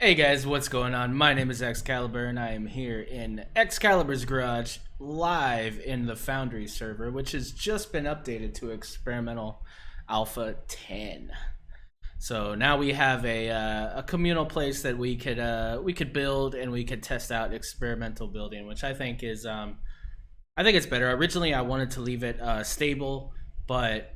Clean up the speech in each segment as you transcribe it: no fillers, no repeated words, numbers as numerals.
Hey guys, what's going on? My name is XCaliber and I am here in XCaliber's garage live in the Foundry server, which has just been updated to experimental alpha 10. So now we have a communal place that we could build and we could test out experimental building, which I think it's better. Originally, I wanted to leave it stable, but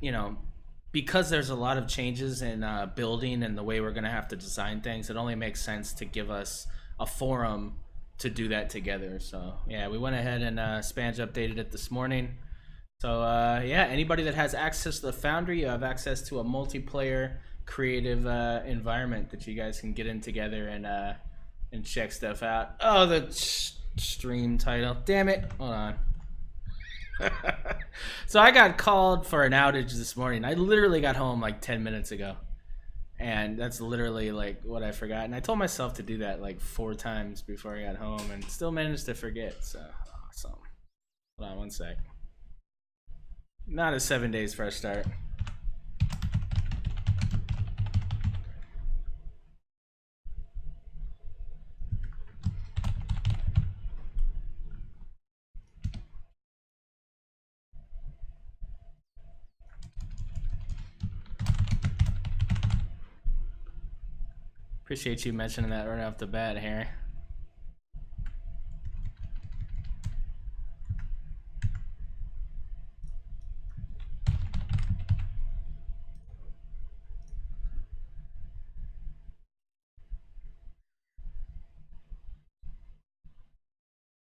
because there's a lot of changes in building and the way we're gonna have to design things, it only makes sense to give us a forum to do that together. So yeah, we went ahead and Spanj updated it this morning. So yeah, anybody that has access to the Foundry, you have access to a multiplayer creative environment that you guys can get in together and check stuff out. Oh, the stream title. Damn it. Hold on. So I got called for an outage this morning. I literally got home like 10 minutes ago. And that's literally like what I forgot. And I told myself to do that like 4 times before I got home and still managed to forget. So awesome. Hold on one sec. Not a 7 days fresh start. Appreciate you mentioning that right off the bat, Harry.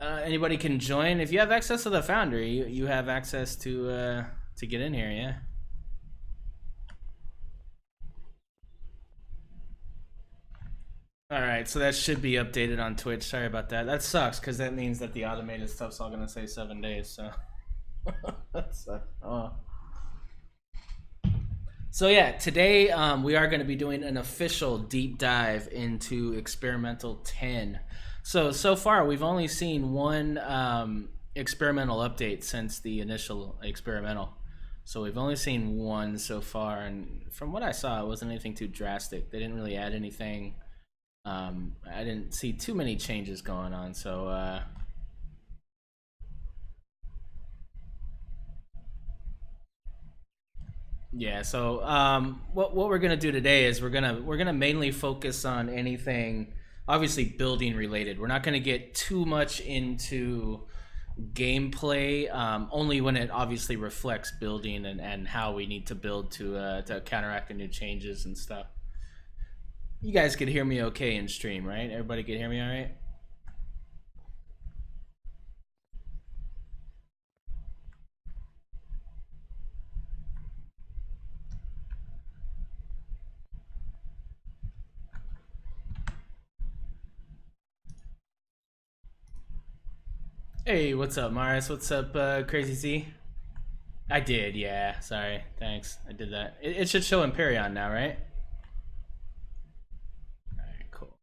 Anybody can join if you have access to the Foundry. You have access to get in here, yeah. All right, so that should be updated on Twitch. Sorry about that. That sucks because that means that the automated stuff's all gonna say 7 days. So that sucks. Oh. So yeah, today we are going to be doing an official deep dive into experimental 10. So far we've only seen one experimental update since the initial experimental. So we've only seen one so far, and from what I saw, it wasn't anything too drastic. They didn't really add anything. I didn't see too many changes going on. So yeah. So what we're gonna do today is we're gonna mainly focus on anything obviously building related. We're not gonna get too much into gameplay, only when it obviously reflects building and how we need to build to counteract the new changes and stuff. You guys could hear me okay in stream, right? Everybody could hear me all right? Hey, what's up, Mars? What's up, Crazy Z? I did, yeah. Sorry, thanks. I did that. It should show Empyrean now, right? Alright, cool.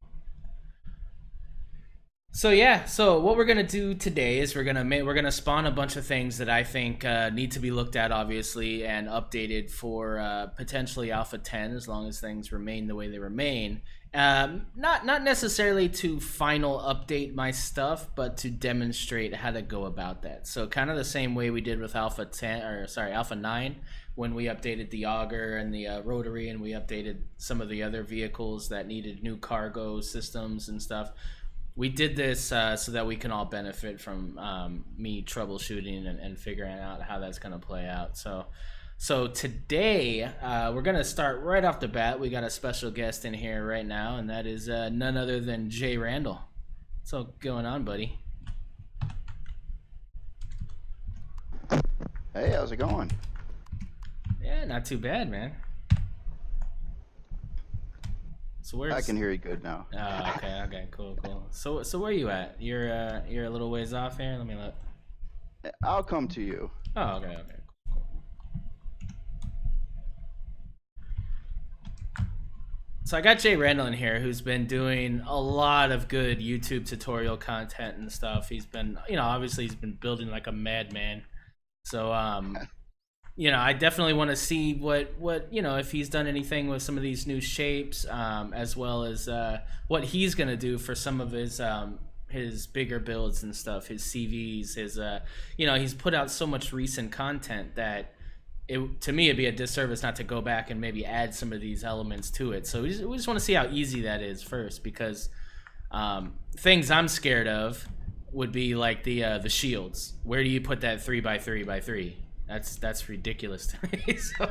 So yeah, so what we're gonna do today is we're gonna spawn a bunch of things that I think need to be looked at, obviously, and updated for potentially Alpha 10, as long as things remain the way they remain. Not necessarily to final update my stuff, but to demonstrate how to go about that. So kind of the same way we did with Alpha 10, or sorry, Alpha 9, when we updated the auger and the rotary, and we updated some of the other vehicles that needed new cargo systems and stuff. We did this so that we can all benefit from me troubleshooting and figuring out how that's going to play out. So today we're going to start right off the bat. We got a special guest in here right now, and that is none other than JRandall. What's going on, buddy? Hey, how's it going? Yeah, not too bad, man. So I can hear you good now. Oh, okay, cool. So where are you at? You're a little ways off here. Let me look. I'll come to you. Oh, okay. Cool. So I got JRandall in here, who's been doing a lot of good YouTube tutorial content and stuff. He's been, obviously he's been building like a madman. So I definitely want to see what if he's done anything with some of these new shapes, as well as what he's gonna do for some of his bigger builds and stuff, his CVs, his he's put out so much recent content that to me it'd be a disservice not to go back and maybe add some of these elements to it. So we just want to see how easy that is first, because things I'm scared of would be like the shields. Where do you put that 3x3x3? That's ridiculous to me. So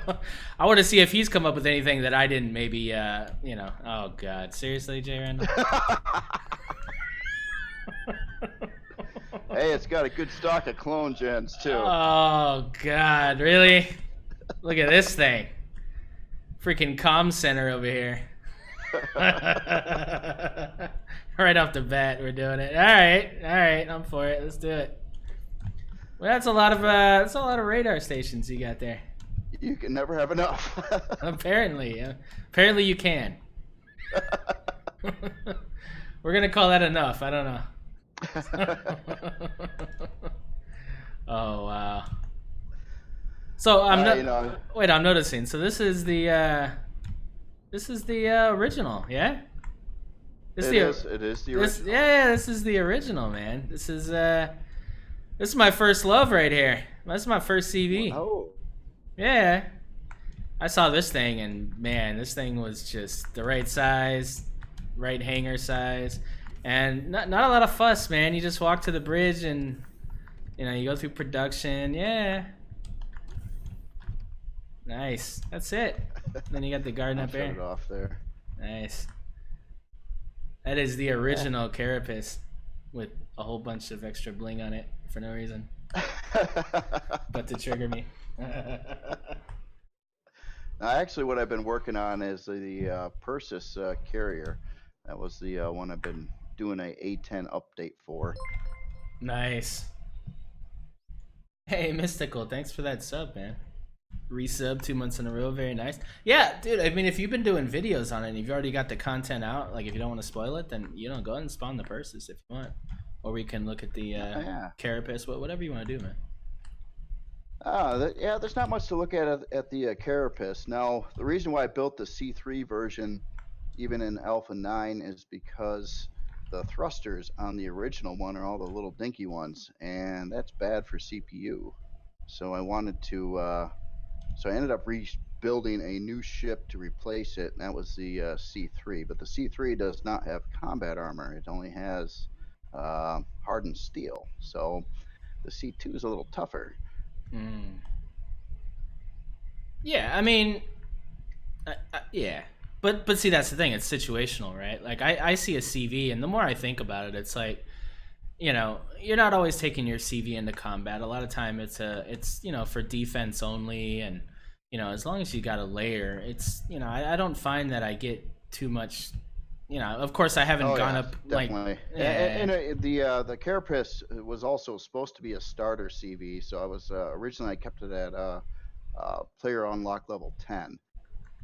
I want to see if he's come up with anything that I didn't maybe Oh God, seriously, JRandall? Hey, it's got a good stock of clone gens too. Oh God, really? Look at this thing. Freaking comm center over here. Right off the bat, we're doing it. All right, I'm for it. Let's do it. Well, that's a lot of radar stations you got there. You can never have enough. Apparently you can. We're gonna call that enough. I don't know. Oh wow. So I'm noticing. So this is the original, yeah. It is the original. This is the original, man. This is my first love right here. That's my first CV. Oh. Yeah. I saw this thing, and man, this thing was just the right size, right hanger size, and not a lot of fuss, man. You just walk to the bridge and you go through production. Yeah. Nice. That's it. Then you got the garden up there. Shut it off there. Nice. That is the original carapace with a whole bunch of extra bling on it for no reason, but to trigger me. Now, actually, what I've been working on is the Persis carrier. That was the one I've been doing a A10 update for. Nice. Hey, Mystical, thanks for that sub, man. Resub 2 months in a row, very nice. Yeah, dude, I mean, if you've been doing videos on it and you've already got the content out, like if you don't want to spoil it, then go ahead and spawn the Persis if you want, or we can look at the carapace, whatever you want to do, man. There's not much to look at the carapace. Now, the reason why I built the C3 version even in Alpha 9 is because the thrusters on the original one are all the little dinky ones, and that's bad for CPU. So I wanted to so I ended up rebuilding a new ship to replace it, and that was the C3. But the C3 does not have combat armor. It only has hardened steel. So the C2 is a little tougher. Yeah, I mean, yeah. But see, that's the thing. It's situational, right? Like I see a CV, and the more I think about it, it's like, you're not always taking your CV into combat. A lot of time it's for defense only, and as long as you got a layer, it's I don't find that I get too much. Of course I haven't gone up definitely. And the carapace was also supposed to be a starter CV, so I was originally I kept it at player unlock level 10.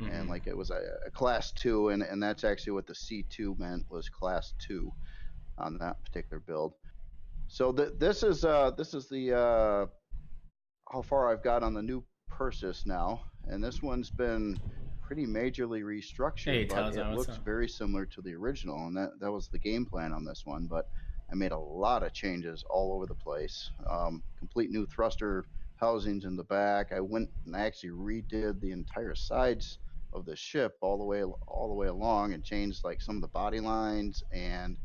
Mm-hmm. And like it was a class 2, and that's actually what the C2 meant, was class 2 on that particular build. So this is the how far I've got on the new Persis now, and this one's been pretty majorly restructured, but it looks very similar to the original, and that was the game plan on this one. But I made a lot of changes all over the place. Complete new thruster housings in the back. I went and actually redid the entire sides of the ship all the way along, and changed like some of the body lines, and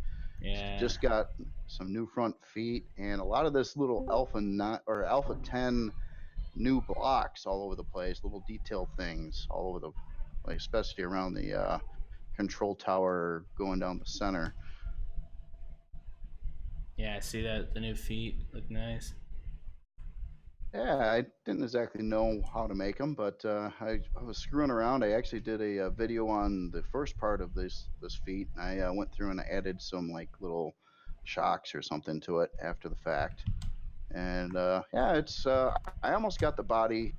just got some new front feet, and a lot of this little Alpha 10 new blocks all over the place, little detail things all over like especially around the control tower going down the center. Yeah, I see that. The new feet look nice. Yeah, I didn't exactly know how to make them, but I was screwing around. I actually did a video on the first part of this feat. I went through and I added some like little shocks or something to it after the fact. And it's I almost got the body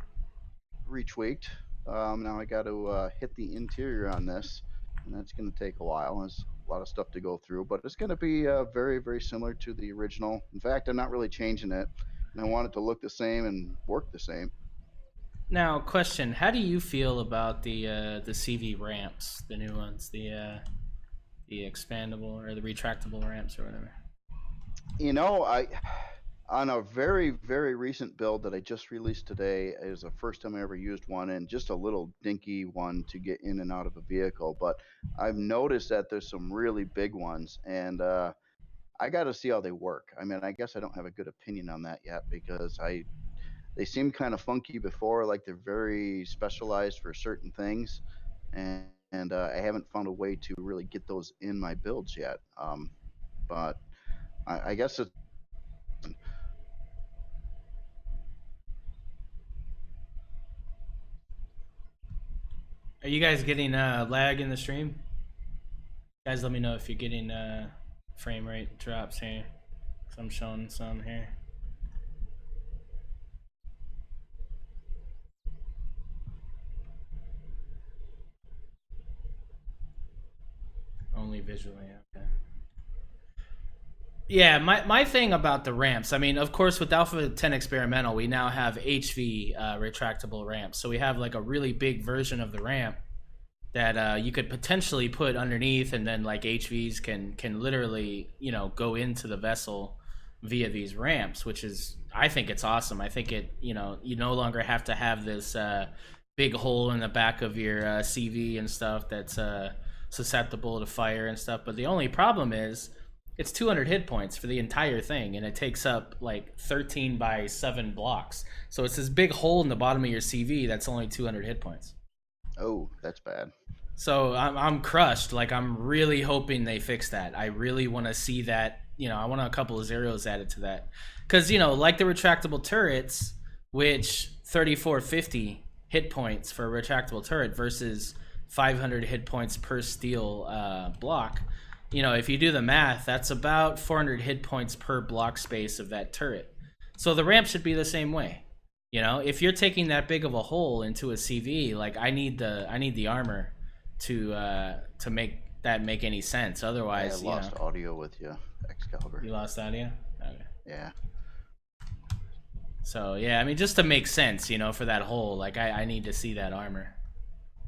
retweaked. Now I got to hit the interior on this, and that's going to take a while. There's a lot of stuff to go through, but it's going to be very, very similar to the original. In fact, I'm not really changing it, and I want it to look the same and work the same. Now, question: how do you feel about the CV ramps, the new ones, the expandable or the retractable ramps or whatever? You know, I on a very recent build that I just released today is the first time I ever used one, and just a little dinky one to get in and out of a vehicle. But I've noticed that there's some really big ones, and I got to see how they work. I mean, I guess I don't have a good opinion on that yet because I they seem kind of funky before, like they're very specialized for certain things, and I haven't found a way to really get those in my builds yet. But I guess it's Are you guys getting lag in the stream? Guys, let me know if you're getting frame rate drops here. So I'm showing some here. Only visually, okay. Yeah, my thing about the ramps, I mean, of course, with Alpha 10 Experimental, we now have HV retractable ramps. So we have like a really big version of the ramp that you could potentially put underneath, and then like HVs can literally go into the vessel via these ramps, which is, I think it's awesome. I think it you no longer have to have this big hole in the back of your CV and stuff that's susceptible to fire and stuff. But the only problem is it's 200 hit points for the entire thing, and it takes up like 13 by 7 blocks. So it's this big hole in the bottom of your CV that's only 200 hit points. oh, that's bad. So I'm crushed. Like, I'm really hoping they fix that. I really want to see that. I want a couple of zeros added to that, because like the retractable turrets, which 3450 hit points for a retractable turret versus 500 hit points per steel block. If you do the math, that's about 400 hit points per block space of that turret. So the ramp should be the same way. If you're taking that big of a hole into a CV, like I need the armor to make that make any sense. Otherwise, I lost audio with you, XCaliber. You lost audio. Okay. Yeah. So yeah, I mean, just to make sense, for that hole, like I need to see that armor.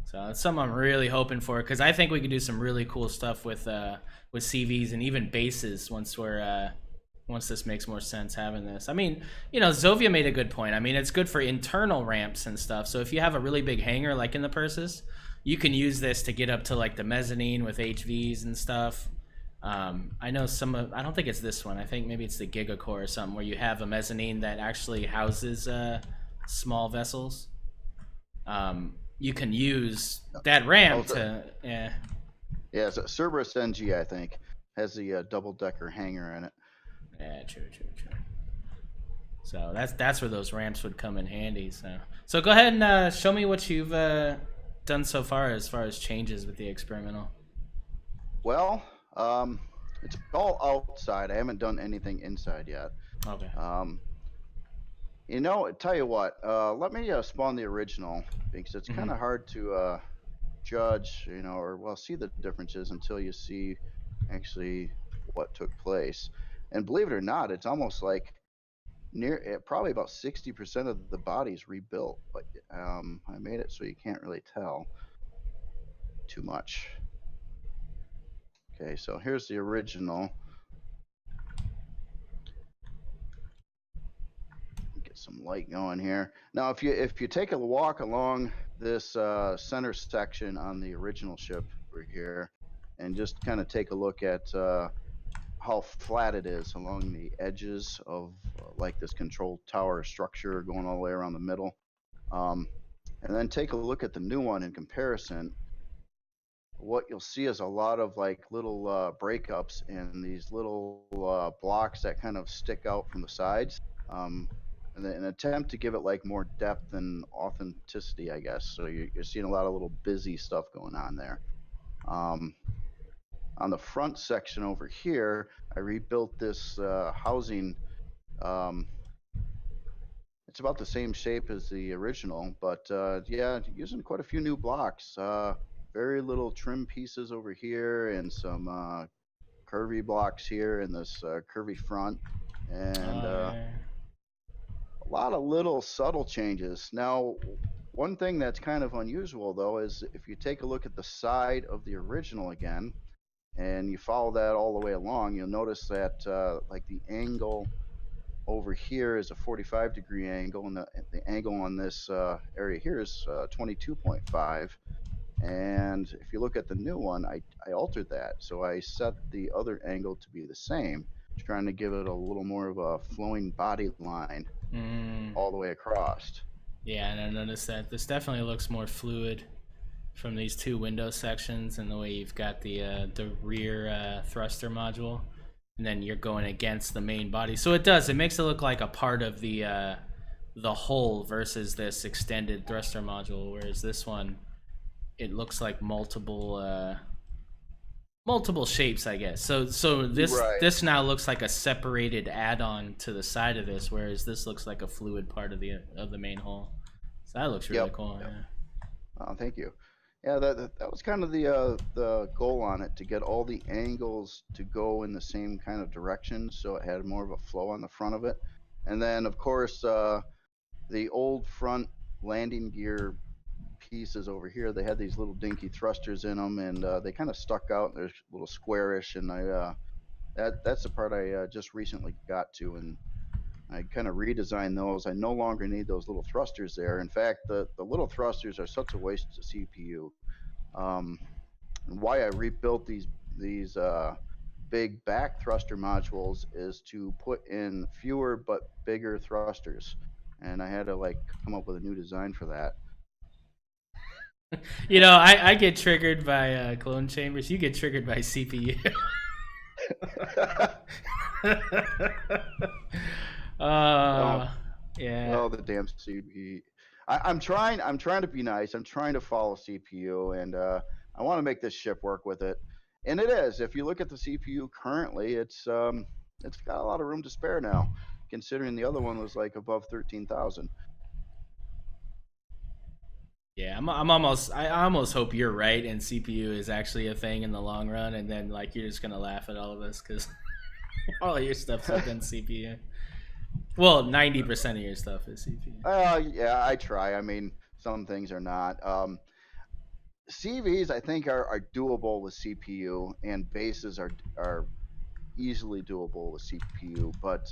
So that's something I'm really hoping for, because I think we could do some really cool stuff with CVs and even bases once this makes more sense having this. I mean, Zovia made a good point. I mean, it's good for internal ramps and stuff. So if you have a really big hangar like in the Persis, you can use this to get up to like the mezzanine with HVs and stuff. I know I don't think it's this one. I think maybe it's the Gigacore or something, where you have a mezzanine that actually houses small vessels. You can use that ramp to Yeah, so Cerberus NG, I think, has the double-decker hangar in it. Yeah, true. So that's where those ramps would come in handy. So go ahead and show me what you've done so far as changes with the experimental. Well, it's all outside. I haven't done anything inside yet. Okay. Tell you what, let me spawn the original, because it's kind of hard to judge, or see the differences until you see actually what took place. And believe it or not, it's almost like probably about 60% of the body's rebuilt, but I made it so you can't really tell too much. Okay, so here's the original. Get some light going here. Now, if you take a walk along this center section on the original ship over here, and just kind of take a look at how flat it is along the edges of like this control tower structure going all the way around the middle, and then take a look at the new one in comparison, what you'll see is a lot of like little breakups in these little blocks that kind of stick out from the sides, in an attempt to give it like more depth and authenticity, I guess. So you're seeing a lot of little busy stuff going on there. On the front section over here, I rebuilt this housing. It's about the same shape as the original, but yeah, using quite a few new blocks. Very little trim pieces over here, and some curvy blocks here, and this curvy front, and lot of little subtle changes. Now, one thing that's kind of unusual though is if you take a look at the side of the original again, and you follow that all the way along, you'll notice that like the angle over here is a 45-degree angle, and the angle on this area here is 22.5. And if you look at the new one, I altered that. So I set the other angle to be the same, trying to give it a little more of a flowing body line all the way across. Yeah, and I noticed that this definitely looks more fluid from these two window sections, and the way you've got the rear thruster module, and then you're going against the main body. So it makes it look like a part of the whole versus this extended thruster module, whereas this one, it looks like multiple shapes, I guess. So this now looks like a separated add-on to the side of this, whereas this looks like a fluid part of the main hull. So that looks really cool. Yep. Yeah. Oh, thank you. Yeah, that was kind of the goal on it, to get all the angles to go in the same kind of direction, so it had more of a flow on the front of it. And then, of course, the old front landing gear pieces over here, they had these little dinky thrusters in them, and they kind of stuck out. They're a little squarish, and that's the part I just recently got to, and I kind of redesigned those. I no longer need those little thrusters there. In fact, the little thrusters are such a waste of CPU. And why I rebuilt these big back thruster modules is to put in fewer but bigger thrusters, and I had to like come up with a new design for that. You know, I get triggered by clone chambers. You get triggered by CPU. Yeah. Oh, the damn CPU. I'm trying to be nice. I'm trying to follow CPU, and I want to make this ship work with it. And it is. If you look at the CPU currently, it's got a lot of room to spare now, considering the other one was like above 13,000. Yeah, I almost hope you're right, and CPU is actually a thing in the long run, and then like you're just gonna laugh at all of us because all your stuff's within CPU. Well, 90% of your stuff is CPU. Yeah, I try. I mean, some things are not. CVs I think are doable with CPU, and bases are easily doable with CPU. But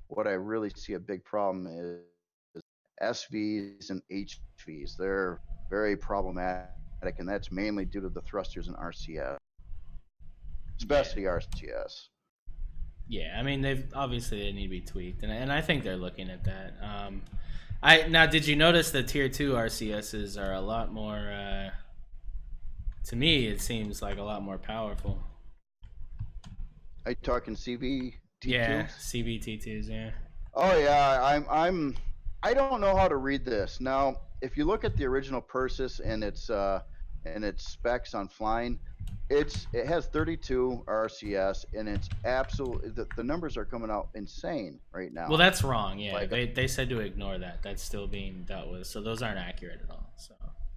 what I really see a big problem is SVs and HVs. They're very problematic, and that's mainly due to the thrusters in RCS, especially RCS. Yeah, I mean they need to be tweaked, and I think they're looking at that. I now did you notice the tier 2 RCSs are a lot more? To me, it seems like a lot more powerful. Are you talking CV T2s? Yeah, CVT2s. Yeah. Oh yeah, I don't know how to read this. Now, if you look at the original Persis and its specs on flying, it has 32 RCS, and it's absolutely the numbers are coming out insane right now. Well, that's wrong. Yeah, like, they said to ignore that. That's still being dealt with, so those aren't accurate at all. So.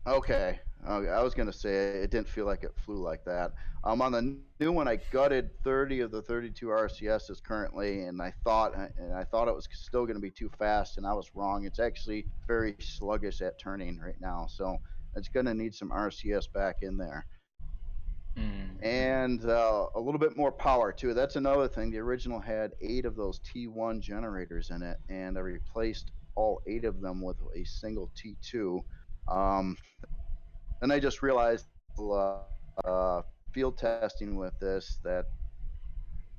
Okay. I was gonna say it didn't feel like it flew like that. On the new one, I gutted 30 of the 32 RCSs currently, and I thought it was still gonna be too fast, and I was wrong. It's actually very sluggish at turning right now, so it's gonna need some RCS back in there. And a little bit more power too. That's another thing. The original had 8 of those T1 generators in it, and I replaced all 8 of them with a single T2. And I just realized field testing with this that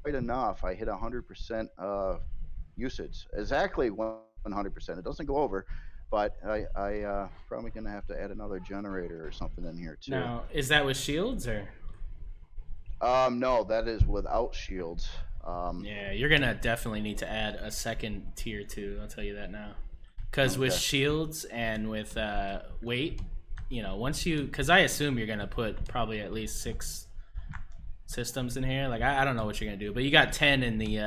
quite enough. I hit 100% usage, exactly 100%. It doesn't go over, but I probably gonna have to add another generator or something in here too. Now, is that with shields or? No, that is without shields. Yeah, you're gonna definitely need to add a second tier 2. I'll tell you that now, because with shields and with weight. You know, because I assume you're gonna put probably at least 6 systems in here. Like I don't know what you're gonna do, but you got 10 in the.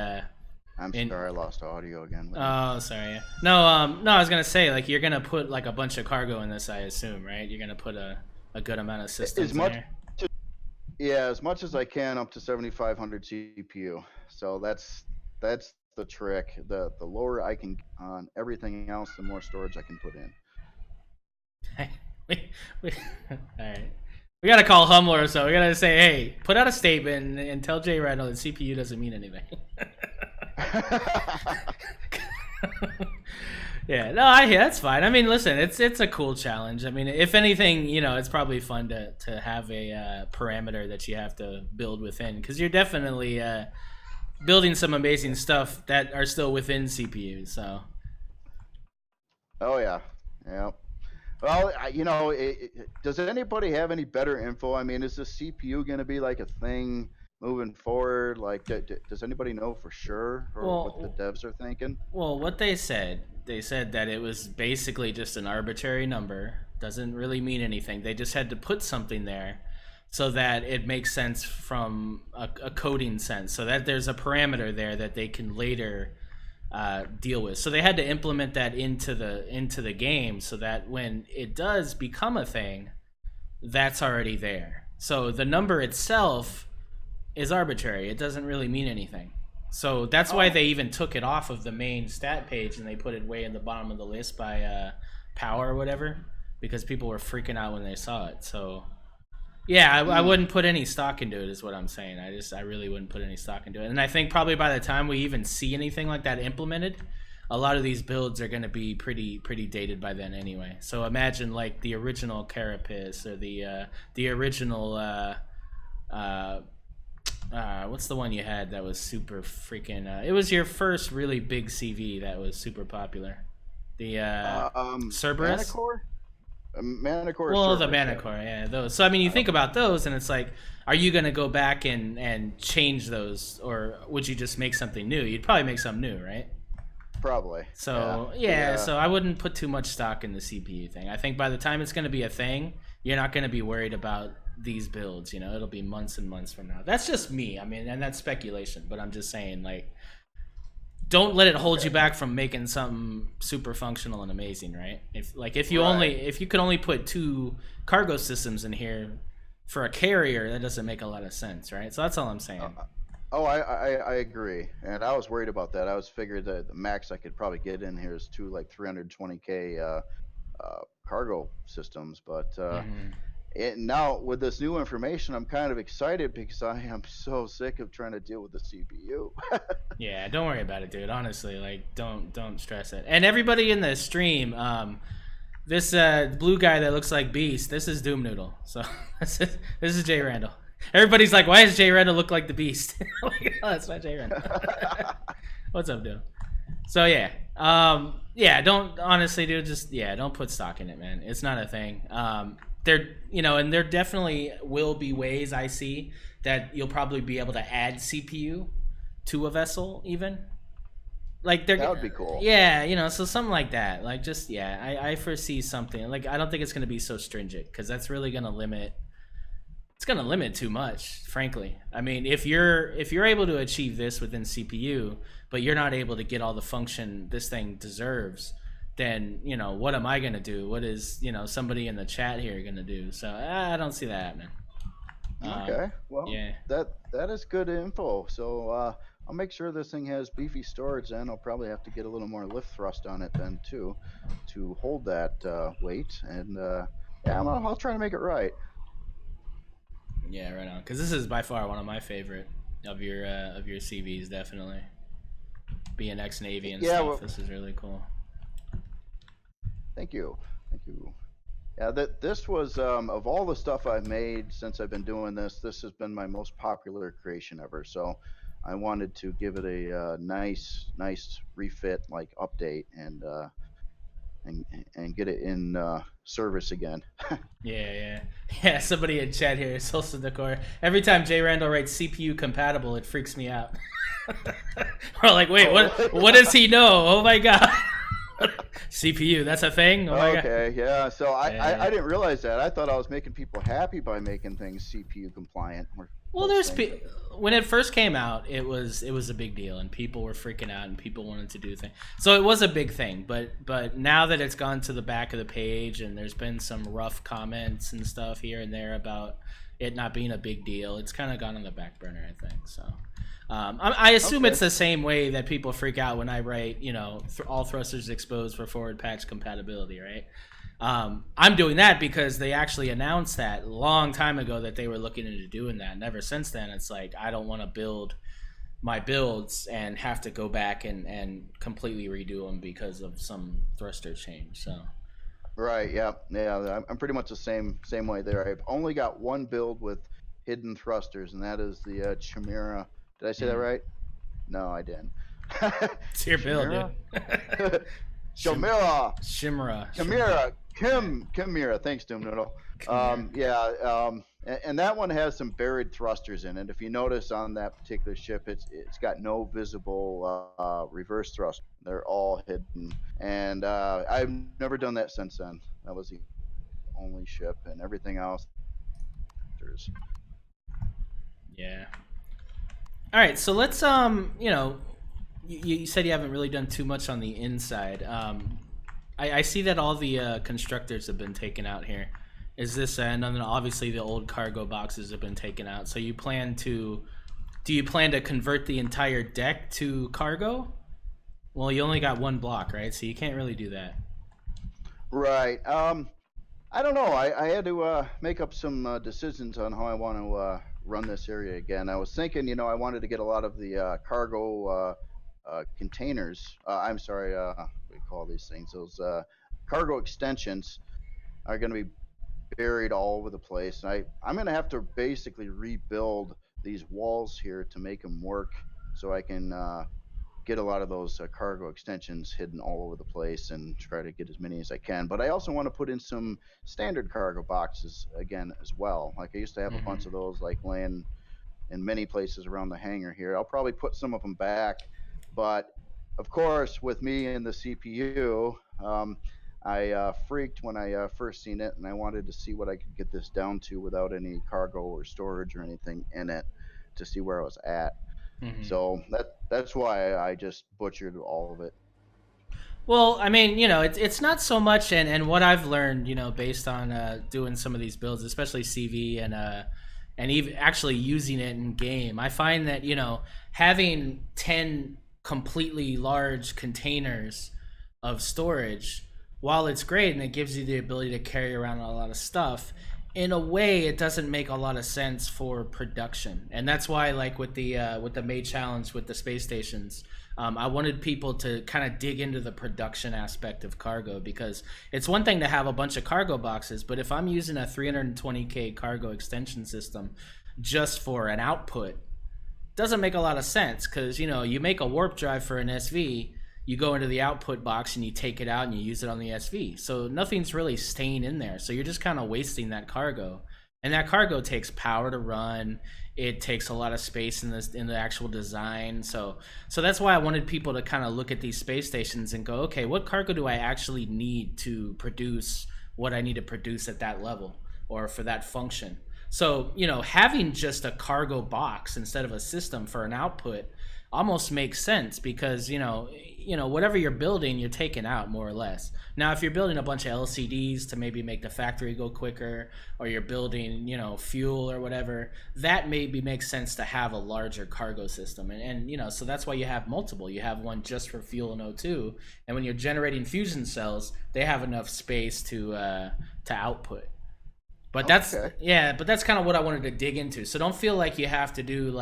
I'm sorry, I lost audio again. Oh, sorry. Yeah. No, I was gonna say like you're gonna put like a bunch of cargo in this. I assume, right? You're gonna put a good amount of systems in here. Yeah, as much as I can, up to 7,500 CPU. So that's the trick. The lower I can on everything else, the more storage I can put in. All right. We gotta call Hummler, so we gotta say, hey, put out a statement and tell JRandall that CPU doesn't mean anything. Yeah, no, that's fine. I mean, listen, it's a cool challenge. I mean, if anything, it's probably fun to have a parameter that you have to build within, because you're definitely building some amazing stuff that are still within CPU. So. Oh yeah. Well, does anybody have any better info? I mean, is the CPU going to be like a thing moving forward? Like, does anybody know for sure, or what the devs are thinking? Well, what they said that it was basically just an arbitrary number. Doesn't really mean anything. They just had to put something there so that it makes sense from a coding sense, so that there's a parameter there that they can later deal with. So they had to implement that into the game so that when it does become a thing, that's already there. So the number itself is arbitrary. It doesn't really mean anything. So that's why they even took it off of the main stat page and they put it way in the bottom of the list by power or whatever, because people were freaking out when they saw it. So yeah, I wouldn't put any stock into it, is what I'm saying. I really wouldn't put any stock into it. And I think probably by the time we even see anything like that implemented, a lot of these builds are going to be pretty dated by then anyway. So imagine like the original Carapace or the original what's the one you had that was super freaking it was your first really big CV that was super popular. The Cerberus? Manicore. Well, the Manicore, yeah, those. So I mean, you think about those, and it's like, are you going to go back and change those, or would you just make something new? You'd probably make something new, right? Probably. So yeah, so I wouldn't put too much stock in the CPU thing. I think by the time it's going to be a thing, you're not going to be worried about these builds. It'll be months and months from now. That's just me. I mean, and that's speculation, but I'm just saying, like, don't let it hold you back from making something super functional and amazing, right? If you could only put 2 cargo systems in here for a carrier, that doesn't make a lot of sense, right? So that's all I'm saying. I agree, and I was worried about that. I was figured that the max I could probably get in here is 2 like 320K cargo systems, but now with this new information, I'm kind of excited because I am so sick of trying to deal with the CPU. Yeah, don't worry about it, dude. Honestly, like, don't stress it. And everybody in the stream, this blue guy that looks like Beast, this is Doom Noodle. So this is JRandall. Everybody's like, why does JRandall look like the Beast? Oh, that's not JRandall. What's up, dude? So yeah, don't honestly, dude. Don't put stock in it, man. It's not a thing. And there definitely will be ways I see that you'll probably be able to add CPU to a vessel, even. Like that would be cool. Yeah, so something like that. Like just I foresee something. Like I don't think it's going to be so stringent, because that's really going to limit. It's going to limit too much, frankly. I mean, if you're able to achieve this within CPU, but you're not able to get all the function this thing deserves, then what am I going to do? What is somebody in the chat here going to do? So I don't see that happening. Okay, well, yeah, that is good info. So I'll make sure this thing has beefy storage, and I'll probably have to get a little more lift thrust on it then too, to hold that weight. And I'll try to make it right. Yeah, right on. Because this is by far one of my favorite of your CVs, definitely. Being ex-Navy and stuff, well, this is really cool. Thank you. Yeah, this was of all the stuff I've made since I've been doing this has been my most popular creation ever. So I wanted to give it a nice refit, like update, and get it in service again. Yeah. Somebody in chat here, Solstice Decor. Every time JRandall writes CPU compatible, it freaks me out. We're like, wait, what does he know? Oh my god. CPU, that's a thing? Oh my god. Yeah. So I didn't realize that. I thought I was making people happy by making things CPU compliant. Well, when it first came out, it was a big deal, and people were freaking out, and people wanted to do things. So it was a big thing. But now that it's gone to the back of the page, and there's been some rough comments and stuff here and there about it not being a big deal. It's kind of gone on the back burner, I think. So I assume it's the same way that people freak out when I write, all thrusters exposed for forward patch compatibility, right? I'm doing that because they actually announced that a long time ago that they were looking into doing that. And ever since then, it's like I don't want to build my builds and have to go back and completely redo them because of some thruster change. So Right. Yeah. I'm pretty much the same way there. I've only got one build with hidden thrusters, and that is the Chimera. Did I say that right? No, I didn't. It's your build, Chimera. dude. Chimera. Chimera. Chimera. Thanks, Doom Noodle. And that one has some buried thrusters in it. If you notice on that particular ship, it's got no visible reverse thrust. They're all hidden, and I've never done that since then. That was the only ship, and everything else. Yeah. All right, so let's you said you haven't really done too much on the inside. I see that all the constructors have been taken out here. Is this and then obviously the old cargo boxes have been taken out. So do you plan to convert the entire deck to cargo? Well, you only got one block, right? So you can't really do that. Right. I don't know. I had to make up some decisions on how I want to run this area again. I was thinking, I wanted to get a lot of the cargo containers. I'm sorry, what do you call these things? Those cargo extensions are going to be buried all over the place. And I'm going to have to basically rebuild these walls here to make them work so I can get a lot of those cargo extensions hidden all over the place and try to get as many as I can. But I also want to put in some standard cargo boxes again as well. Like I used to have a bunch of those like laying in many places around the hangar here. I'll probably put some of them back. But of course, with me and the CPU, I freaked when I first seen it, and I wanted to see what I could get this down to without any cargo or storage or anything in it to see where I was at. So that's why I just butchered all of it. Well, I mean, it's not so much, and what I've learned, based on doing some of these builds, especially CV and even actually using it in game, I find that having 10 completely large containers of storage, while it's great and it gives you the ability to carry around a lot of stuff, in a way it doesn't make a lot of sense for production. And that's why, like with the May challenge with the space stations, I wanted people to kind of dig into the production aspect of cargo, because it's one thing to have a bunch of cargo boxes, but if I'm using a 320k cargo extension system just for an output, doesn't make a lot of sense, because you make a warp drive for an SV, you go into the output box and you take it out and you use it on the SV. So nothing's really staying in there. So you're just kind of wasting that cargo. And that cargo takes power to run. It takes a lot of space in the actual design. So that's why I wanted people to kind of look at these space stations and go, okay, what cargo do I actually need to produce what I need to produce at that level or for that function? So, having just a cargo box instead of a system for an output almost makes sense, because whatever you're building, you're taking out more or less. Now if you're building a bunch of LCDs to maybe make the factory go quicker, or you're building fuel or whatever, that maybe makes sense to have a larger cargo system. And so that's why you have multiple. You have one just for fuel and O2, and when you're generating fusion cells, they have enough space to output. But that's kind of what I wanted to dig into. So don't feel like you have to do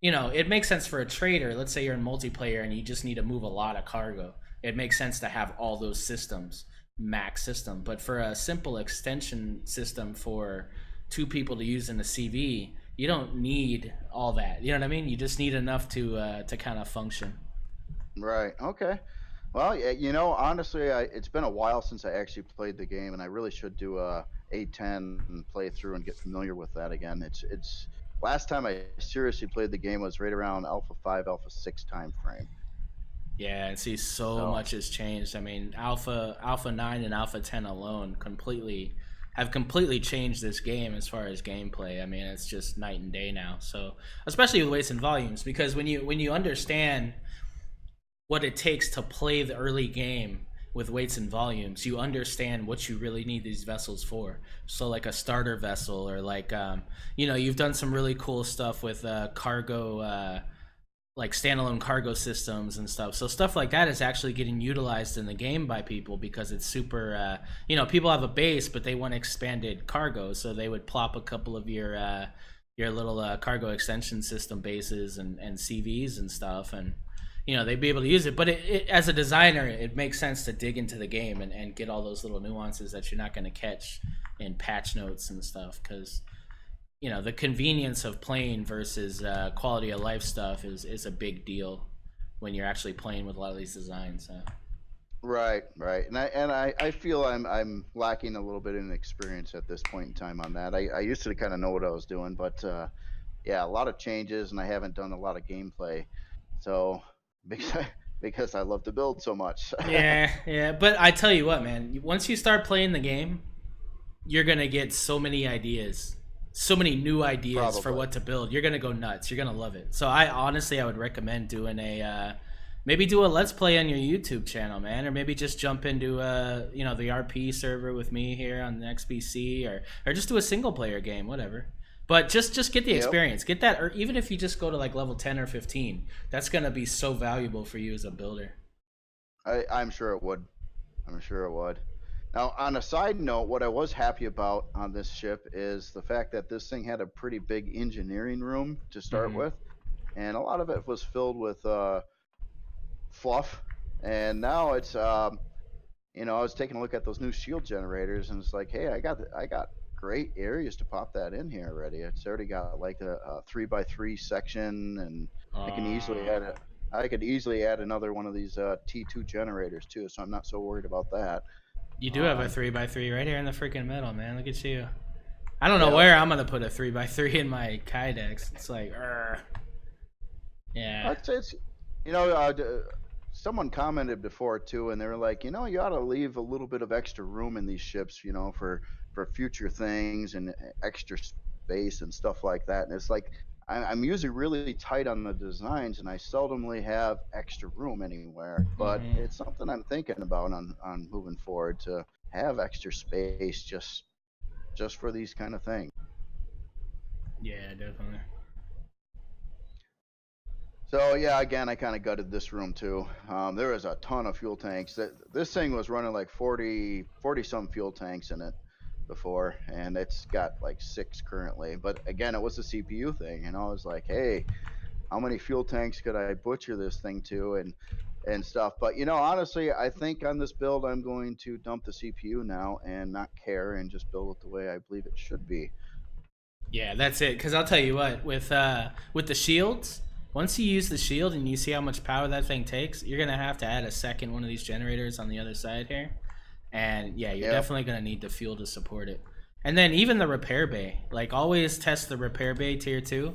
it makes sense for a trader. Let's say you're in multiplayer and you just need to move a lot of cargo. It makes sense to have all those systems, max system. But for a simple extension system for two people to use in a CV, you don't need all that. You know what I mean? You just need enough to kind of function. Right. Okay. Well, honestly, it's been a while since I actually played the game, and I really should do a A10 playthrough and get familiar with that again. It's last time I seriously played the game was right around Alpha 5, Alpha 6 time frame. Yeah, and see, so much has changed. I mean, Alpha 9 and Alpha 10 alone have completely changed this game as far as gameplay. I mean, it's just night and day now. So, especially with weights and volumes, because when you understand what it takes to play the early game with weights and volumes, you understand what you really need these vessels for. So like a starter vessel, or like you've done some really cool stuff with cargo, like standalone cargo systems and stuff. So stuff like that is actually getting utilized in the game by people because it's super. People have a base, but they want expanded cargo, so they would plop a couple of your little cargo extension system bases and CVs and stuff, and they'd be able to use it. But as a designer, it makes sense to dig into the game and get all those little nuances that you're not going to catch in patch notes and stuff, because the convenience of playing versus quality of life stuff is a big deal when you're actually playing with a lot of these designs. Right, and I feel I'm lacking a little bit in experience at this point in time on that. I used to kind of know what I was doing, but yeah, a lot of changes, and I haven't done a lot of gameplay. So because I love to build so much. yeah. But I tell you what, man, once you start playing the game, you're gonna get so many ideas, so many new ideas. Probably. For what to build. You're gonna go nuts. You're gonna love it. So I would recommend doing maybe do a let's play on your YouTube channel, man, or maybe just jump into the RP server with me here on the XBC, or just do a single player game, whatever. But just get the experience, get that, or even if you just go to like level 10 or 15, that's gonna be so valuable for you as a builder. I'm sure it would. Now, on a side note, what I was happy about on this ship is the fact that this thing had a pretty big engineering room to start with, and a lot of it was filled with fluff. And now it's I was taking a look at those new shield generators, and it's like, hey, I got great areas to pop that in here already. It's already got like a 3x3 section, and I could easily add another one of these T2 generators too, so I'm not so worried about that. You do have a 3x3 right here in the freaking middle, man. Look at you. I don't know where I'm gonna put a 3x3 in my Kydex. It's like, yeah. I'd say it's, someone commented before too, and they were like, you ought to leave a little bit of extra room in these ships, for future things and extra space and stuff like that. And it's like, I'm usually really tight on the designs, and I seldomly have extra room anywhere. But it's something I'm thinking about on moving forward, to have extra space just for these kind of things. Yeah, definitely. So yeah, again, I kind of gutted this room too. There was a ton of fuel tanks. This thing was running like 40 some fuel tanks in it before, and it's got like 6 currently. But again, it was a CPU thing, and I was like, hey, how many fuel tanks could I butcher this thing to, and stuff. But honestly, I think on this build, I'm going to dump the CPU now and not care, and just build it the way I believe it should be. Yeah, that's it. Because I'll tell you what, with the shields, once you use the shield and you see how much power that thing takes, you're gonna have to add a second one of these generators on the other side here. And yeah, you're definitely going to need the fuel to support it. And then even the repair bay. Like, always test the repair bay tier 2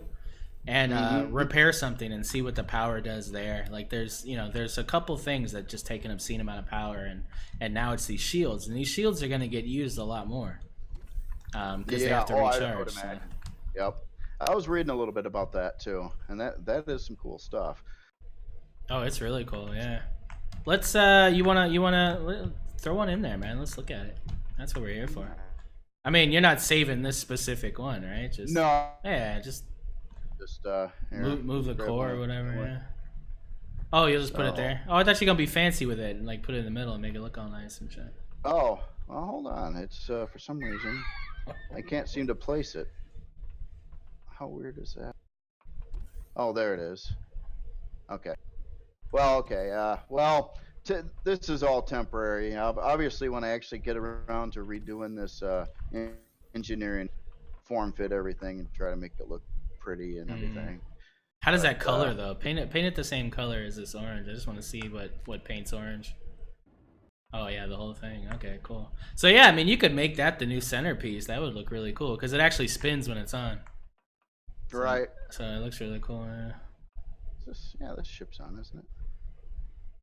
and repair something and see what the power does there. Like, there's a couple things that just take an obscene amount of power, and now it's these shields. And these shields are going to get used a lot more because they have to recharge. So. Yep. I was reading a little bit about that too, and that is some cool stuff. Oh, it's really cool, yeah. Let's you wanna throw one in there, man. Let's look at it. That's what we're here for. I mean, you're not saving this specific one, right? Just no. Yeah, just move the core or whatever. What? Yeah. Oh, you'll just put it there. Oh, I thought you were gonna be fancy with it and like put it in the middle and make it look all nice and shit. Oh, well, hold on. It's for some reason I can't seem to place it. How weird is that? Oh, there it is. Okay. Well, okay. This is all temporary. Obviously, when I actually get around to redoing this engineering, form fit everything and try to make it look pretty and everything. How does that color though? Paint it the same color as this orange. I just want to see what paints orange. Oh yeah, the whole thing. Okay, cool. So yeah, I mean, you could make that the new centerpiece. That would look really cool because it actually spins when it's on. Right. So it looks really cool. Yeah, this ship's on, isn't it?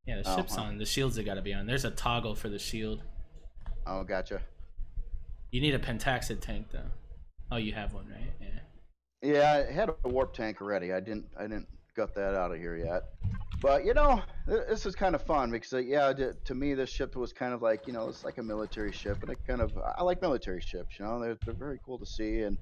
Yeah, the ship's on. The shields have got to be on. There's a toggle for the shield. Oh, gotcha. You need a pentaxid tank though. Oh, you have one, right? Yeah. Yeah, I had a warp tank already. I didn't gut that out of here yet. But this is kind of fun because yeah, to me this ship was kind of like it's like a military ship, and I like military ships. They're very cool to see, and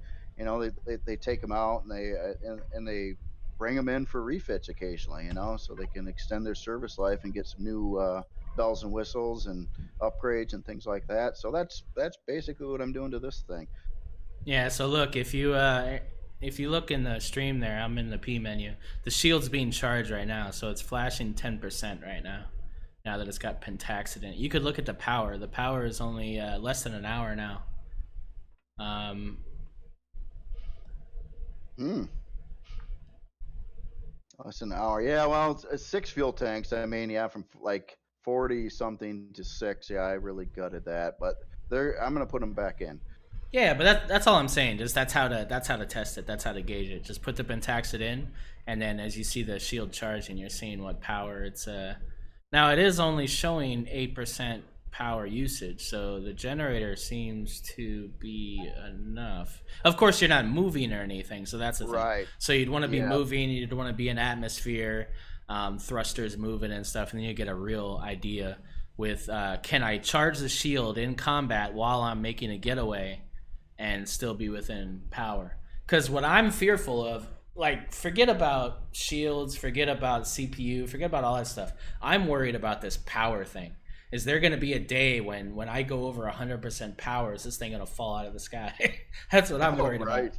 they take them out and they bring them in for refits occasionally, so they can extend their service life and get some new bells and whistles and upgrades and things like that. So that's basically what I'm doing to this thing. Yeah, so look, if you look in the stream there, I'm in the P menu. The shield's being charged right now, so it's flashing 10% right now. Now that it's got pentaxid in it, you could look at the power. The power is only less than an hour now. Less than an hour. Yeah, well, it's 6 fuel tanks. I mean, yeah, from like 40 something to 6. Yeah, I really gutted that, but I'm gonna put them back in. Yeah, but that's all I'm saying. Just that's how to test it. That's how to gauge it. Just put the pentaxid in, and then as you see the shield charging, you're seeing what power it's. Now it is only showing 8% power usage, so the generator seems to be enough. Of course, you're not moving or anything, so that's the thing. Right. So you'd want to be moving. You'd want to be in atmosphere, thrusters moving and stuff, and then you get a real idea with can I charge the shield in combat while I'm making a getaway and still be within power. Because what I'm fearful of, like, forget about shields, forget about CPU, forget about all that stuff. I'm worried about this power thing. Is there going to be a day when I go over 100% power, is this thing going to fall out of the sky? That's what I'm worried about.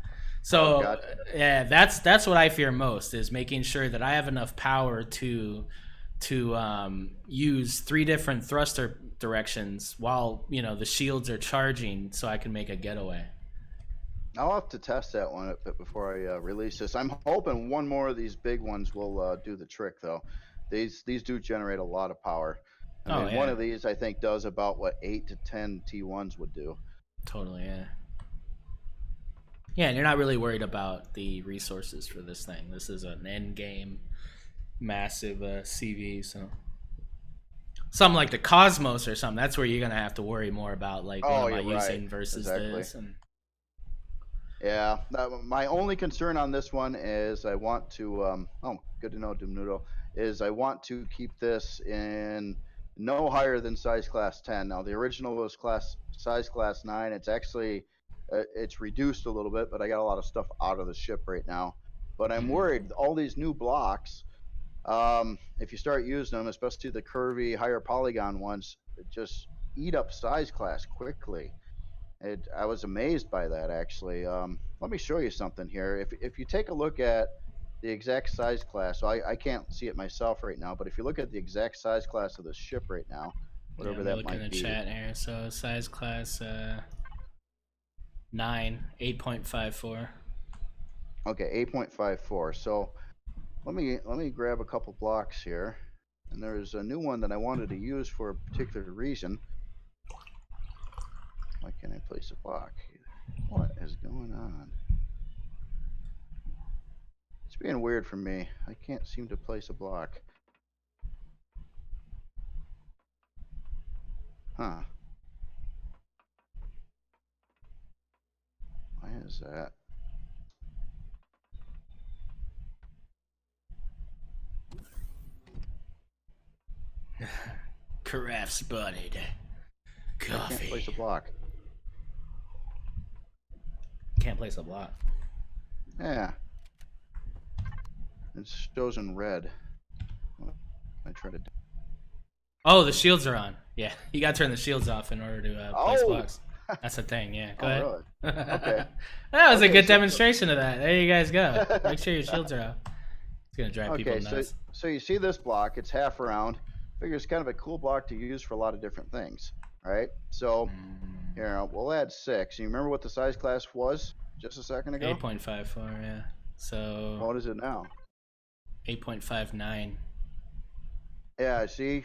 So, yeah, that's what I fear most, is making sure that I have enough power to use 3 different thruster directions while the shields are charging, so I can make a getaway. I'll have to test that one a bit before I release this. I'm hoping one more of these big ones will do the trick, though. These do generate a lot of power. I mean, one of these I think does about what 8 to 10 T1s would do. Totally, yeah. Yeah, and you're not really worried about the resources for this thing. This is an end game massive CV, so something like the Cosmos or something, that's where you're gonna have to worry more about, like, what am I using versus this. And yeah, my only concern on this one is I want to good to know, Doomnoodle, is I want to keep this in no higher than size class 10. Now the original was size class 9. It's actually it's reduced a little bit, but I got a lot of stuff out of the ship right now. But I'm worried all these new blocks, if you start using them, especially the curvy higher polygon ones, just eat up size class quickly. I was amazed by that, actually. Let me show you something here. If you take a look at the exact size class, so I can't see it myself right now, but if you look at the exact size class of the ship right now, whatever that might be. in the chat here. So size class 9, 8.54. Okay, 8.54. So let me grab a couple blocks here, and there's a new one that I wanted to use for a particular reason. Why can't I place a block? What is going on? It's being weird for me. I can't seem to place a block. Huh. Why is that? Carafe spotted. Coffee. I can't place a block. Can't place a block. Yeah. It shows in red. I try to. Oh, the shields are on. Yeah, you gotta turn the shields off in order to place blocks. That's a thing. Yeah, go ahead. Really? Okay. That was a good demonstration of that. There you guys go. Make sure your shields are off. It's gonna drive people nuts. So you see this block? It's half round. Figure it's kind of a cool block to use for a lot of different things. All right. So here we'll add 6. You remember what the size class was just a second ago? 8.54. Yeah. So. What is it now? 8.59. Yeah. See,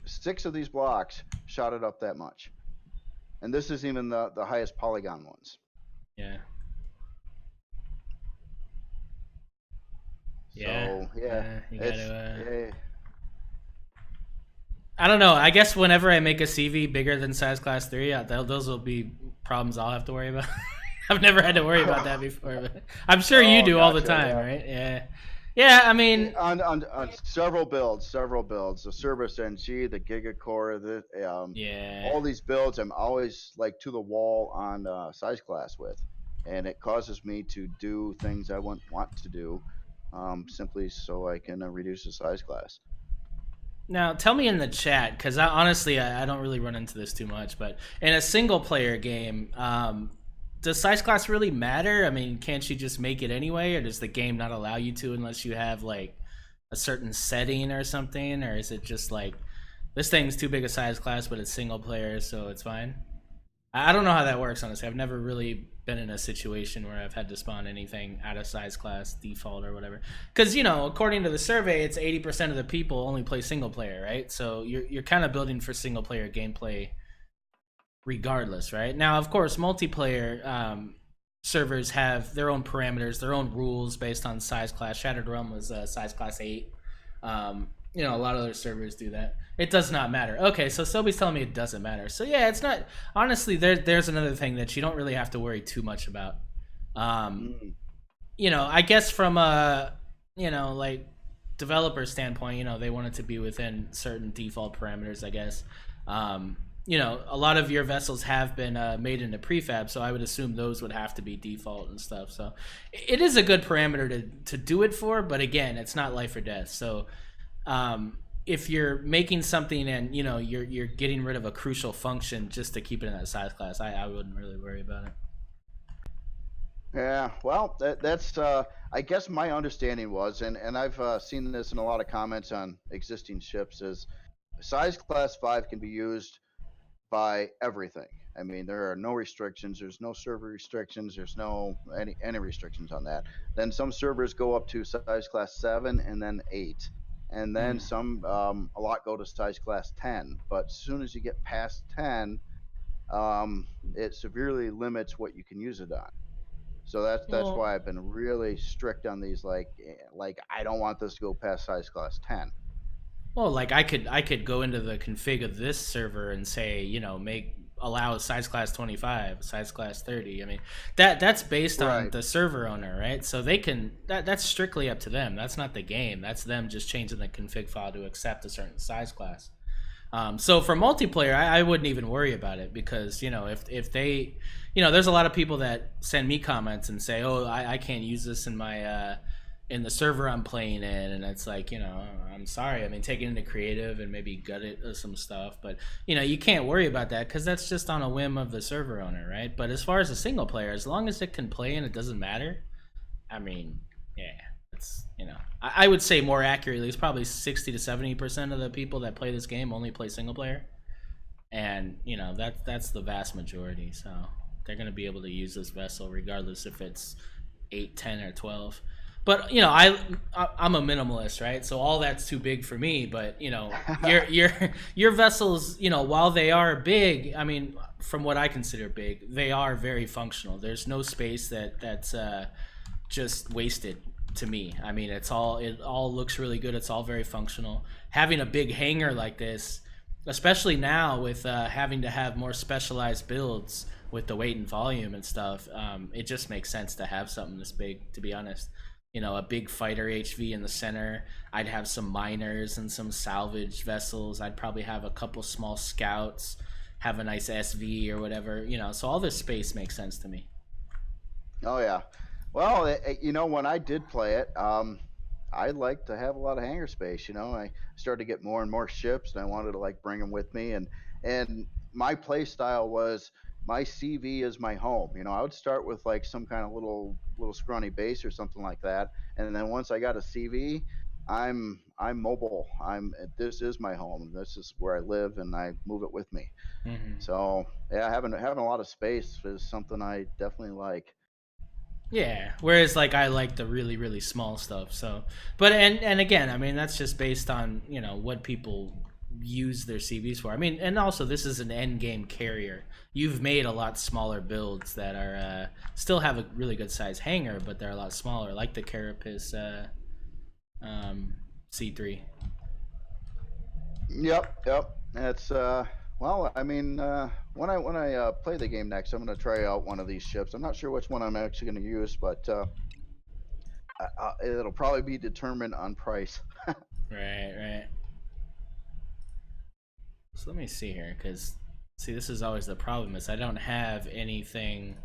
6 of these blocks shot it up that much, and this is even the highest polygon ones. Yeah. So, yeah. You gotta, I don't know. I guess whenever I make a CV bigger than size class 3, those will be problems I'll have to worry about. I've never had to worry about that before, but I'm sure you do all the time, right? Yeah. Yeah, I mean, On several builds, the Cerberus NG, the Gigacore, yeah. all these builds, I'm always like to the wall on size class with, and it causes me to do things I wouldn't want to do, simply so I can reduce the size class. Now, tell me in the chat, because honestly, I don't really run into this too much, but in a single player game, does size class really matter? I mean, can't you just make it anyway, or does the game not allow you to unless you have like a certain setting or something? Or is it just like this thing's too big a size class, but it's single player, so it's fine? I don't know how that works, honestly. I've never really been in a situation where I've had to spawn anything out of size class default or whatever. Because, according to the survey, it's 80% of the people only play single player, right? So you're kind of building for single player gameplay regardless, right? Now, of course, multiplayer servers have their own parameters, their own rules based on size class. Shattered Realm was size class 8. A lot of other servers do that. It does not matter. Okay, so Sobi's telling me it doesn't matter. So yeah, it's not. Honestly, there's another thing that you don't really have to worry too much about. I guess from a like developer standpoint, they want it to be within certain default parameters. I guess. A lot of your vessels have been made into prefab, so I would assume those would have to be default and stuff. So it is a good parameter to do it for, but again, it's not life or death. So if you're making something and you're getting rid of a crucial function just to keep it in that size class, I wouldn't really worry about it. Yeah, well, that's I guess my understanding was, and I've seen this in a lot of comments on existing ships, is size class 5 can be used by everything. I mean, there are no restrictions. There's no server restrictions. There's no any restrictions on that. Then some servers go up to size class 7 and then 8, and then some a lot go to size class 10. But as soon as you get past 10, it severely limits what you can use it on. So that's why I've been really strict on these. Like I don't want this to go past size class 10. Well, like I could go into the config of this server and say, allow size class 25, size class 30. I mean, that's based on the server owner, right? So they can that's strictly up to them. That's not the game. That's them just changing the config file to accept a certain size class. So for multiplayer, I wouldn't even worry about it because if they, there's a lot of people that send me comments and say, oh, I can't use this in my in the server I'm playing in, and it's like, I'm sorry. I mean, take it into creative and maybe gut it or some stuff, but you can't worry about that because that's just on a whim of the server owner, right? But as far as a single player, as long as it can play and it doesn't matter, I mean, yeah, it's I would say more accurately, it's probably 60 to 70% of the people that play this game only play single player, and that's the vast majority. So they're gonna be able to use this vessel regardless if it's 8, 10, or 12. But I'm a minimalist, right? So all that's too big for me. But your vessels, while they are big, I mean, from what I consider big, they are very functional. There's no space that's just wasted to me. I mean, it all looks really good. It's all very functional. Having a big hangar like this, especially now with having to have more specialized builds with the weight and volume and stuff, it just makes sense to have something this big, to be honest. A big fighter HV in the center. I'd have some miners and some salvage vessels. I'd probably have a couple small scouts, have a nice SV or whatever, so all this space makes sense to me. Oh yeah. Well, when I did play it, I like to have a lot of hangar space. I started to get more and more ships, and I wanted to like bring them with me. And my play style was my CV is my home. I would start with like some kind of little scrawny base or something like that, and then once I got a CV, I'm mobile. This is my home. This is where I live, and I move it with me. So yeah, having a lot of space is something I definitely like. Yeah, whereas like I like the really really small stuff. So, but and again, I mean that's just based on what people use their CVs for. I mean, and also this is an end game carrier. You've made a lot smaller builds that are still have a really good size hangar, but they're a lot smaller, like the Carapace C3. Yep. That's well, I mean, when I play the game next, I'm going to try out one of these ships. I'm not sure which one I'm actually going to use, but it'll probably be determined on price. Right. So let me see here, because see, this is always the problem, is I don't have anything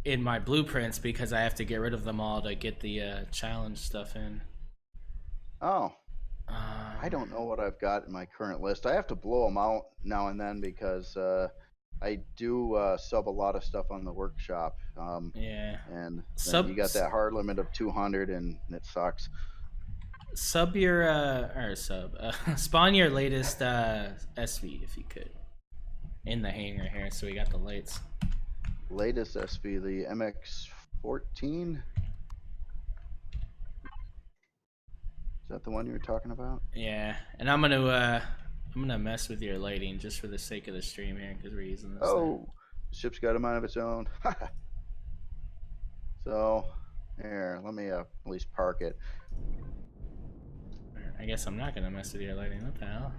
in my blueprints because I have to get rid of them all to get the challenge stuff in. Oh. I don't know what I've got in my current list. I have to blow them out now and then because I do sub a lot of stuff on the workshop. Yeah. And then you got that hard limit of 200, and it sucks. Sub your spawn your latest SV if you could in the hangar here, so we got the lights. Latest SV, the MX-14. Is that the one you were talking about? Yeah, and I'm gonna mess with your lighting just for the sake of the stream here because we're using this. Oh, the ship's got a mind of its own. So, here, let me at least park it. I guess I'm not gonna mess with your lighting. What the hell?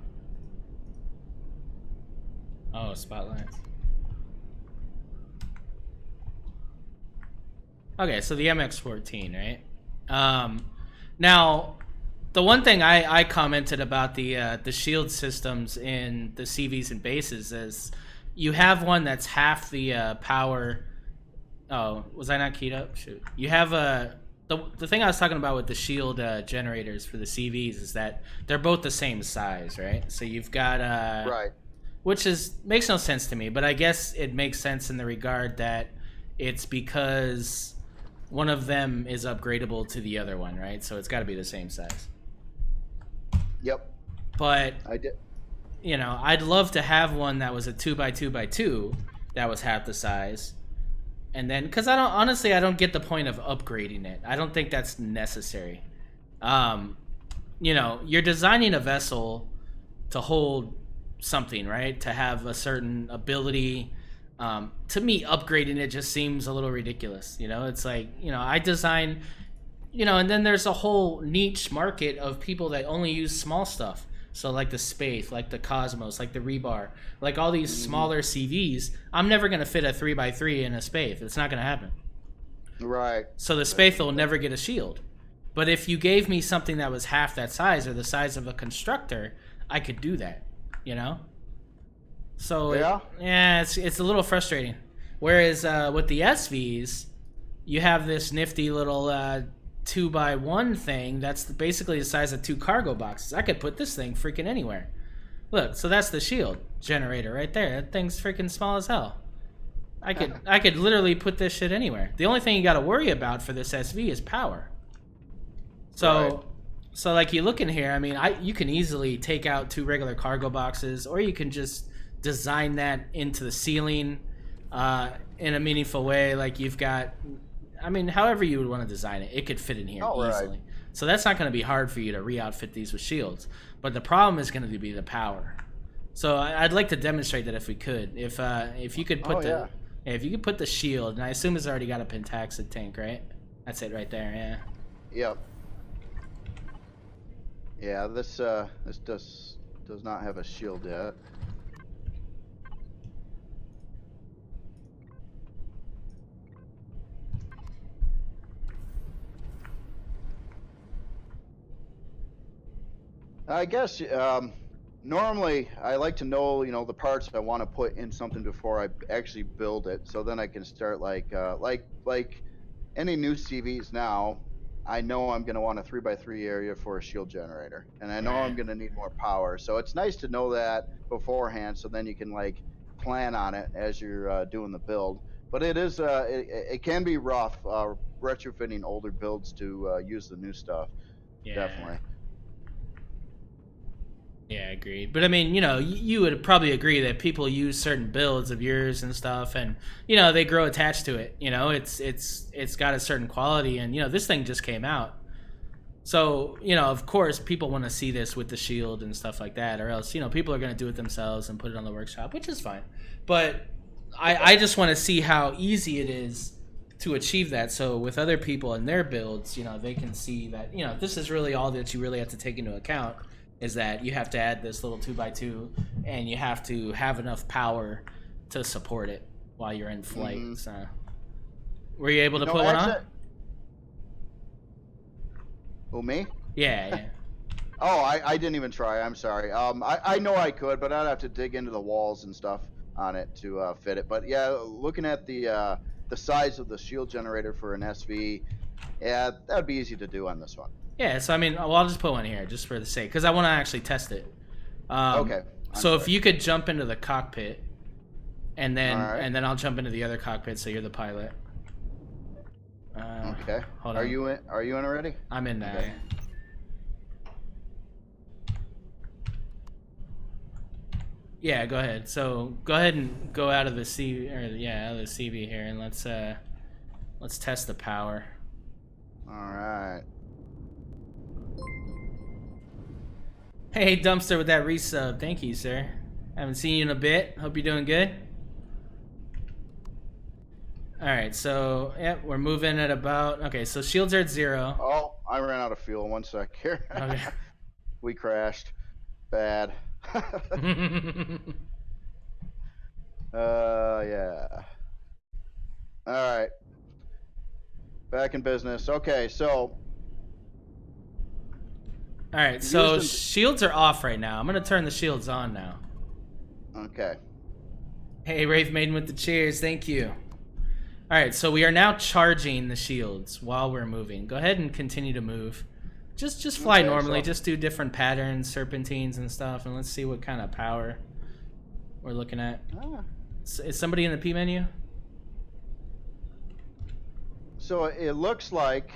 Oh, spotlights. Okay, so the MX-14, right? Now, the one thing I commented about the shield systems in the CVs and bases is you have one that's half the power. Oh, was I not keyed up? Shoot. You have the thing I was talking about with the shield generators for the CVs is that they're both the same size, right? So you've got right, which makes no sense to me, but I guess it makes sense in the regard that it's because one of them is upgradable to the other one, right? So it's got to be the same size. Yep. But I did. You know, I'd love to have one that was a 2x2x2 that was half the size. And then, because I don't get the point of upgrading it. I don't think that's necessary. You know, you're designing a vessel to hold something, right? To have a certain ability. To me, upgrading it just seems a little ridiculous. You know, it's like, you know, I design, you know, and then there's a whole niche market of people that only use small stuff. So like the Space, like the Cosmos, like the Rebar, like all these smaller CVs. I'm never going to fit a 3x3 in a Space. It's not going to happen. Right. So the Space will never get a shield. But if you gave me something that was half that size or the size of a constructor, I could do that, you know? So yeah, it's a little frustrating. Whereas with the SVs, you have this nifty little 2x1 thing that's basically the size of 2 cargo boxes. I could put this thing freaking anywhere. Look, so that's the shield generator right there. That thing's freaking small as hell. I could literally put this shit anywhere. The only thing you got to worry about for this SV is power. So like you look in here, I mean, you can easily take out 2 regular cargo boxes, or you can just design that into the ceiling in a meaningful way. Like you've got, I mean, however you would want to design it, it could fit in here easily. Right. So that's not going to be hard for you to re-outfit these with shields. But the problem is going to be the power. So I'd like to demonstrate that if we could, if you could put if you could put the shield, and I assume it's already got a pentaxid tank, right? That's it right there, yeah. Yep. Yeah, this does not have a shield yet. I guess normally I like to know, you know, the parts I want to put in something before I actually build it, so then I can start like any new CVs now. I know I'm going to want a 3x3 area for a shield generator, and I know I'm going to need more power. So it's nice to know that beforehand, so then you can like plan on it as you're doing the build. But it is it can be rough retrofitting older builds to use the new stuff. Yeah. Definitely. Yeah, agreed. But I mean, you know, you would probably agree that people use certain builds of yours and stuff, and you know, they grow attached to it. You know, it's got a certain quality, and you know, this thing just came out, so you know, of course, people want to see this with the shield and stuff like that, or else you know, people are going to do it themselves and put it on the workshop, which is fine. But I just want to see how easy it is to achieve that. So with other people and their builds, you know, they can see that you know, this is really all that you really have to take into account. Is that you have to add this little 2x2, and you have to have enough power to support it. while you're in flight. So, were you able to put one on? Who, me? Yeah. Oh, I didn't even try. I'm sorry. I know I could, but I'd have to dig into the walls and stuff on it to fit it. But yeah, looking at the size of the shield generator for an SV, yeah, that'd be easy to do on this one. Yeah, so I mean, well, I'll just put one here just for the sake, because I want to actually test it. Okay. I'm So sorry. if you could jump into the cockpit, and then All right. I'll jump into the other cockpit, so you're the pilot. Okay. Hold Are on. you in? Are you in already? I'm in now. Okay. Yeah, go ahead. So go ahead and go out of the CV, or yeah, out of the CV here, and let's test the power. All right. Hey, Dumpster with that resub. Thank you, sir. Haven't seen you in a bit. Hope you're doing good. Alright, so, yep, we're moving at about... Okay, so shields are at 0. Oh, I ran out of fuel. 1 sec here. Okay. We crashed. Bad. Yeah. All right. Back in business. Okay, so... Alright, so shields are off right now. I'm gonna turn the shields on now. Okay. Hey, Wraith Maiden with the cheers. Thank you. Alright, so we are now charging the shields while we're moving. Go ahead and continue to move. Just fly normally. Just do different patterns, serpentines and stuff, and let's see what kind of power we're looking at. Is somebody in the P menu? So it looks like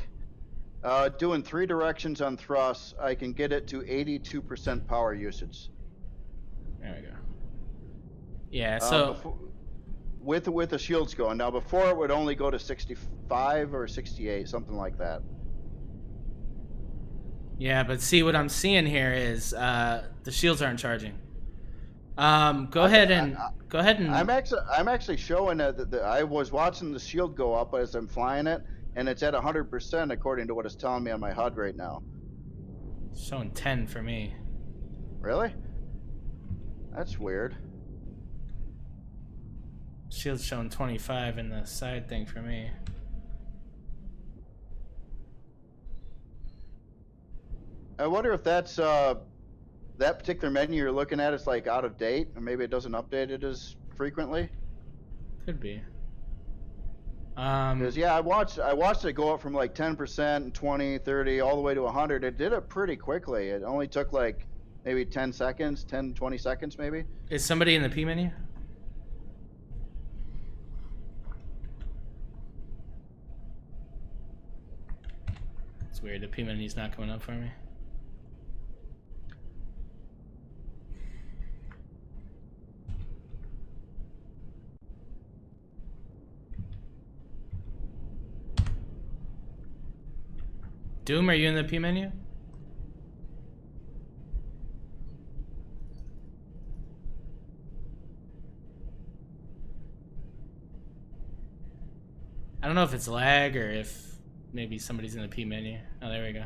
doing 3 directions on thrust, I can get it to 82% power usage. There we go. Yeah, so... with the shields going. Now, before it would only go to 65 or 68, something like that. Yeah, but see, what I'm seeing here is the shields aren't charging. Go ahead and... I'm actually showing that I was watching the shield go up as I'm flying it, and it's at 100% according to what it's telling me on my HUD right now. It's showing 10 for me. Really? That's weird. Shield's showing 25 in the side thing for me. I wonder if that's that particular menu you're looking at is like out of date, or maybe it doesn't update it as frequently. Could be. Because yeah, I watched it go up from like 10%, 20, 30, all the way to 100. It did it pretty quickly. It only took like maybe 10 seconds, 10, 20 seconds maybe. Is somebody in the P menu? It's weird. The P menu's not coming up for me. Doom, are you in the P menu? I don't know if it's lag or if maybe somebody's in the P menu. Oh, there we go.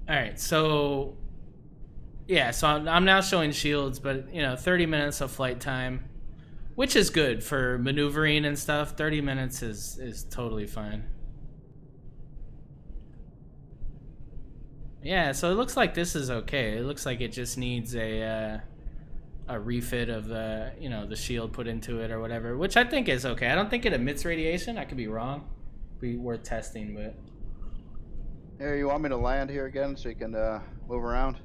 Alright, so... Yeah, so I'm now showing shields, but, 30 minutes of flight time, which is good for maneuvering and stuff. 30 minutes is totally fine. Yeah, so it looks like this is okay. It looks like it just needs a refit of the, the shield put into it or whatever, which I think is okay. I don't think it emits radiation. I could be wrong. Be worth testing, but... Here, you want me to land here again so you can move around?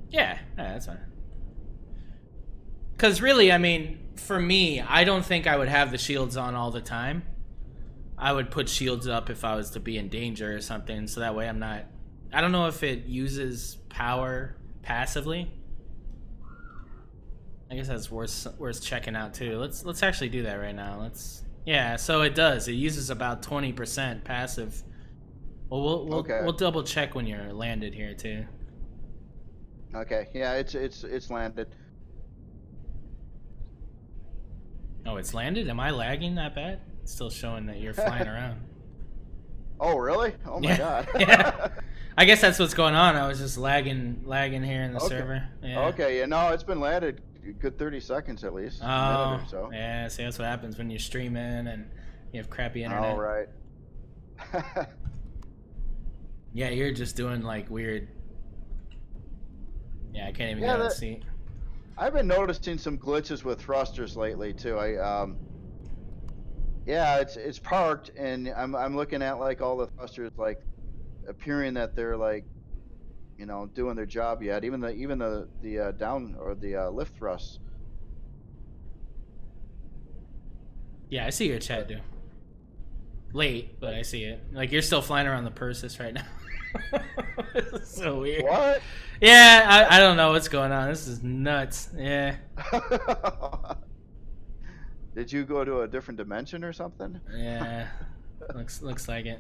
Yeah, that's fine. Because really, I mean, for me, I don't think I would have the shields on all the time. I would put shields up if I was to be in danger or something, so that way I'm not... I don't know if it uses power passively. I guess that's worth checking out too. Let's actually do that right now. Yeah, so it does. It uses about 20% passive. Well, we'll double check when you're landed here too. Okay. Yeah, it's landed. Oh, it's landed? Am I lagging that bad? It's still showing that you're flying around. Oh, really? Oh my god. Yeah. I guess that's what's going on. I was just lagging here in the server. Yeah. Okay, yeah, no, it's been landed a good 30 seconds at least. Oh, a minute or so. Yeah, see, that's what happens when you're streaming and you have crappy internet. All right. Yeah, you're just doing like weird. Yeah, I can't even Yeah, get on the seat. I've been noticing some glitches with thrusters lately too. Yeah, it's parked, and I'm looking at like all the thrusters like appearing that they're like doing their job yet. Even the down or the lift thrusts. Yeah, I see your chat, dude. Late, but I see it. Like you're still flying around the Persis right now. This is so weird. What? Yeah, I don't know what's going on. This is nuts. Yeah. Did you go to a different dimension or something? Yeah. looks like it.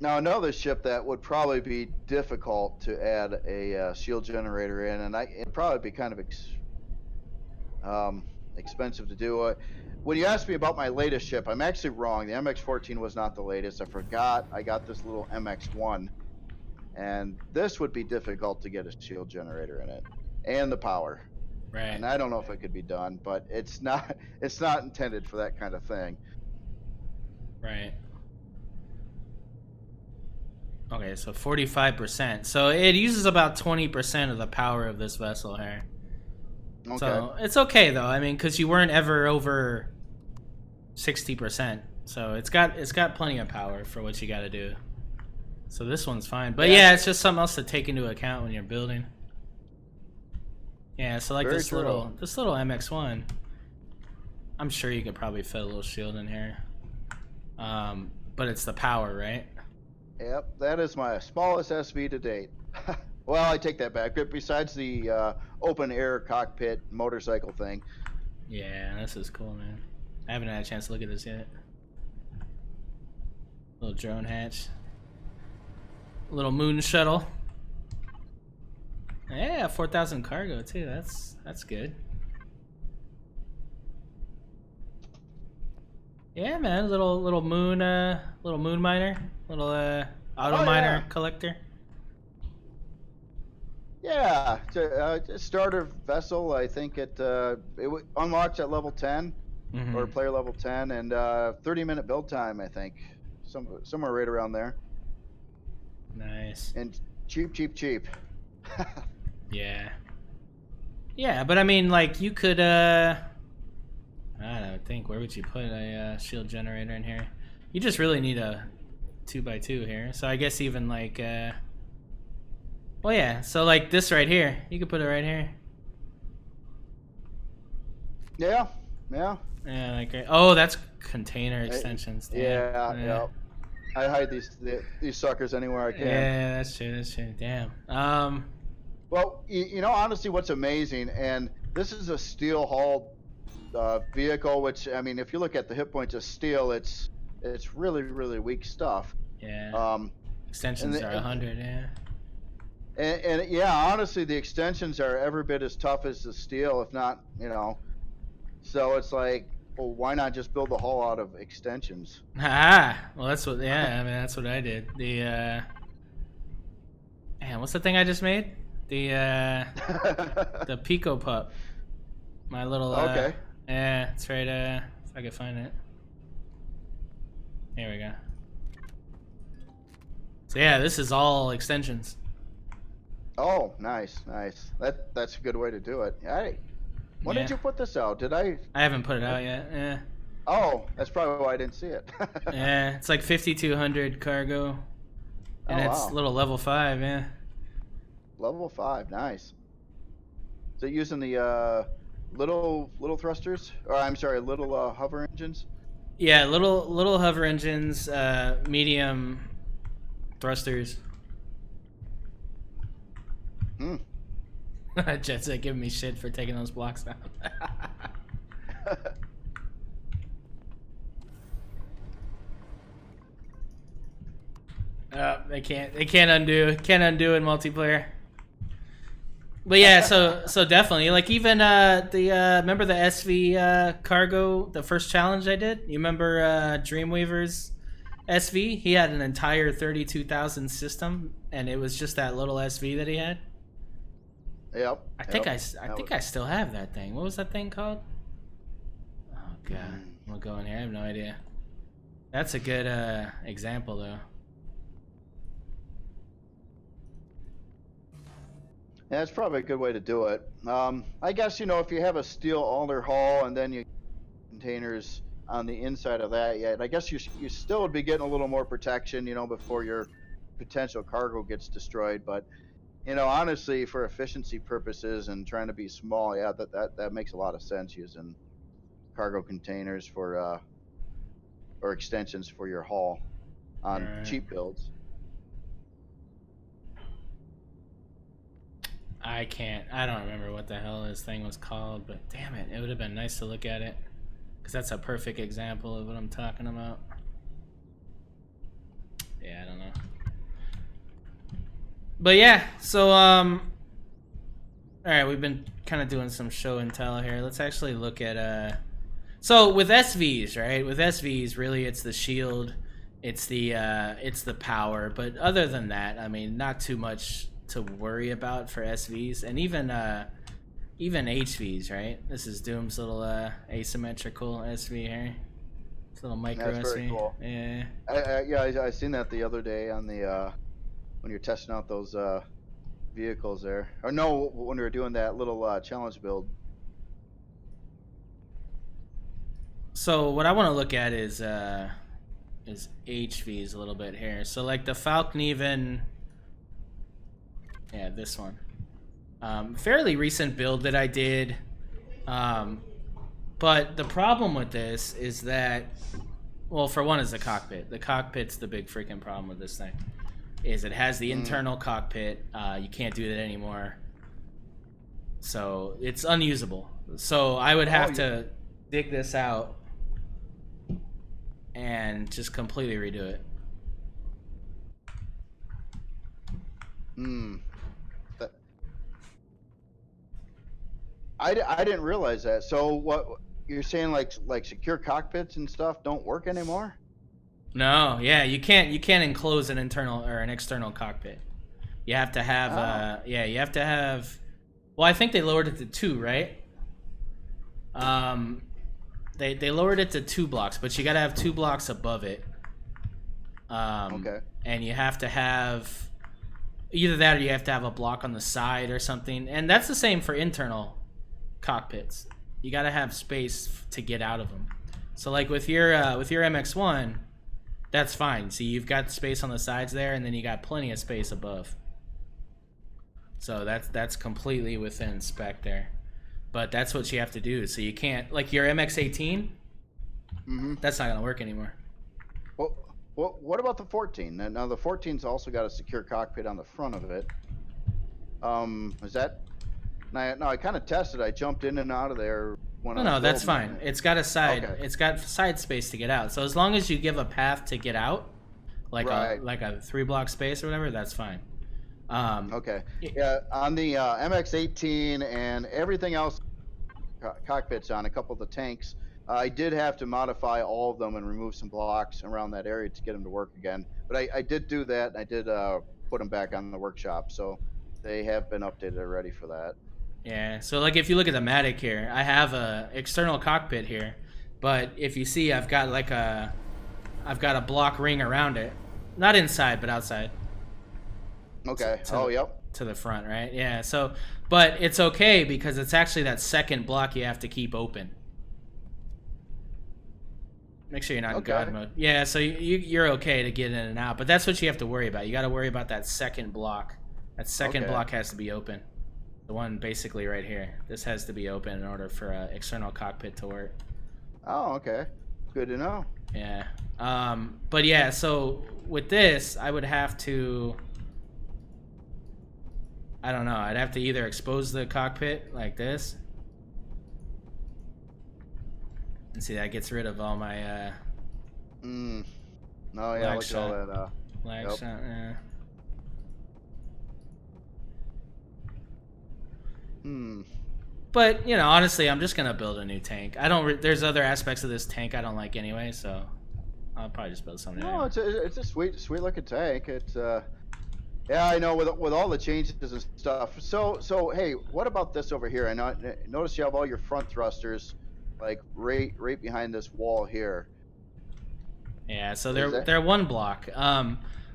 Now, another ship that would probably be difficult to add a shield generator in, and it'd probably be kind of expensive to do. When you asked me about my latest ship, I'm actually wrong. The MX-14 was not the latest. I forgot I got this little MX-1, and this would be difficult to get a shield generator in it, and the power. Right. And I don't know if it could be done, but it's not intended for that kind of thing. Right. Okay, so 45%. So it uses about 20% of the power of this vessel here. Okay. So it's okay though. I mean, because you weren't ever over 60%, so it's got plenty of power for what you got to do. So this one's fine. But yeah, it's just something else to take into account when you're building. Yeah, so like this little MX-1, I'm sure you could probably fit a little shield in here. But it's the power, right? Yep, that is my smallest SV to date. Well, I take that back. Besides the open air cockpit motorcycle thing. Yeah, this is cool, man. I haven't had a chance to look at this yet. Little drone hatch. Little moon shuttle. Yeah, 4,000 cargo too. That's good. Yeah, man. Little moon miner, little auto miner collector. Yeah, it's a starter vessel. I think it unlocks at level 10 or player level 10, and 30-minute build time. I think somewhere right around there. Nice. And cheap. Yeah. Yeah, but I mean, like you could. I don't think. Where would you put a shield generator in here? You just really need a 2x2 here. So I guess even like. Well, yeah. So like this right here, you could put it right here. Yeah. Yeah, like oh, that's container extensions. Yeah. I hide these suckers anywhere I can. Yeah, that's true. Damn. Well, honestly, what's amazing, and this is a steel-hulled vehicle, which, I mean, if you look at the hit points of steel, it's really, really weak stuff. Yeah. Extensions are 100, yeah. And yeah, honestly, the extensions are every bit as tough as the steel, if not, So it's like, well, why not just build the hull out of extensions? Well, that's what. Yeah, I mean, that's what I did. The man, what's the thing I just made? The Pico Pup. My little. Okay. Yeah, it's right. If I can find it. Here we go. So yeah, this is all extensions. Oh, nice. That's a good way to do it. Hey, when did you put this out? Did I? I haven't put it out yet. Yeah. Oh, that's probably why I didn't see it. Yeah, it's like 5,200 cargo, and it's little level 5. Yeah. Level 5, nice. Is it using the little thrusters, or I'm sorry, little hover engines? Yeah, little hover engines, medium thrusters. Jet's giving me shit for taking those blocks out. They can't undo in multiplayer. But yeah, so definitely, like even remember the SV cargo, the first challenge I did? You remember Dreamweaver's SV? He had an entire 32,000 system, and it was just that little SV that he had. Yep. I think I still have that thing. What was that thing called? Oh god. We'll go in here. I have no idea. That's a good example, though. Yeah, that's probably a good way to do it. I guess, you know, if you have a steel alder hull and then you containers on the inside of that, yeah, I guess you still would be getting a little more protection, you know, before your potential cargo gets destroyed. But you know, honestly, for efficiency purposes and trying to be small, yeah, that makes a lot of sense using cargo containers for or extensions for your hull on Alright. cheap builds. I don't remember what the hell this thing was called, but damn it, it would have been nice to look at it. Because that's a perfect example of what I'm talking about. Yeah, I don't know. But yeah, so, alright, we've been kind of doing some show and tell here. Let's actually look at, so with SVs, right? With SVs, really it's the shield, it's the power. But other than that, I mean, not too much to worry about for SVs, and even HVs, right? This is Doom's little asymmetrical SV here. This little micro That's SV. very cool. Yeah. I seen that the other day on the when you're testing out those vehicles there, or no, when we were doing that little challenge build. So what I want to look at is HVs a little bit here. So like the Falkneven, yeah, this one. Fairly recent build that I did. But the problem with this is that, well, for one is the cockpit. The cockpit's the big freaking problem with this thing. Is it has the internal cockpit. You can't do that anymore. So it's unusable. So I would have to dig this out and just completely redo it. I didn't realize that. So what you're saying, like secure cockpits and stuff don't work anymore? No, yeah, you can't enclose an internal or an external cockpit. You have to have you have to have, well, I think they lowered it to 2, right? They lowered it to 2 blocks, but you got to have 2 blocks above it. Okay. And you have to have either that or you have to have a block on the side or something. And that's the same for internal cockpits. You got to have space to get out of them. So like with your MX-1, that's fine. See, you've got space on the sides there, and then you got plenty of space above. So that's completely within spec there. But that's what you have to do. So you can't, like your MX-18, that's not gonna work anymore. Well, what about the 14? Now the 14's also got a secure cockpit on the front of it. Is that? No, I kind of tested. I jumped in and out of there. No, that's fine. It's got a side. Okay. It's got side space to get out. So as long as you give a path to get out, like a 3-block space or whatever, that's fine. Okay. Yeah, on the MX-18 and everything else, cockpits on a couple of the tanks, I did have to modify all of them and remove some blocks around that area to get them to work again. But I did do that, and I did put them back on the workshop, so they have been updated already for that. Yeah, so like if you look at the Matic here, I have a external cockpit here, but if you see, I've got a block ring around it, not inside but outside. Okay. Yep. To the front, right? Yeah. So, but it's okay because it's actually that second block you have to keep open. Make sure you're not in God mode. Yeah. So you're okay to get in and out, but that's what you have to worry about. You got to worry about that second block. That second block has to be open. The one basically right here. This has to be open in order for an external cockpit to work. Oh, okay. Good to know. Yeah. But yeah, so with this, I would have to, I don't know, I'd have to either expose the cockpit like this. And see, that gets rid of all my, No, yeah, look at all that, lag shot, yeah. But, you know, honestly, I'm just going to build a new tank. There's other aspects of this tank I don't like anyway, so I'll probably just build something. No, it's a sweet looking tank. It's, yeah, I know with all the changes and stuff. So hey, what about this over here? I notice you have all your front thrusters. like right behind this wall here. Yeah, so they're one block.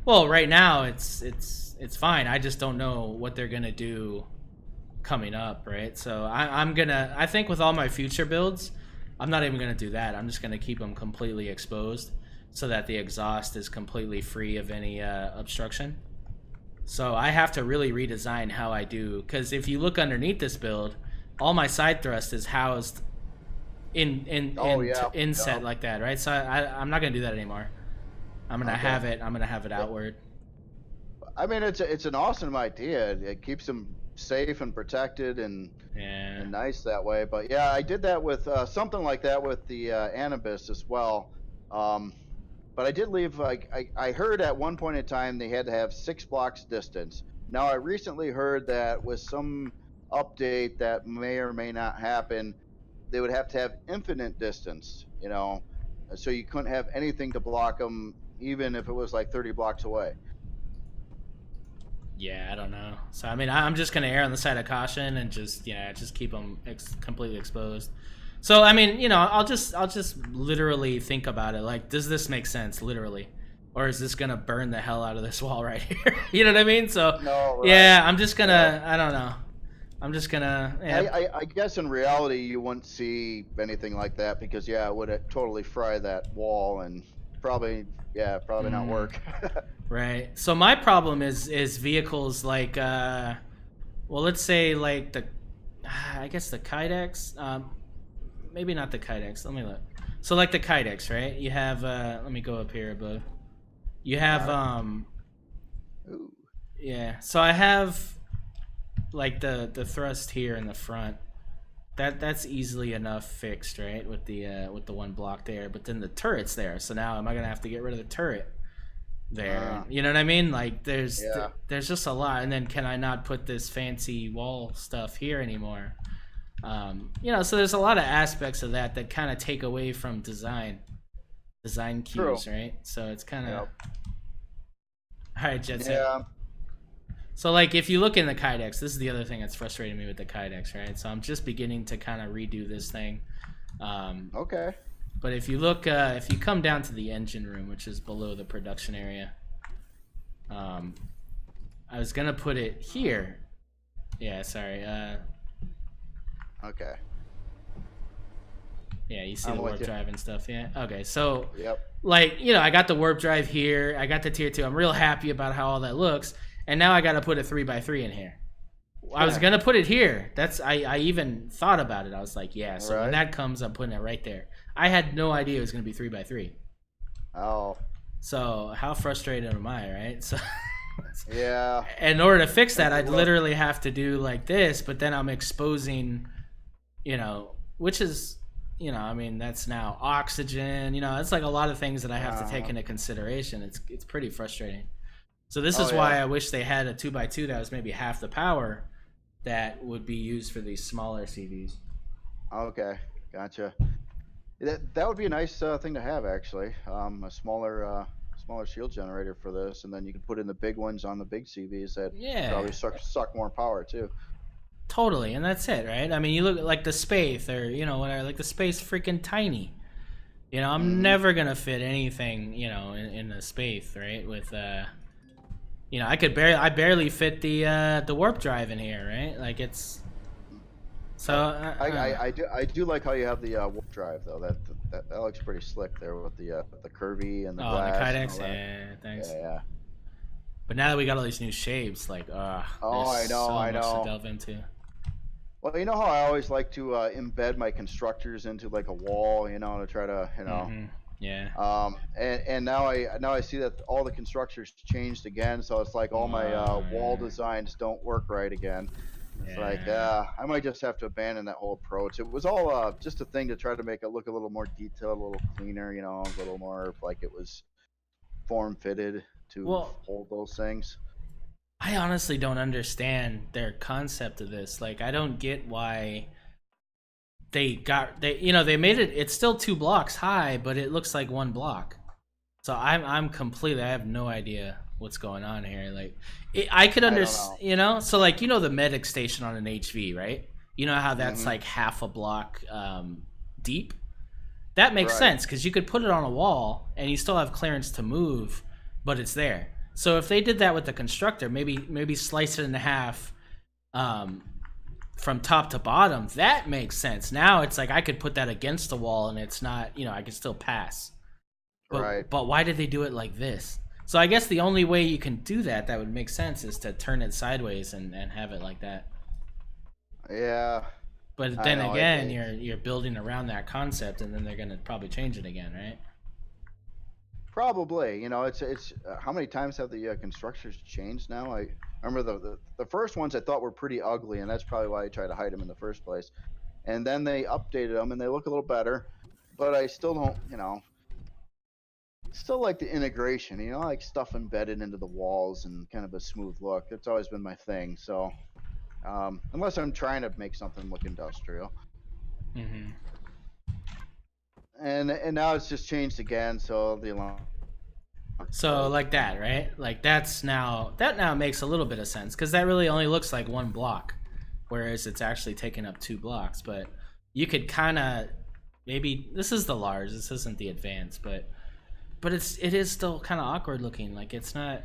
Well, right now it's fine. I just don't know what they're gonna do coming up, right? So I think with all my future builds, I'm not even gonna do that. I'm just gonna keep them completely exposed so that the exhaust is completely free of any obstruction. So I have to really redesign how I do, because if you look underneath this build, all my side thrust is housed inset like that, right? So I'm not gonna do that anymore. I'm gonna have it outward. I mean, it's an awesome idea. It keeps them safe and protected and nice that way. But yeah, I did that with something like that with the Anubis as well. But I did leave. Like I heard at one point in time they had to have 6 blocks distance. Now I recently heard that with some update that may or may not happen, they would have to have infinite distance, so you couldn't have anything to block them, even if it was like 30 blocks away. Yeah, I don't know. So I mean, I'm just gonna err on the side of caution and just keep them completely exposed. So I mean, I'll just literally think about it. Like, does this make sense, literally, or is this gonna burn the hell out of this wall right here? You know what I mean? So no, right. Yeah, I'm just gonna. I don't know. I'm just gonna. Yeah. I guess in reality you wouldn't see anything like that because it would totally fry that wall and probably not work. Right. So my problem is vehicles like well, let's say like I guess the Kydex. Maybe not the Kydex. Let me look. So like the Kydex, right? You have let me go up here above. You have Ooh. Yeah. So I have like the thrust here in the front. That's easily enough fixed, right? With the one block there, but then the turret's there. So now am I going to have to get rid of the turret there? You know what I mean? Like there's just a lot. And then can I not put this fancy wall stuff here anymore? So there's a lot of aspects of that kind of take away from design cues. True. Right? So it's kind of all right, Jetson. Yeah. So like if you look in the Kydex, this is the other thing that's frustrating me with the Kydex, right? So I'm just beginning to kind of redo this thing. Okay. But if you look, if you come down to the engine room, which is below the production area, I was gonna put it here. Yeah, sorry. Okay. Yeah, you see the warp drive and stuff. Yeah. Okay, so yep. Like I got the warp drive here. I got the tier 2. I'm real happy about how all that looks. And now I got to put a 3x3 in here. I was gonna put it here. I even thought about it. I was like, yeah. So when that comes, I'm putting it right there. I had no idea it was gonna be 3x3. Oh. So how frustrated am I, right? So. Yeah. In order to fix that, I'd literally have to do like this, but then I'm exposing, which is, I mean, that's now oxygen. It's like a lot of things that I have to take into consideration. It's pretty frustrating. So this is why I wish they had a 2x2 that was maybe half the power that would be used for these smaller CVs. Okay, gotcha. That would be a nice thing to have, actually. A smaller shield generator for this, and then you can put in the big ones on the big CVs that probably suck more power too. Totally, and that's it, right? I mean, you look at like the Space, or whatever. Like the Space, freaking tiny. I'm never gonna fit anything, in the Space, right? With I barely fit the warp drive in here, right? Like it's. So I do like how you have the warp drive though. That looks pretty slick there with the curvy and the glass. The Kydex, yeah, thanks. Yeah. But now that we got all these new shapes, like I know. Much to delve into. Well, you know how I always like to embed my constructors into like a wall, to try to, Yeah. And now I see that all the constructors changed again, so it's like all my wall designs don't work right again. It's like I might just have to abandon that whole approach. It was all just a thing to try to make it look a little more detailed, a little cleaner, a little more like it was form fitted to hold those things. I honestly don't understand their concept of this. Like, I don't get why they made it. It's still 2 blocks high, but it looks like 1 block. So I'm completely. I have no idea what's going on here. Like, I could understand. So like the medic station on an HV, right? You know how that's like half a block deep, that makes Right. sense because you could put it on a wall and you still have clearance to move, but it's there. So if they did that with the constructor, maybe slice it in half, um, from top to bottom, that makes sense. Now it's like I could put that against the wall and it's not, I can still pass. Right. But why did they do it like this? So I guess the only way you can do that would make sense is to turn it sideways and have it like that. Yeah. But then again, you're building around that concept, and then they're gonna probably change it again, right? Probably. It's how many times have the constructors changed now? I remember the first ones I thought were pretty ugly, and that's probably why I tried to hide them in the first place. And then they updated them, and they look a little better. But I still don't, still like the integration. Like stuff embedded into the walls and kind of a smooth look. It's always been my thing. So unless I'm trying to make something look industrial. Mm-hmm. And now it's just changed again. So So like that, right? Like that now makes a little bit of sense because that really only looks like one block, whereas it's actually taking up 2 blocks. But you could kind of maybe this is the large, this isn't the advanced, but it is still kind of awkward looking. Like it's not,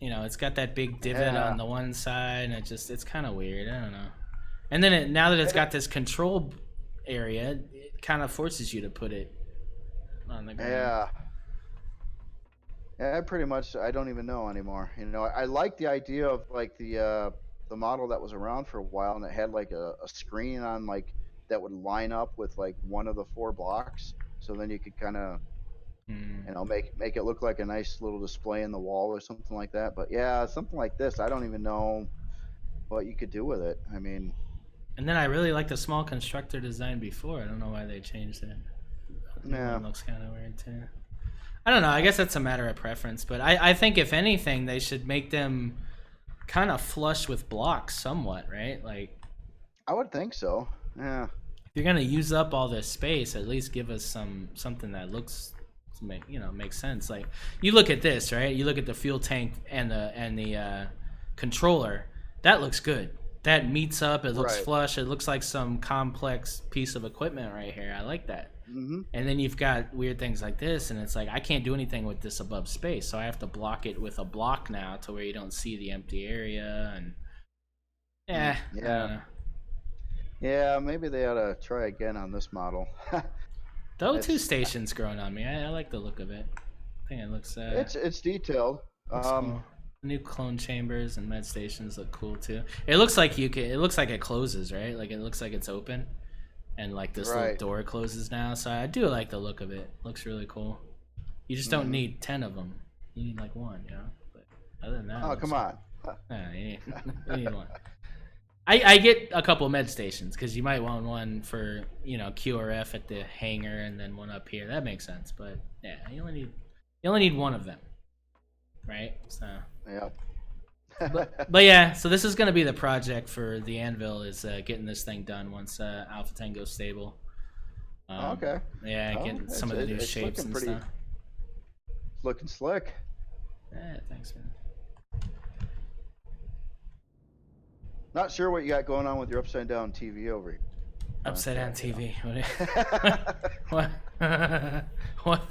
it's got that big divot on the one side, and it's kind of weird. I don't know. And then now that it's got this control area, it kind of forces you to put it on the ground. Yeah. Yeah, pretty much. I don't even know anymore. I like the idea of like the model that was around for a while, and it had like a screen on like that would line up with like one of the 4 blocks, so then you could kind of make it look like a nice little display in the wall or something like that. But yeah, something like this, I don't even know what you could do with it. I mean, and then I really liked the small constructor design before. I don't know why they changed it. Yeah, it looks kind of weird too. I don't know. I guess that's a matter of preference, but I think if anything, they should make them kind of flush with blocks somewhat, right? Like, I would think so. Yeah. If you're gonna use up all this space, at least give us something that looks, makes sense. Like, you look at this, right? You look at the fuel tank and the controller. That looks good. That meets up. It looks flush. It looks like some complex piece of equipment right here. I like that. Mm-hmm. And then you've got weird things like this, and it's like I can't do anything with this above space, so I have to block it with a block now to where you don't see the empty area. And yeah, maybe they ought to try again on this model. The O2 station's growing on me. I like the look of it. I think it looks it's detailed. Cool. New clone chambers and med stations look cool too. It looks like it looks like it closes, right? Like it looks like it's open. And like this little door closes now, so I do like the look of it. Looks really cool. You just don't need 10 of them. You need like 1, But other than that, come on. You need 1. I get a couple med stations because you might want one for QRF at the hangar and then one up here. That makes sense, but yeah, you only need 1 of them, right? So yeah. but yeah, so this is going to be the project for the Anvil is getting this thing done once Alpha 10 goes stable. Okay. Yeah, getting some of the new shapes and stuff. It's looking slick. Yeah, thanks, man. Not sure what you got going on with your upside down TV over here. Upside down TV. What? What?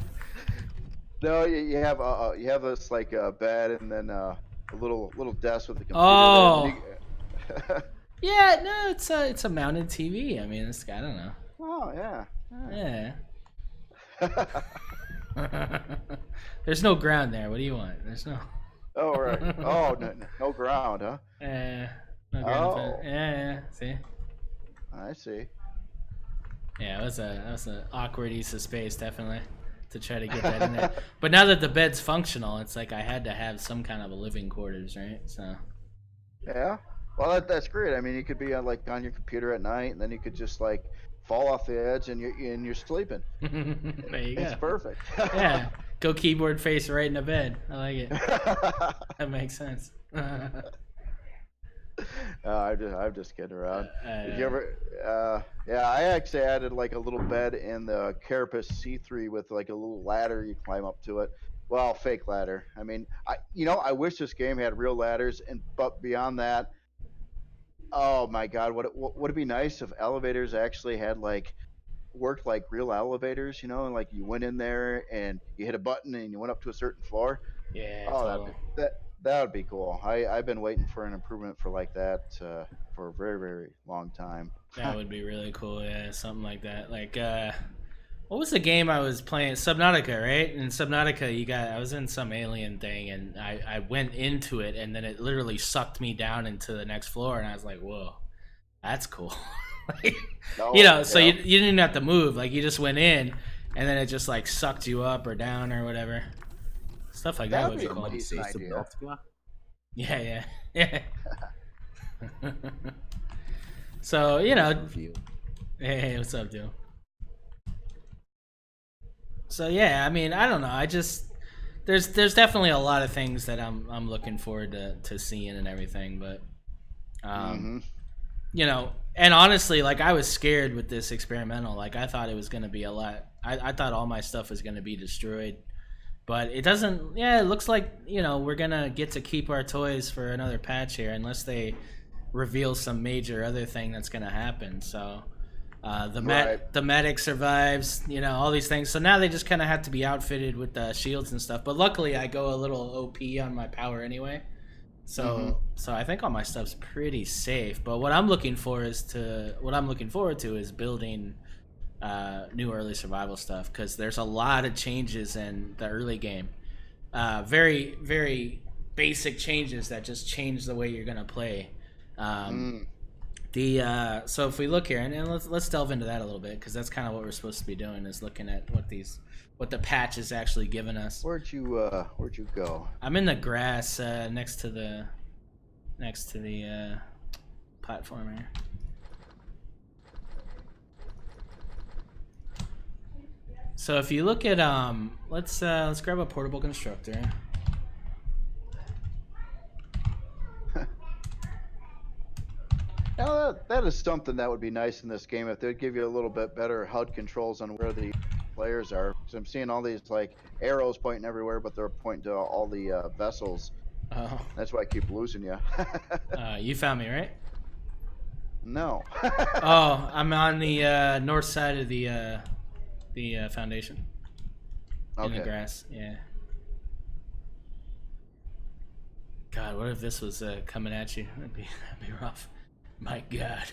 No, you have this like bed and then a little desk with the computer. Oh. Yeah, no, it's a mounted TV. I mean, I don't know. Oh yeah. Yeah. There's no ground there. What do you want? There's no. Oh right. Oh no ground, huh? Yeah. No ground. Yeah. See. I see. Yeah, it was an awkward use of space, definitely, to try to get that in there. But now that the bed's functional, it's like I had to have some kind of a living quarters, right? So. Yeah. Well, that's great. I mean, you could be on your computer at night, and then you could just like fall off the edge, and you're sleeping. There you go. It's perfect. Yeah. Go keyboard face right in the bed. I like it. That makes sense. I'm just kidding around. Did you ever? Yeah, I actually added like a little bed in the Carapace C3 with like a little ladder you climb up to it. Well, fake ladder. I mean, I wish this game had real ladders, but beyond that, oh my God, would it be nice if elevators actually had like worked like real elevators, and like you went in there and you hit a button and you went up to a certain floor. Yeah, Oh, totally. that would be cool. I've been waiting for an improvement for like that for a very very long time. That would be really cool. Yeah, something like that. Like, what was the game I was playing? Subnautica, right? In Subnautica, I was in some alien thing, and I went into it, and then it literally sucked me down into the next floor, and I was like, whoa, that's cool. Like, Oh, so yeah. you didn't even have to move. Like, you just went in, and then it just like sucked you up or down or whatever. Stuff like that That'd would be be a cool. decent idea. Yeah, yeah. So, hey, what's up, dude? So yeah, I mean, I don't know. I just there's definitely a lot of things that I'm looking forward to seeing and everything, but Hmm. and honestly, like I was scared with this experimental. Like I thought it was gonna be a lot. I thought all my stuff was gonna be destroyed, but it doesn't. Yeah, it looks like we're gonna get to keep our toys for another patch here, unless they reveal some major other thing that's gonna happen. So Right. the medic survives, all these things. So now they just kind of have to be outfitted with shields and stuff. But luckily, I go a little OP on my power anyway. Hmm. So I think all my stuff's pretty safe. But what I'm looking forward to is building new early survival stuff, because there's a lot of changes in the early game. Very very basic changes that just change the way you're gonna play. Um, Mm. so if we look here, and let's delve into that a little bit, because that's kind of what we're supposed to be doing, is looking at what the patch is actually giving us. Where'd you go? I'm in the grass next to the platform here. So if you look at let's grab a portable constructor. Now that is something that would be nice in this game if they'd give you a little bit better HUD controls on where the players are. Because I'm seeing all these like arrows pointing everywhere, but they're pointing to all the vessels. Oh, That's why I keep losing you. you found me, right? No. Oh, I'm on the north side of the foundation. In the Okay. grass, yeah. God, what if this was coming at you? That'd be rough. My God.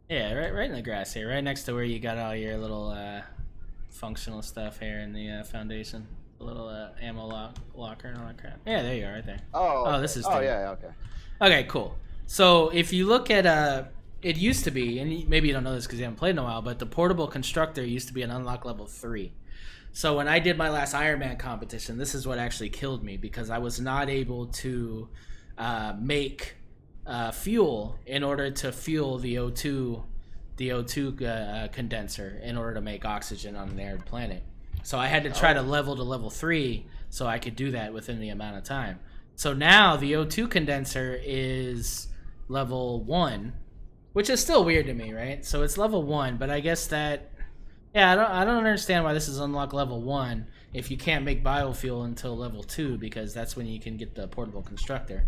Yeah, right in the grass here, right next to where you got all your little functional stuff here in the foundation. The little ammo locker and all that crap. Yeah, there you are, right there. Oh, Oh, okay. this is Oh, different. yeah, okay. Okay, cool. So if you look at it used to be, and maybe you don't know this because you haven't played in a while, but the portable constructor used to be an unlock level 3. So when I did my last Iron Man competition, this is what actually killed me, because I was not able to make fuel in order to fuel the O2 condenser in order to make oxygen on an arid planet. So I had to try to level 3 so I could do that within the amount of time. So now the O2 condenser is level 1, which is still weird to me, right? So it's level 1, but I guess that I don't understand why this is unlock level 1 if you can't make biofuel until level 2, because that's when you can get the portable constructor.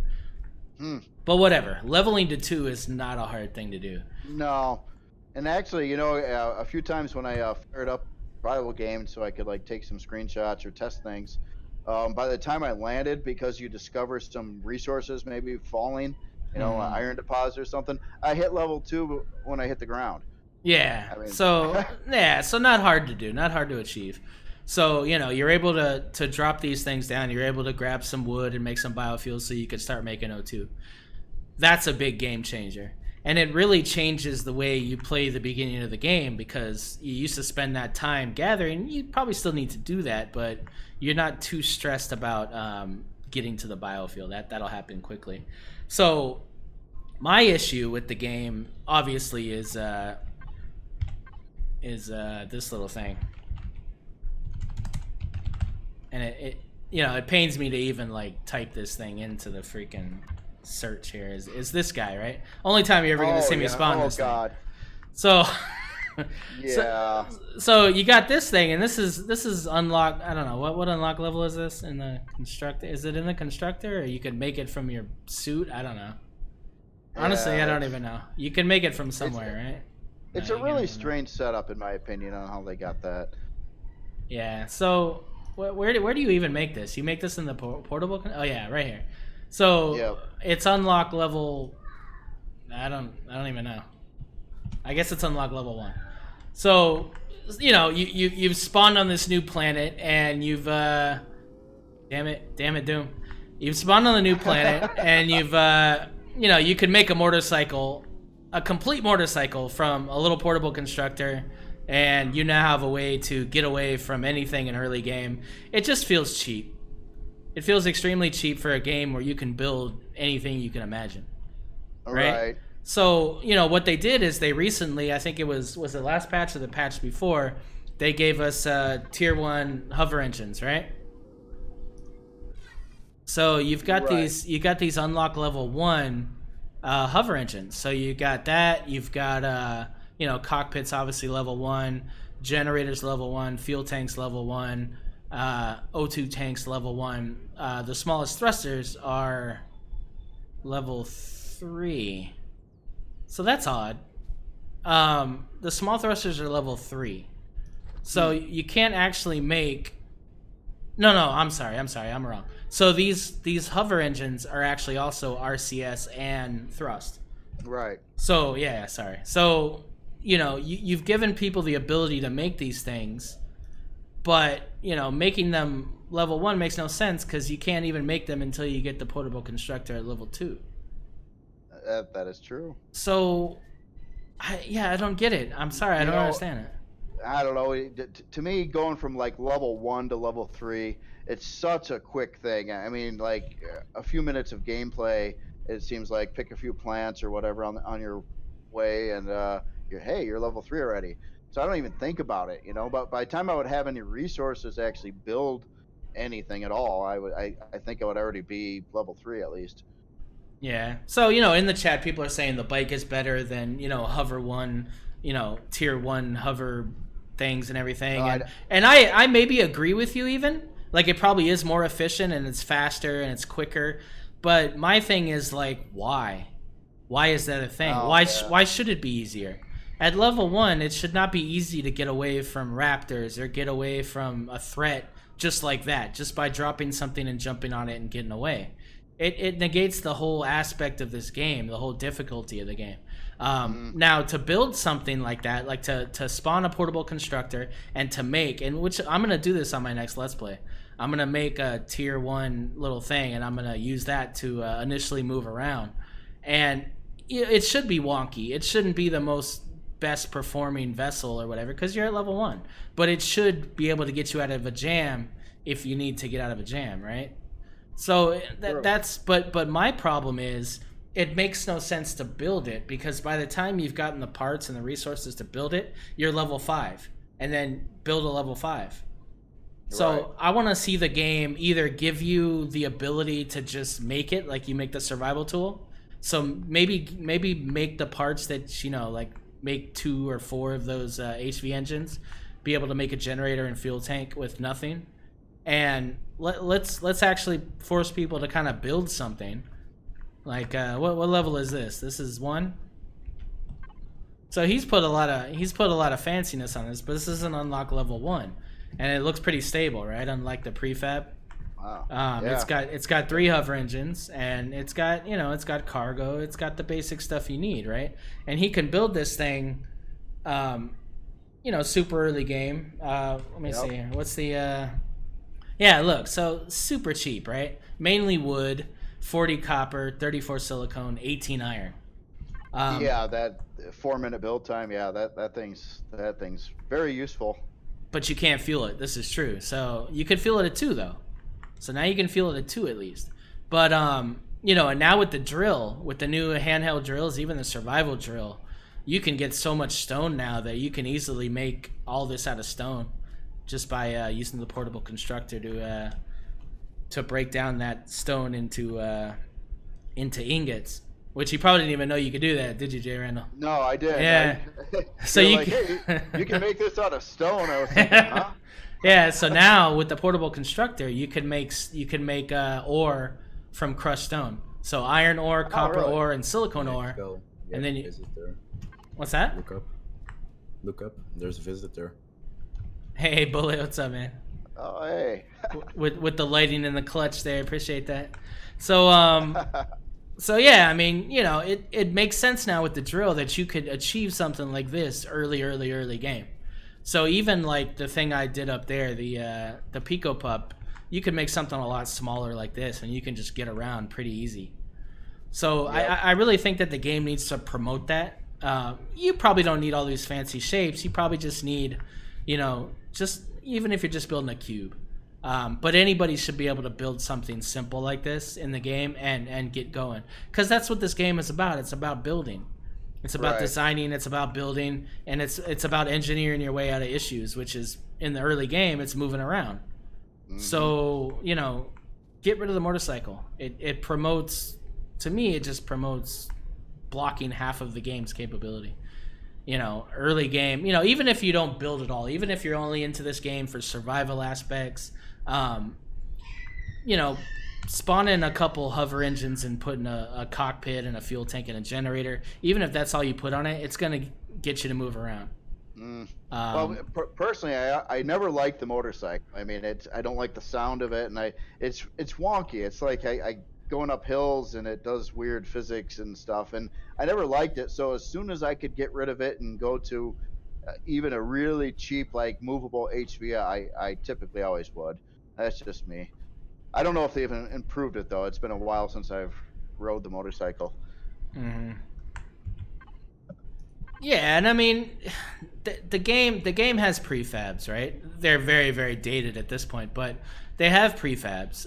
But whatever. Leveling to 2 is not a hard thing to do. No. And actually, a few times when I fired up rival game so I could like take some screenshots or test things, by the time I landed, because you discover some resources maybe falling, iron deposit or something, I hit level 2 when I hit the ground. Yeah. I mean, So not hard to do, not hard to achieve. So, you're able to drop these things down. You're able to grab some wood and make some biofuels so you can start making O2. That's a big game changer. And it really changes the way you play the beginning of the game, because you used to spend that time gathering. You probably still need to do that, but you're not too stressed about getting to the biofuel. That'll happen quickly. So my issue with the game, obviously, is this little thing, and it pains me to even like type this thing into the freaking search here. Is this guy, right? Only time you're ever gonna see me spawn this God. thing. So Yeah. so you got this thing, and this is unlocked. I don't know what unlock level is this in the constructor. Is it in the constructor, or you could make it from your suit? I don't know. Honestly, I don't it's even know. You can make it from somewhere, right? it's No, a you can't really even know. strange setup, in my opinion, on how they got that. Yeah. So where do you even make this? You make this in the portable? Oh yeah, right here. So Yeah, it's unlock level. I don't even know. I guess it's unlock level 1. So you've spawned on this new planet and you've damn it, Doom. You've spawned on the new planet and you've you could make a motorcycle, a complete motorcycle from a little portable constructor, and you now have a way to get away from anything in early game. It just feels cheap. It feels extremely cheap for a game where you can build anything you can imagine, right? right. So, what they did is they recently, I think it was the last patch or the patch before, they gave us tier 1 hover engines, right? So you've got Right. these unlock level 1 hover engines. So you got that, you've got cockpits obviously level 1, generators level 1, fuel tanks level 1, O2 tanks level 1. The smallest thrusters are level 3. So that's odd. The small thrusters are level 3. So you can't actually make. No, I'm sorry, I'm wrong. So these hover engines are actually also RCS and thrust. Right. So yeah, sorry. So you've given people the ability to make these things, but making them level 1 makes no sense because you can't even make them until you get the portable constructor at level 2. That is true. So I don't get it. I'm sorry, I don't understand it. I don't know. To me, going from like level 1 to level 3, it's such a quick thing. I mean, like a few minutes of gameplay. It seems like pick a few plants or whatever on your way, and you're level 3 already. So I don't even think about it, But by the time I would have any resources to actually build anything at all, I think I would already be level 3 at least. Yeah. So, in the chat, people are saying the bike is better than, hover 1, tier 1 hover things and everything. And I maybe agree with you even. Like, it probably is more efficient and it's faster and it's quicker. But my thing is, like, why? Why is that a thing? Why should it be easier? At level 1, it should not be easy to get away from raptors or get away from a threat just like that, just by dropping something and jumping on it and getting away. It negates the whole aspect of this game, the whole difficulty of the game. Now, to build something like that, like to spawn a portable constructor and to make, and which I'm going to do this on my next Let's Play. I'm going to make a tier 1 little thing, and I'm going to use that to initially move around. And it should be wonky. It shouldn't be the most best performing vessel or whatever, because you're at level 1. But it should be able to get you out of a jam if you need to get out of a jam, right? So that's but my problem is it makes no sense to build it, because by the time you've gotten the parts and the resources to build it, you're level 5, and then build a level 5. So right. I want to see the game either give you the ability to just make it, like you make the survival tool. So maybe make the parts that like make 2 or 4 of those HV engines, be able to make a generator and fuel tank with nothing. And let's actually force people to kind of build something. Like what level is this? This is 1. So he's put a lot of fanciness on this, but this is an unlock level 1, and it looks pretty stable, right? Unlike the prefab. Wow. Yeah. It's got 3 hover engines, and it's got it's got cargo. It's got the basic stuff you need, right? And he can build this thing, super early game. Let me see here. What's the Yeah, look, so super cheap, right? Mainly wood, 40 copper, 34 silicone, 18 iron. That 4-minute build time. Yeah, that thing's very useful. But you can't fuel it. This is true. So you could fuel it at 2 though. So now you can fuel it at 2 at least. But and now with the drill, with the new handheld drills, even the survival drill, you can get so much stone now that you can easily make all this out of stone, just by using the portable constructor to break down that stone into ingots. Which you probably didn't even know you could do that, did you, JRandall? No, I did. Yeah. So you can make this out of stone. I was thinking, huh? Yeah. So now with the portable constructor, you can make ore from crushed stone. So iron ore, copper really? ore, and silicone Yeah, ore. go. Yeah, And then you, visitor. what's that? Look up. There's a visitor. Hey, Bullet, what's up, man? Oh, hey. With the lighting in the clutch there, appreciate that. So yeah, I mean, you know, it makes sense now with the drill that you could achieve something like this early game. So even like the thing I did up there, the Pico Pup, you could make something a lot smaller like this, and you can just get around pretty easy. So Yep. I really think that the game needs to promote that. You probably don't need all these fancy shapes. You probably just need, you know, just even if you're just building a cube. But anybody should be able to build something simple like this in the game and get going. Because that's what this game is about. It's about building. It's about Right. designing. It's about building. And it's about engineering your way out of issues, which is, in the early game, it's moving around. So, you know, get rid of the motorcycle. It promotes, to me, it just promotes blocking half of the game's capability. You know, early game, you know, even if you don't build it all, even if you're only into this game for survival aspects, you know, spawning a couple hover engines and putting a cockpit and a fuel tank and a generator, even if that's all you put on it, it's going to get you to move around. Well, personally, I never liked the motorcycle. I mean, I don't like the sound of it, and it's wonky. It's like I going up hills, and it does weird physics and stuff, and I never liked it. So as soon as I could get rid of it and go to even a really cheap, like, movable HV, I typically always would. That's just me. I don't know if they even improved it though. It's been a while since I've rode the motorcycle. Yeah, and I mean, the game has prefabs, right? They're very, very dated at this point, but they have prefabs.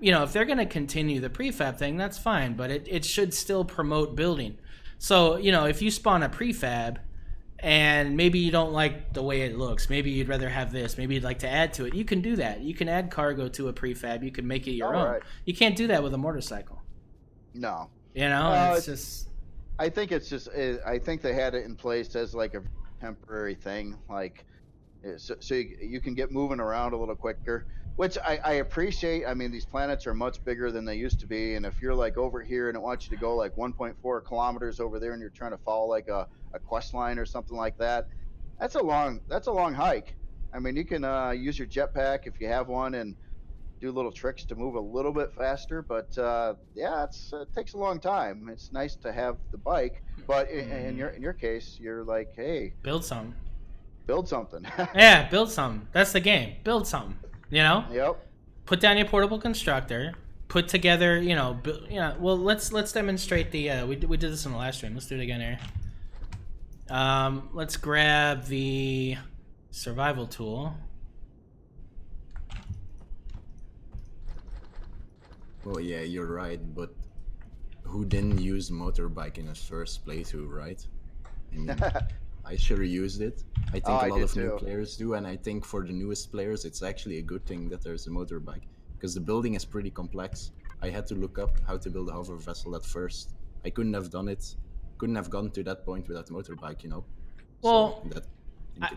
You know, if they're going to continue the prefab thing, that's fine, but it should still promote building. So, you know, if you spawn a prefab and maybe you don't like the way it looks, maybe you'd rather have this, maybe you'd like to add to it, you can do that. You can add cargo to a prefab. You can make it your own. Right. You can't do that with a motorcycle. No. You know, it's just... I think it's just. I think they had it in place as like a temporary thing, like so you can get moving around a little quicker, which I appreciate. I mean, these planets are much bigger than they used to be, and if you're like over here and it wants you to go like 1.4 kilometers over there, and you're trying to follow like a quest line or something like that, that's a long hike. I mean, you can use your jetpack if you have one and do little tricks to move a little bit faster, but yeah, it takes a long time. It's nice to have the bike, but in your case, you're like, hey, build something. Yeah, build something. That's the game. Build something. You know. Yep. Put down your portable constructor. Put together, you know, well, let's demonstrate the. We did this in the last stream. Let's do it again here. Let's grab the survival tool. Well, yeah, you're right, but who didn't use motorbike in his first playthrough, right? I mean, I sure used it. I think a lot of new players do, and I think for the newest players, it's actually a good thing that there's a motorbike, because the building is pretty complex. I had to look up how to build a hover vessel at first. I couldn't have done it, couldn't have gone to that point without a motorbike, you know? Well,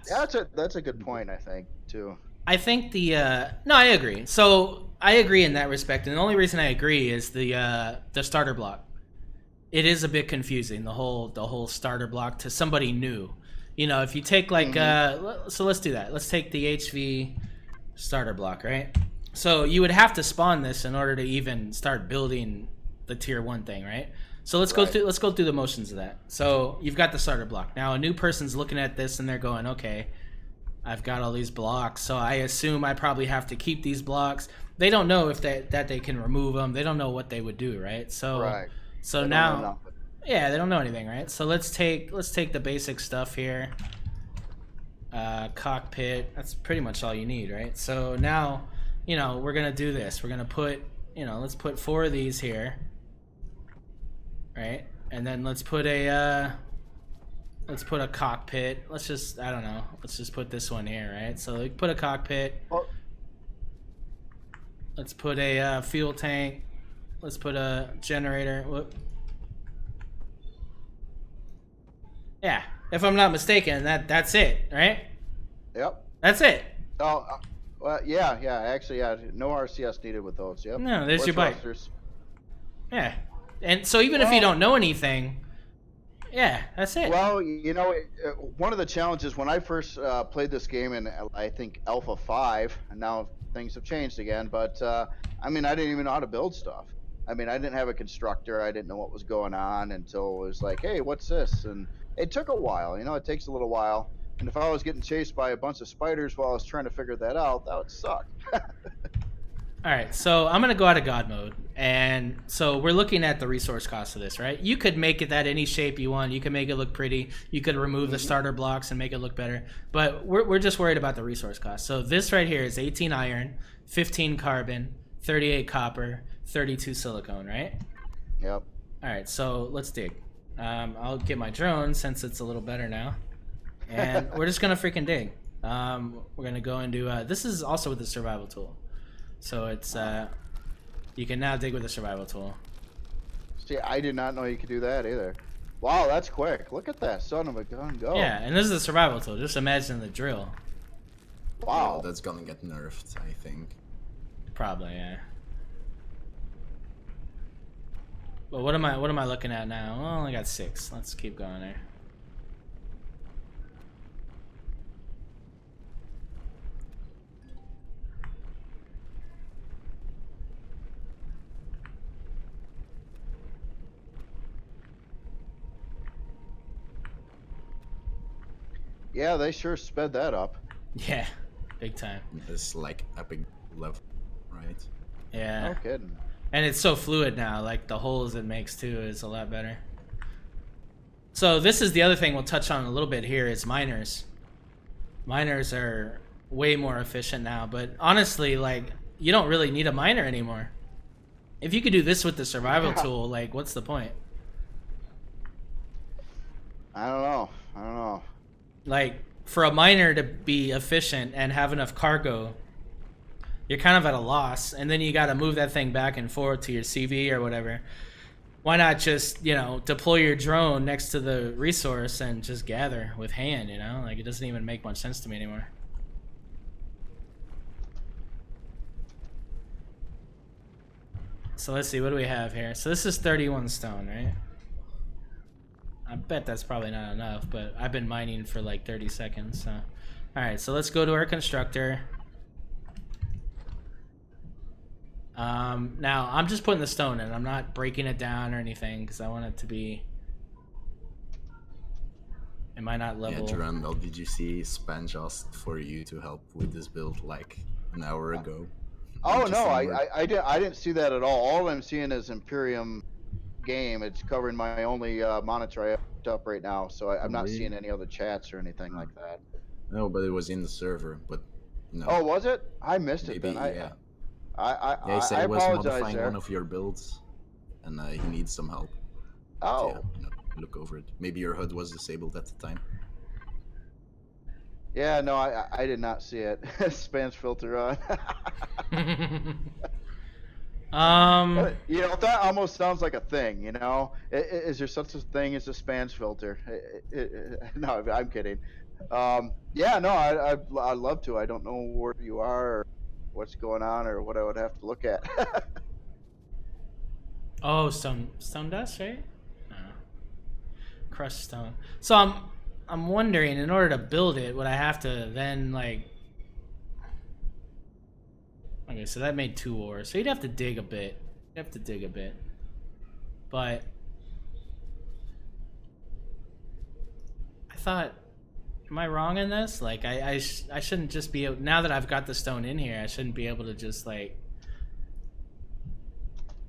so that's a good point, I think, too. I think no, I agree. So I agree in that respect, and the only reason I agree is the starter block. It is a bit confusing, the whole starter block to somebody new. You know, if you take like so let's do that. Let's take the HV starter block, right? So you would have to spawn this in order to even start building the tier 1 thing, right? So let's go through the motions of that. So you've got the starter block. Now a new person's looking at this and they're going, okay, I've got all these blocks, so I assume I probably have to keep these blocks. They don't know if that they can remove them. They don't know what they would do, right? So so now, yeah, they don't know anything, right? So let's take the basic stuff here. Cockpit. That's pretty much all you need, right? So now, you know, we're gonna do this. We're gonna put, you know, let's put 4 of these here, right? And then let's put a cockpit. Let's just, I don't know. Let's just put this one here, right? So we put a cockpit. Let's put a fuel tank. Let's put a generator. Whoop. Yeah, if I'm not mistaken, that's it, right? Yep. That's it. Oh, well, yeah. Actually, yeah. No RCS needed with those. Yep. No, there's your bike. Yeah. And so even if you don't know anything, yeah, that's it. Well, you know, one of the challenges when I first played this game in, I think, Alpha 5, and now things have changed again, but I mean, I didn't even know how to build stuff. I mean, I didn't have a constructor. I didn't know what was going on until it was like, hey, what's this? And it took a while. You know, it takes a little while. And if I was getting chased by a bunch of spiders while I was trying to figure that out, that would suck. All right, so I'm gonna go out of God mode, and so we're looking at the resource cost of this, right? You could make it that any shape you want. You can make it look pretty. You could remove the starter blocks and make it look better. But we're just worried about the resource cost. So this right here is 18 iron, 15 carbon, 38 copper, 32 silicone, right? Yep. All right, so let's dig. I'll get my drone since it's a little better now, and we're just gonna freaking dig. We're gonna go into this is also with the survival tool. So it's you can now dig with the survival tool. See, I did not know you could do that either. Wow, that's quick. Look at that son of a gun go. Yeah, and this is the survival tool. Just imagine the drill. Wow. Oh, that's gonna get nerfed, I think. Probably, yeah. But what am I looking at now? Well, I only got 6. Let's keep going there. Yeah, they sure sped that up. Yeah, big time. It's like epic level, right? Yeah. No kidding. And it's so fluid now, like the holes it makes too is a lot better. So this is the other thing we'll touch on a little bit here is miners. Miners are way more efficient now, but honestly, like, you don't really need a miner anymore. If you could do this with the survival tool, like, what's the point? I don't know. Like, for a miner to be efficient and have enough cargo, you're kind of at a loss, and then you got to move that thing back and forth to your CV or whatever. Why not just, you know, deploy your drone next to the resource and just gather with hand, you know? Like, it doesn't even make much sense to me anymore. So let's see, what do we have here? So this is 31 stone, right? I bet that's probably not enough, but I've been mining for like 30 seconds, so. Alright, so let's go to our constructor. Now, I'm just putting the stone in. I'm not breaking it down or anything, because I want it to be... Am I not level? Yeah, JRandall, did you see Spanj asked for you to help with this build like an hour ago? Oh no, I didn't see that at all. All I'm seeing is Imperium game. It's covering my only monitor I have up right now, so I'm not seeing any other chats or anything like that. No, but it was in the server, but no. Oh, was it? I missed it then. Yeah. I he said he was apologize modifying there. one of your builds, and he needs some help. Oh. So, yeah, look over it. Maybe your HUD was disabled at the time. Yeah, no, I did not see it. Spanj filter on. You know, that almost sounds like a thing, you know? Is there such a thing as a Spanj filter? No, I'm kidding. Yeah, no, I'd love to. I don't know where you are or what's going on or what I would have to look at. Oh, stone dust, right? No. Crushed stone. So I'm wondering, in order to build it, would I have to then, like... Okay, so that made 2 ores. So you'd have to dig a bit. But... I thought... Am I wrong in this? Like, I shouldn't just be able... Now that I've got the stone in here, I shouldn't be able to just, like...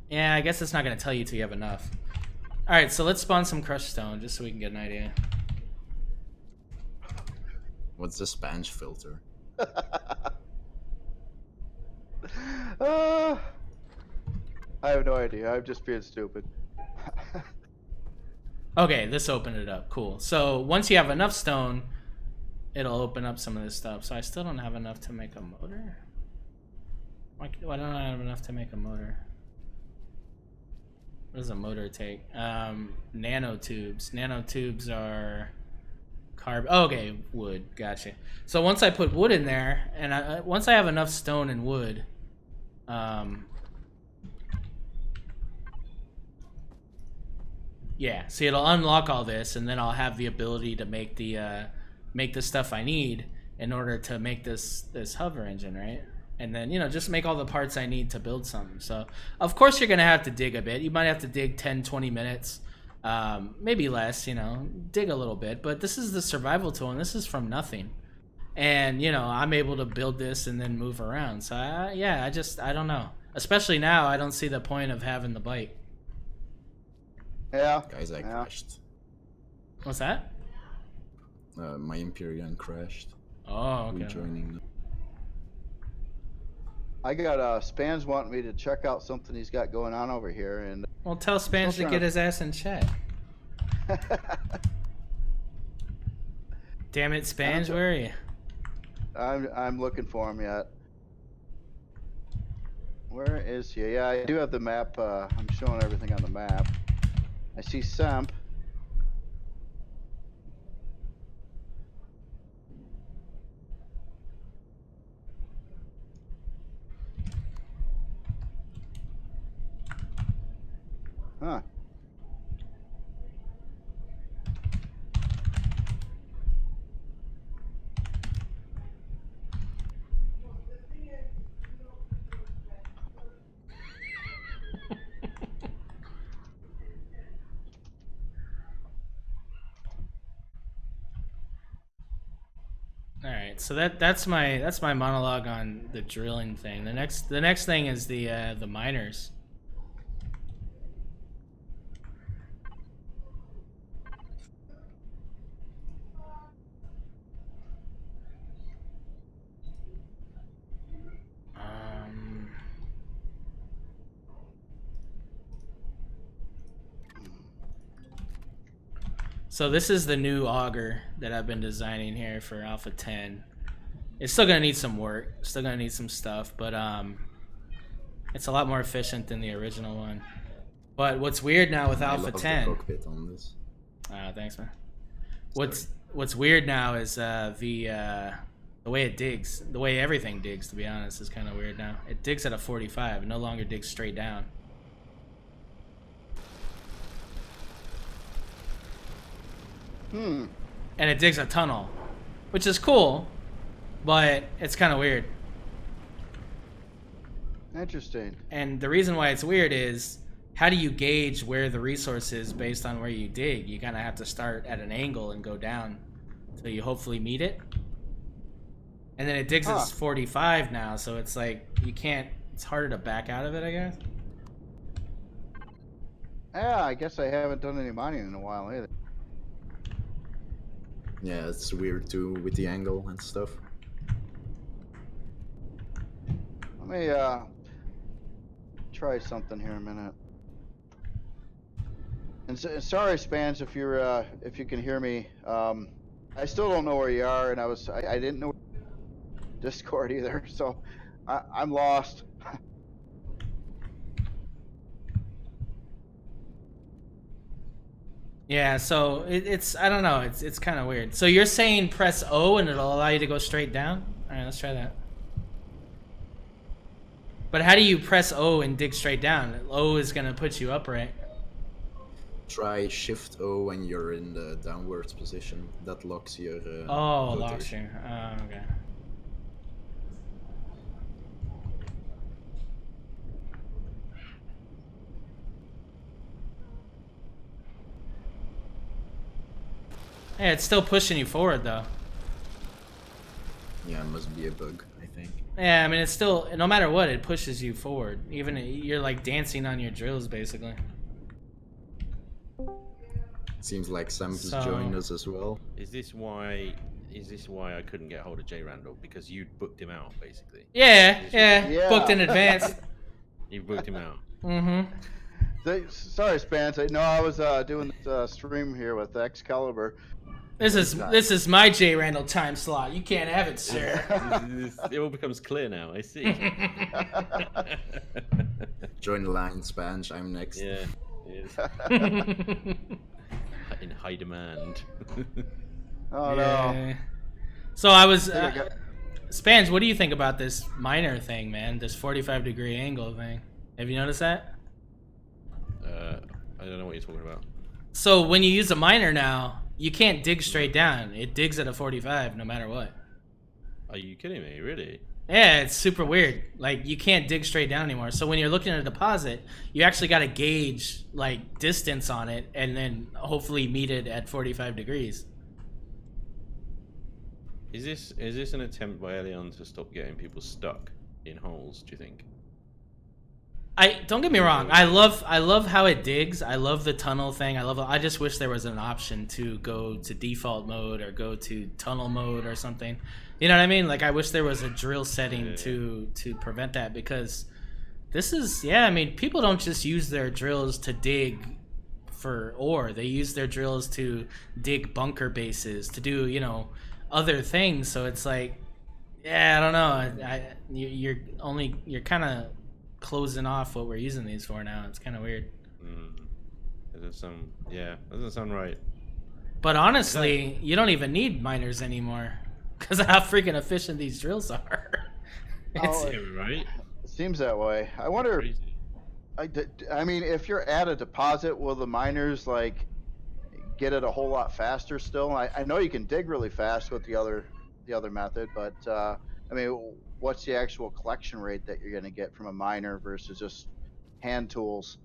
Yeah, I guess it's not going to tell you till you have enough. Alright, so let's spawn some crushed stone, just so we can get an idea. What's the Spanj filter? I have no idea. I'm just being stupid. Okay, this opened it up. Cool. So once you have enough stone, it'll open up some of this stuff. So I still don't have enough to make a motor. Why don't I have enough to make a motor? What does a motor take? Nanotubes. Nanotubes are carbon. Oh, okay, wood. Gotcha. So once I put wood in there, and once I have enough stone and wood, Yeah, see, it'll unlock all this, and then I'll have the ability to make the stuff I need in order to make this hover engine, right? And then, you know, just make all the parts I need to build something. So, of course, you're going to have to dig a bit. You might have to dig 10, 20 minutes, maybe less, you know, dig a little bit. But this is the survival tool, and this is from nothing. And, you know, I'm able to build this and then move around. So, I don't know. Especially now, I don't see the point of having the bike. Yeah. Guys, I crashed. What's that? My Imperium crashed. Oh, okay. Rejoining them. I got Spanj wanting me to check out something he's got going on over here, and Well, tell Spanj to get his ass in chat. Damn it, Spanj, where are you? I'm looking for him yet. Where is he? Yeah, I do have the map. I'm showing everything on the map. I see Semp. Huh. All right, so that's my monologue on the drilling thing. The next thing is the miners. So this is the new auger that I've been designing here for Alpha 10. It's still gonna need some work, still gonna need some stuff, but it's a lot more efficient than the original one. But what's weird now with Alpha 10? The cockpit on this. Thanks, man. What's weird now is the way it digs, the way everything digs. To be honest, is kind of weird now. It digs at a 45, it no longer digs straight down. And it digs a tunnel, which is cool, but it's kind of weird. Interesting. And the reason why it's weird is, how do you gauge where the resource is based on where you dig? You kind of have to start at an angle and go down till you hopefully meet it. And then it digs at 45 now, so it's like you can't. It's harder to back out of it, I guess. Yeah, I guess I haven't done any mining in a while either. Yeah, it's weird too with the angle and stuff. Let me try something here in a minute. And sorry, Spanj, if you can hear me. I still don't know where you are, and I didn't know Discord either, so I'm lost. Yeah, so it's I don't know, it's kind of weird. So you're saying press O and it'll allow you to go straight down? All right, let's try that. But how do you press O and dig straight down? O is gonna put you upright. Try Shift O when you're in the downwards position. That locks your. Locks you. Okay. Yeah, it's still pushing you forward though. Yeah, it must be a bug, I think. Yeah, I mean, it's still, no matter what, it pushes you forward. Even you're like dancing on your drills, basically. Seems like Sam has joined us as well. Is this why I couldn't get hold of JRandall? Because you booked him out, basically. Yeah. Booked in advance. You booked him out. Mm-hmm. Sorry, Spanj. No, I was doing this stream here with XCaliber. This is my JRandall time slot. You can't have it, sir. It all becomes clear now. I see. Join the line, Spanj. I'm next. Yeah. In high demand. Oh no. So I was Spanj, what do you think about this miner thing, man? This 45-degree angle thing. Have you noticed that? I don't know what you're talking about. So when you use a miner now, you can't dig straight down. It digs at a 45 no matter what. Are you kidding me? Really? Yeah, it's super weird. Like, you can't dig straight down anymore. So when you're looking at a deposit, you actually got to gauge like distance on it and then hopefully meet it at 45 degrees. Is this an attempt by Elion to stop getting people stuck in holes, do you think? Don't get me wrong. I love how it digs. I love the tunnel thing. I just wish there was an option to go to default mode or go to tunnel mode or something. You know what I mean? Like, I wish there was a drill setting to prevent that, because this is, I mean, people don't just use their drills to dig for ore. They use their drills to dig bunker bases, to do, you know, other things. So it's like, I don't know. You're kind of closing off what we're using these for now. It's kind of weird. Doesn't sound right. But honestly, you don't even need miners anymore because of how freaking efficient these drills are. Right? It seems that way. I wonder. I mean, if you're at a deposit, will the miners like get it a whole lot faster still? I know you can dig really fast with the other method, but I mean, what's the actual collection rate that you're going to get from a miner versus just hand tools?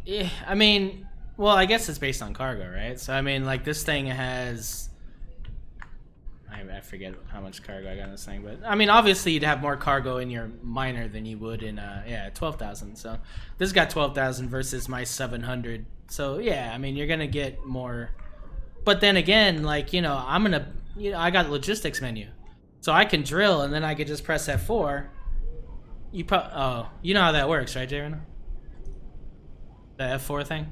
Yeah, I mean, well, I guess it's based on cargo, right? So I mean, like, this thing has, I forget how much cargo I got in this thing, but I mean, obviously you'd have more cargo in your miner than you would in 12,000. So this got 12,000 versus my 700. So yeah, I mean, you're gonna get more. But then again, like, you know, I got logistics menu, so I can drill and then I could just press F4. You know how that works, right, JRandall? The F4 thing.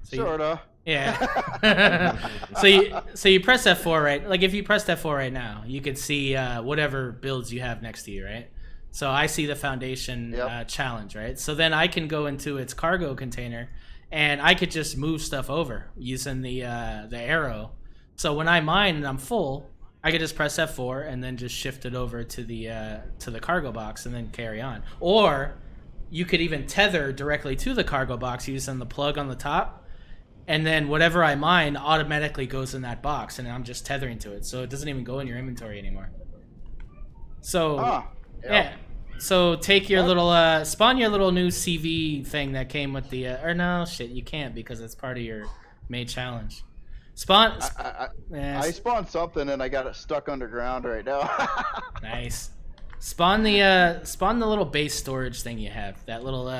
Sorta. Yeah. so you press F4, right? Like, if you pressed F4 right now, you could see whatever builds you have next to you, right? So I see the Foundation challenge, right? So then I can go into its cargo container, and I could just move stuff over using the arrow. So when I mine and I'm full, I could just press F4 and then just shift it over to the cargo box and then carry on. Or you could even tether directly to the cargo box using the plug on the top, and then whatever I mine automatically goes in that box, and I'm just tethering to it, so it doesn't even go in your inventory anymore. So yeah. So take your little spawn your little new CV thing that came with the or no shit, you can't because it's part of your made challenge. I spawned something and I got it stuck underground right now. Nice. Spawn the little base storage thing you have. That little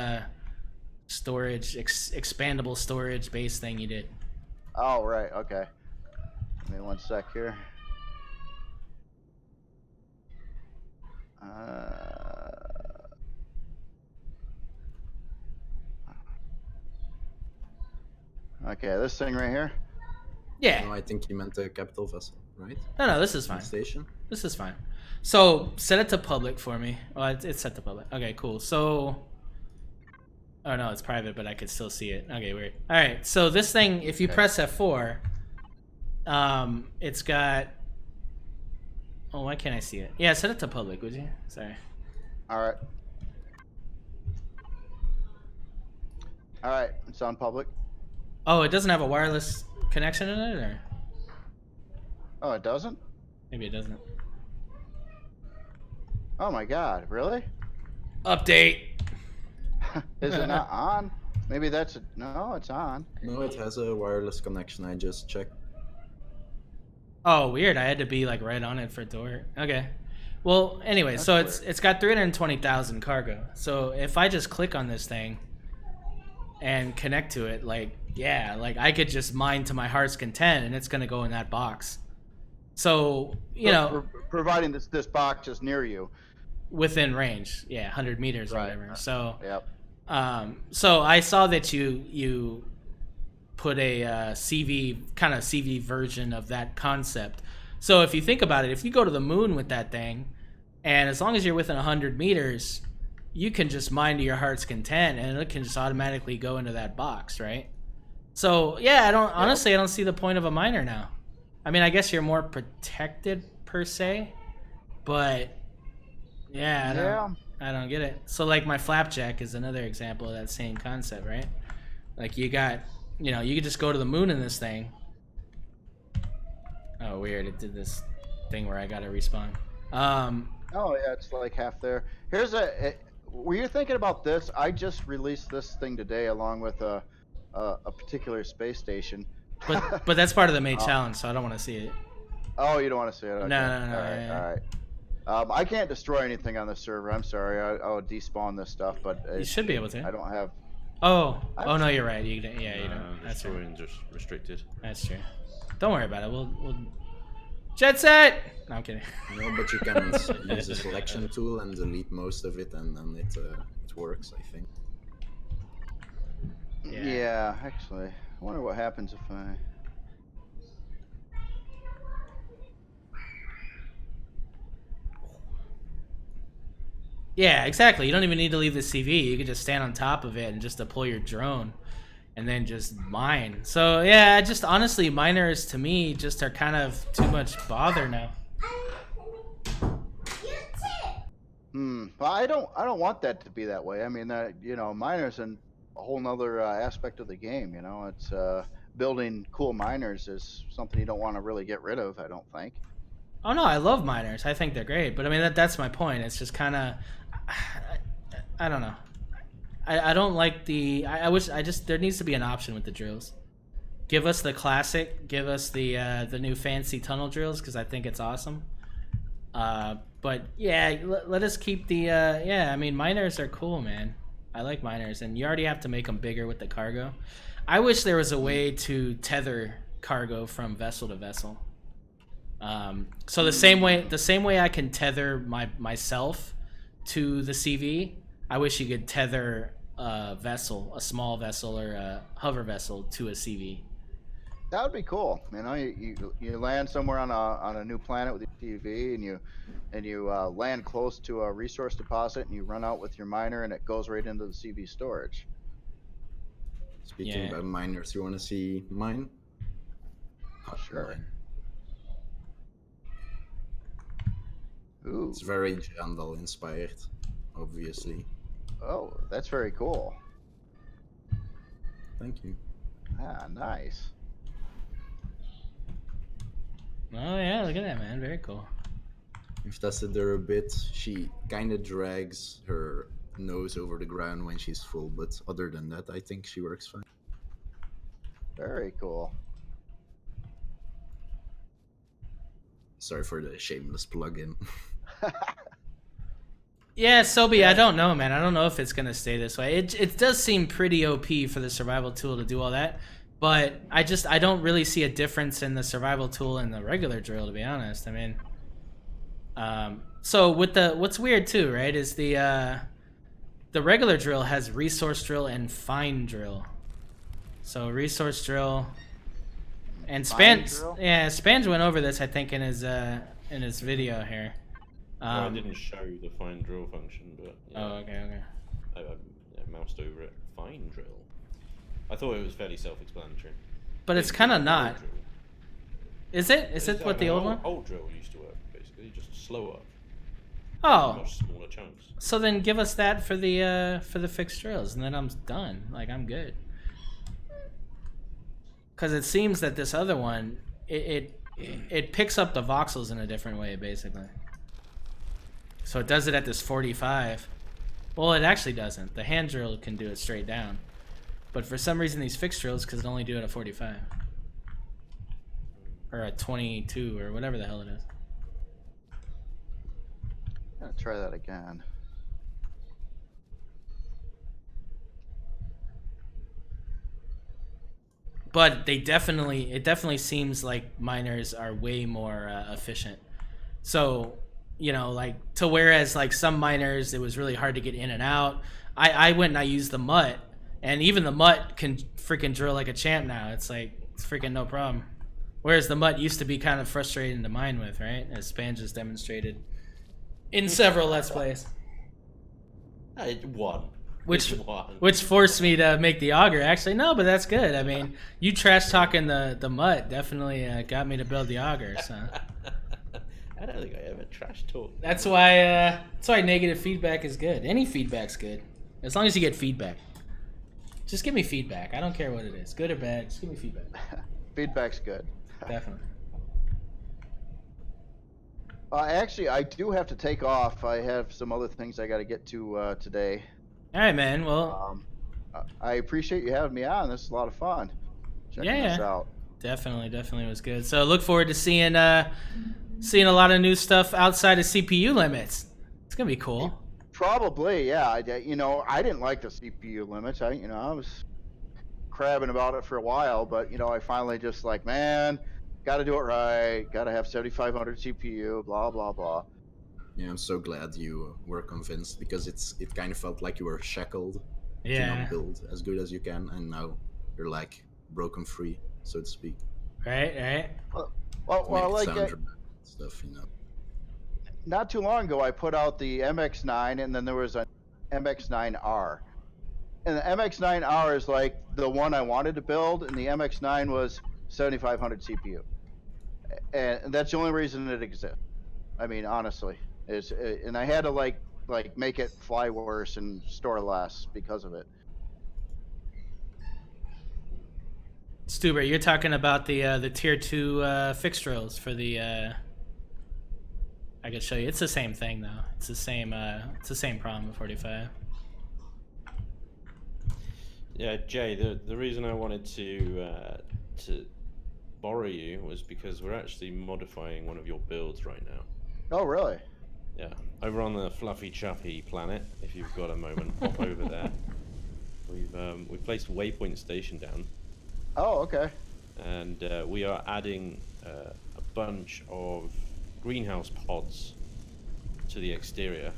storage expandable storage base thing you did. Oh right, okay. Give me one sec here. Okay, this thing right here. Yeah. No, I think you meant the capital vessel, right? No, this is fine. Station. This is fine. So set it to public for me. Oh, it's set to public. Okay, cool. So, oh no, it's private, but I could still see it. Okay, weird. All right. So this thing, if you press F4, it's got. Oh, why can't I see it? Yeah, set it to public, would you? Sorry. All right, it's on public. Oh, it doesn't have a wireless connection in it, or? Oh, it doesn't? Maybe it doesn't. Oh my god, really? Update. Is it not on? Maybe that's no, it's on. No, it has a wireless connection. I just checked. Oh, weird. I had to be like right on it for it to work. Okay. Well, anyway, that's so weird. It's got 320,000 cargo. So if I just click on this thing and connect to it, like, yeah, like I could just mine to my heart's content and it's going to go in that box. So, you know, providing this box is near you, within range. Yeah, 100 meters or right. whatever. So, yep. So I saw that you put a CV version of that concept. So if you think about it, if you go to the moon with that thing, and as long as you're within 100 meters, you can just mine to your heart's content, and it can just automatically go into that box, right? So yeah, honestly, I don't see the point of a miner now. I mean, I guess you're more protected per se, but yeah, I don't get it. So like my flapjack is another example of that same concept, right? Like you got, you know, you could just go to the moon in this thing. Oh, weird. It did this thing where I got to respawn. Oh yeah, it's like half there. Here's were you thinking about this? I just released this thing today along with a particular space station. But that's part of the main challenge, so I don't want to see it. Oh, you don't want to see it? Okay. No. All right. I can't destroy anything on this server. I'm sorry. I'll despawn this stuff, but You should be able to. I don't have. Oh no, you're right. You don't. That's right. Destroying just restricted. That's true. Don't worry about it. We'll jet set. No, I'm kidding. No, but you can use the selection tool and delete most of it, and then it works, I think. Yeah, actually, I wonder what happens if I. Yeah, exactly. You don't even need to leave the CV. You can just stand on top of it and just deploy your drone, and then just mine. So yeah, just honestly, miners to me just are kind of too much bother now. Well, I don't want that to be that way. I mean, you know, miners and a whole nother aspect of the game. You know, it's building cool miners is something you don't want to really get rid of. I don't think. Oh no, I love miners. I think they're great. But I mean, that's my point. It's just kind of, I don't know. I don't like the. I wish there needs to be an option with the drills. Give us the classic. Give us the new fancy tunnel drills because I think it's awesome. But yeah, let us keep the. Yeah, I mean, miners are cool, man. I like miners, and you already have to make them bigger with the cargo. I wish there was a way to tether cargo from vessel to vessel. So the same way I can tether myself to the CV, I wish you could tether a vessel, a small vessel or a hover vessel to a CV. That would be cool. You know, you land somewhere on a new planet with your CV, and you land close to a resource deposit, and you run out with your miner, and it goes right into the CV storage. Speaking about miners, you want to see mine? Sure. Ooh. It's very JRandall inspired, obviously. Oh, that's very cool. Thank you. Ah, nice. Oh yeah, look at that, man. Very cool. We've tested her a bit. She kind of drags her nose over the ground when she's full, but other than that, I think she works fine. Very cool. Sorry for the shameless plug-in. Yeah, Sobi, I don't know, man. I don't know if it's gonna stay this way. It does seem pretty OP for the survival tool to do all that, but I don't really see a difference in the survival tool and the regular drill, to be honest. I mean, so with what's weird too, right, is the regular drill has resource drill and fine drill. So resource drill and Spanj went over this, I think, in his video here. I didn't show the fine drill function, but yeah. Oh, okay. I moused over it. Fine drill. I thought it was fairly self-explanatory. But it's kind of not. Is it? Is it what the old one? Old drill used to work, basically, just slower. Oh. Much smaller chunks. So then give us that for the fixed drills, and then I'm done. Like, I'm good. Because it seems that this other one, it picks up the voxels in a different way, basically. So it does it at this 45. Well, it actually doesn't. The hand drill can do it straight down. But for some reason, these fixed drills can only do it at 45. Or at 22, or whatever the hell it is. I'm gonna try that again. But it definitely seems like miners are way more efficient. So, you know, like, to whereas like some miners, it was really hard to get in and out. I went and I used the mutt, and even the mutt can freaking drill like a champ now. It's like, it's freaking no problem. Whereas the mutt used to be kind of frustrating to mine with, right? As Spanj has demonstrated in several Let's Plays. It won. Which forced me to make the auger. Actually, no, but that's good. I mean, you trash talking the mutt definitely got me to build the auger. So I don't think I ever trash talk. That's why negative feedback is good. Any feedback's good, as long as you get feedback. Just give me feedback. I don't care what it is, good or bad. Just give me feedback. Feedback's good. Definitely. Actually, I do have to take off. I have some other things I got to get to today. All right, man. Well, I appreciate you having me on. This is a lot of fun. Checking this out. Definitely was good. So look forward to seeing a lot of new stuff outside of CPU limits. It's gonna be cool. Probably, yeah. I didn't like the CPU limits. I was crabbing about it for a while, but I finally just like, man, got to do it right. Got to have 7500 CPU. Blah blah blah. Yeah, I'm so glad you were convinced, because it kind of felt like you were shackled. Yeah. To not build as good as you can, and now you're like broken free, so to speak. Right. Well, like stuff, Not too long ago, I put out the MX9, and then there was an MX9R. And the MX9R is like the one I wanted to build, and the MX9 was 7500 CPU. And that's the only reason it exists. I mean, honestly, and I had to like make it fly worse and store less because of it. Stuber, you're talking about the tier 2 fixed rows for the. I could show you. It's the same thing though. It's the same problem with 45. Yeah, Jay. The reason I wanted to borrow you was because we're actually modifying one of your builds right now. Oh, really? Yeah, over on the Fluffy Chuffy planet. If you've got a moment, pop over there. We've placed Waypoint Station down. Oh, okay. And we are adding a bunch of greenhouse pods to the exterior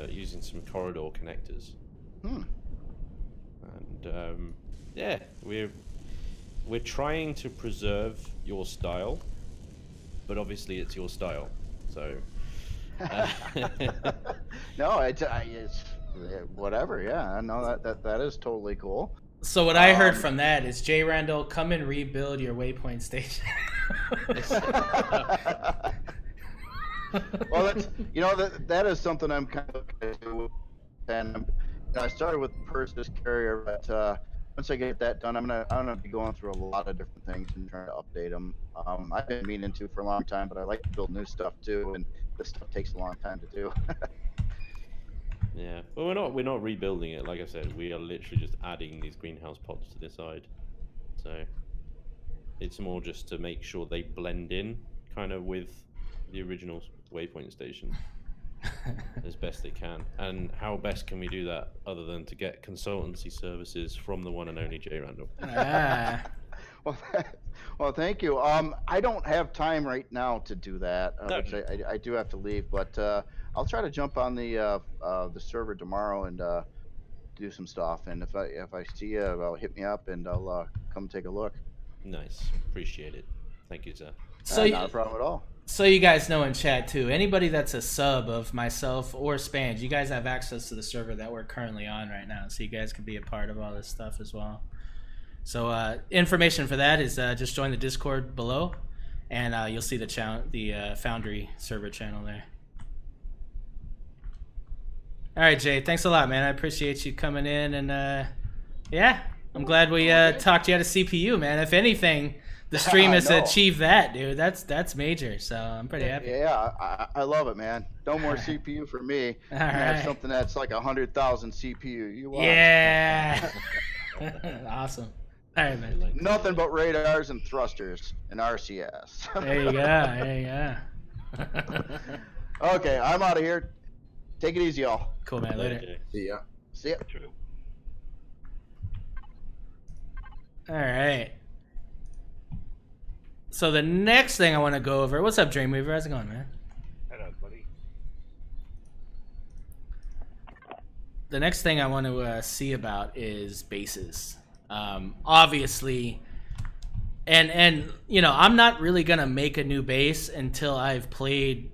using some corridor connectors. And yeah, we're trying to preserve your style, but obviously it's your style, so. No, it's whatever. Yeah, I know that is totally cool. So what I heard from that is, JRandall, come and rebuild your Waypoint Station. Well, that is something I'm kind of do, and I started with the Persis carrier, but once I get that done, I'm gonna be going through a lot of different things and trying to update them. I've been meaning to for a long time, but I like to build new stuff too, and this stuff takes a long time to do. Yeah, well, we're not rebuilding it. Like I said, we are literally just adding these greenhouse pods to the side. So it's more just to make sure they blend in, kind of with the original Waypoint Station as best they can. And how best can we do that other than to get consultancy services from the one and only JRandall? Well, thank you. I don't have time right now to do that, which I do have to leave, but I'll try to jump on the server tomorrow and do some stuff. And if I see you, well, hit me up and I'll come take a look. Nice, appreciate it. Thank you, sir. So not a problem at all. So you guys know in chat too, anybody that's a sub of myself or Spanj, you guys have access to the server that we're currently on right now, so you guys can be a part of all this stuff as well. So information for that is just join the Discord below, and you'll see the Foundry server channel there. All right, Jay, thanks a lot, man. I appreciate you coming in, and yeah, I'm glad we talked you out of CPU, man. If anything, the stream has achieved that, dude. That's major, so I'm pretty happy. Yeah, I love it, man. No more CPU for me. All right. Something that's like 100,000 CPU. You watch. Yeah. Awesome. All right, man. Nothing but radars and thrusters and RCS. There you go. Okay, I'm out of here. Take it easy, y'all. Cool, man. Later. See ya. See ya. All right. So the next thing I want to go over. What's up, Dreamweaver? How's it going, man? Hello, buddy. The next thing I want to see about is bases. Obviously, and you know, I'm not really gonna make a new base until I've played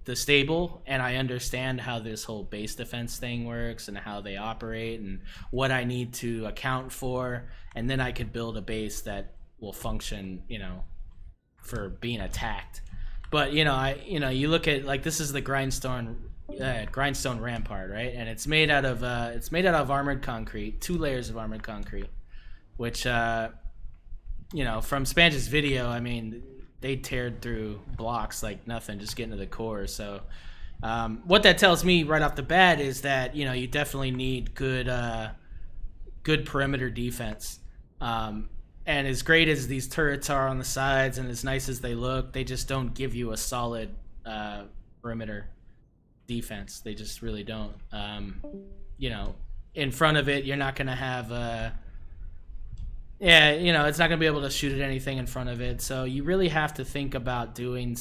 the stable and I understand how this whole base defense thing works and how they operate and what I need to account for, and then I could build a base that will function, you know, for being attacked. But you look at like this is the grindstone rampart, right? And it's made out of armored concrete, 2 layers of armored concrete, which from Spanj's video, I mean, they teared through blocks like nothing, just getting to the core. So what that tells me right off the bat is that you definitely need good perimeter defense. And as great as these turrets are on the sides and as nice as they look, they just don't give you a solid perimeter defense. They just really don't. In front of it, you're not going to have it's not going to be able to shoot at anything in front of it. So you really have to think about doing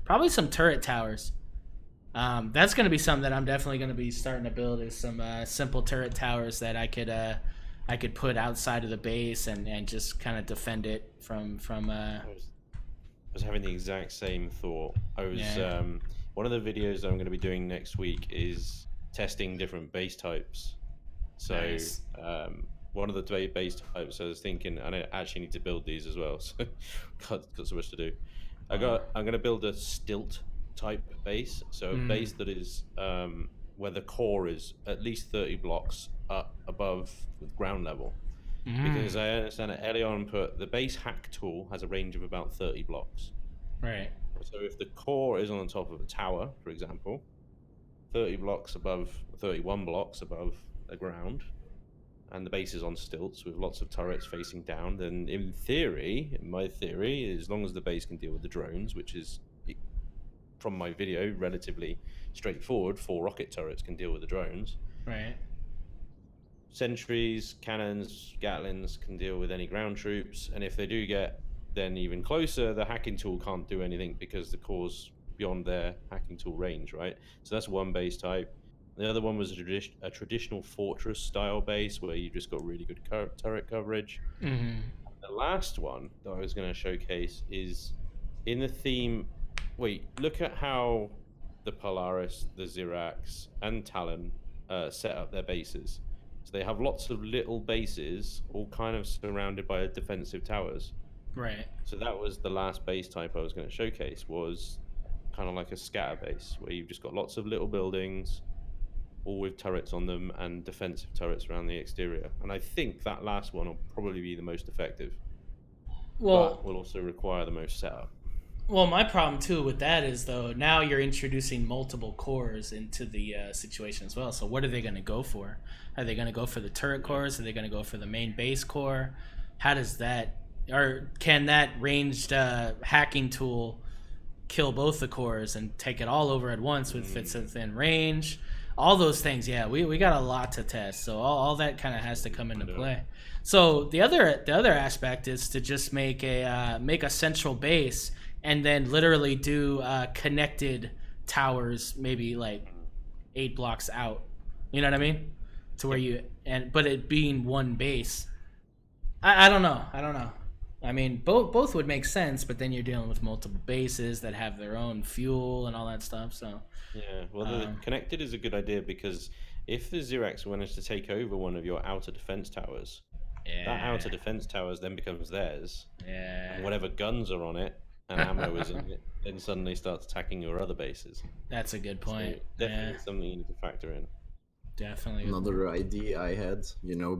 probably some turret towers. That's going to be something that I'm definitely going to be starting to build, is some simple turret towers that I could put outside of the base and just kind of defend it from. I was having the exact same thought. One of the videos that I'm going to be doing next week is testing different base types. So nice. One of the base types, I was thinking, and I actually need to build these as well. So got so much to do. I'm going to build a stilt type base. So a base that is where the core is at least 30 blocks up above ground level. Because I understand that Elion put the base hack tool has a range of about 30 blocks. Right. So if the core is on the top of a tower, for example, 31 blocks above the ground, and the base is on stilts with lots of turrets facing down, then in my theory, as long as the base can deal with the drones, which is, from my video, relatively straightforward, 4 rocket turrets can deal with the drones. Right. Sentries, cannons, Gatlins can deal with any ground troops, and if they do get then even closer, the hacking tool can't do anything because the core's beyond their hacking tool range, right? So that's one base type. The other one was a traditional fortress style base where you just got really good turret coverage. The last one that I was going to showcase is in the theme. Wait, look at how the Polaris, the Zirax, and Talon set up their bases. So they have lots of little bases, all kind of surrounded by defensive towers. Right. So that was the last base type I was going to showcase, was kind of like a scatter base, where you've just got lots of little buildings, all with turrets on them and defensive turrets around the exterior. And I think that last one will probably be the most effective. But will also require the most setup. Well, my problem too with that is, though, now you're introducing multiple cores into the situation as well. So what are they going to go for? Are they going to go for the turret cores? Are they going to go for the main base core? How does that, or can that ranged hacking tool kill both the cores and take it all over at once with its within range? All those things, we got a lot to test. So all that kind of has to come into play. So the other aspect is to just make a central base and then literally do connected towers, maybe like 8 blocks out. You know what I mean? To where but it being one base. I don't know. I mean, both would make sense, but then you're dealing with multiple bases that have their own fuel and all that stuff. So yeah, well, the connected is a good idea, because if the Zirax managed to take over one of your outer defense towers, that outer defense towers then becomes theirs. Yeah. And whatever guns are on it and ammo is in it, then suddenly starts attacking your other bases. That's a good point. So definitely something you need to factor in. Definitely. Another idea I had,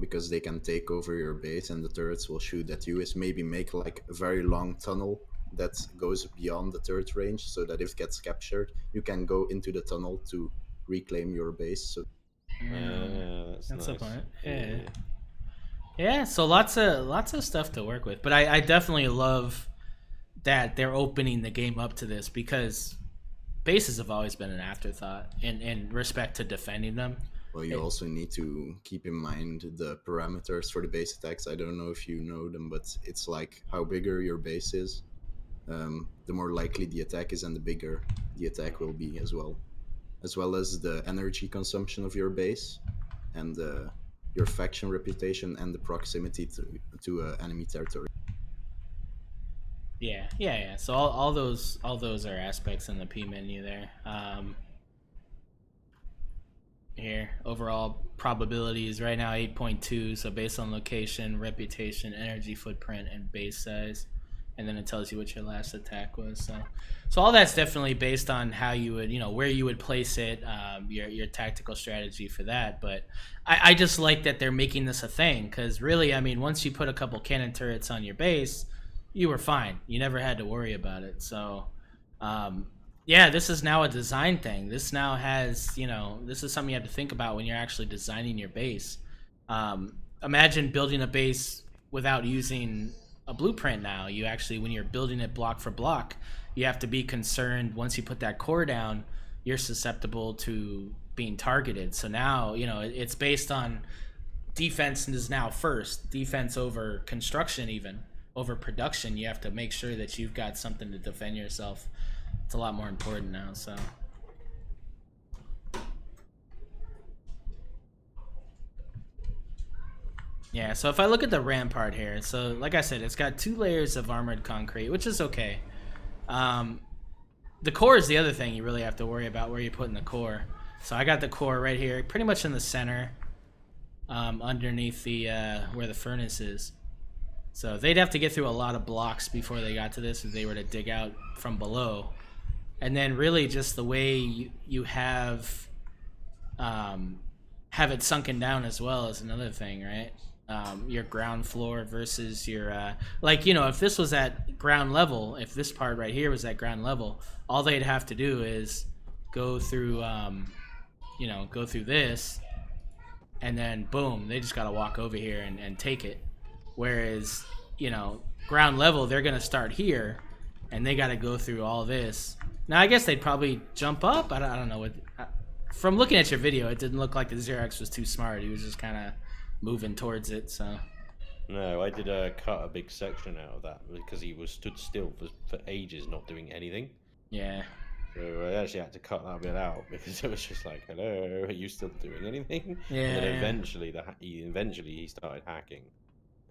because they can take over your base and the turrets will shoot at you, is maybe make like a very long tunnel that goes beyond the turret range, so that if it gets captured, you can go into the tunnel to reclaim your base. So that's nice. A point. Yeah. So lots of stuff to work with, but I definitely love that they're opening the game up to this, because bases have always been an afterthought in respect to defending them. Well, you also need to keep in mind the parameters for the base attacks. I don't know if you know them, but it's like how bigger your base is, the more likely the attack is, and the bigger the attack will be as well as the energy consumption of your base, and your faction reputation, and the proximity to enemy territory. Yeah. So all those are aspects in the P menu there. Here, overall probabilities right now 8.2. So based on location, reputation, energy footprint, and base size. and then it tells you what your last attack was. So all that's definitely based on how you would, where you would place it, your tactical strategy for that. But I just like that they're making this a thing, because really, I mean, once you put a couple cannon turrets on your base, you were fine. You never had to worry about it. So, yeah, this is now a design thing. This now has, this is something you have to think about when you're actually designing your base. Imagine building a base without using a blueprint now. You actually, when you're building it block for block, you have to be concerned once you put that core down, you're susceptible to being targeted. So now, it's based on defense is now first. Defense over construction, even over production. You have to make sure that you've got something to defend yourself. It's a lot more important now, so. Yeah, so if I look at the rampart here, so like I said, it's got 2 layers of armored concrete, which is okay. The core is the other thing you really have to worry about, where you're putting the core. So I got the core right here, pretty much in the center, underneath the where the furnace is. So they'd have to get through a lot of blocks before they got to this if they were to dig out from below. And then really just the way you have it sunken down as well is another thing, right? Your ground floor versus your if this was at ground level, if this part right here was at ground level, all they'd have to do is go through go through this, and then boom, they just gotta walk over here and take it. Whereas ground level, they're gonna start here and they gotta go through all this. Now I guess they'd probably jump up. I don't know what, from looking at your video, it didn't look like the Xerax was too smart. He was just kind of moving towards it. So no, I did cut a big section out of that because he was stood still for ages, not doing anything. Yeah. So I actually had to cut that bit out because it was just like, hello, are you still doing anything? Yeah. And then eventually he started hacking,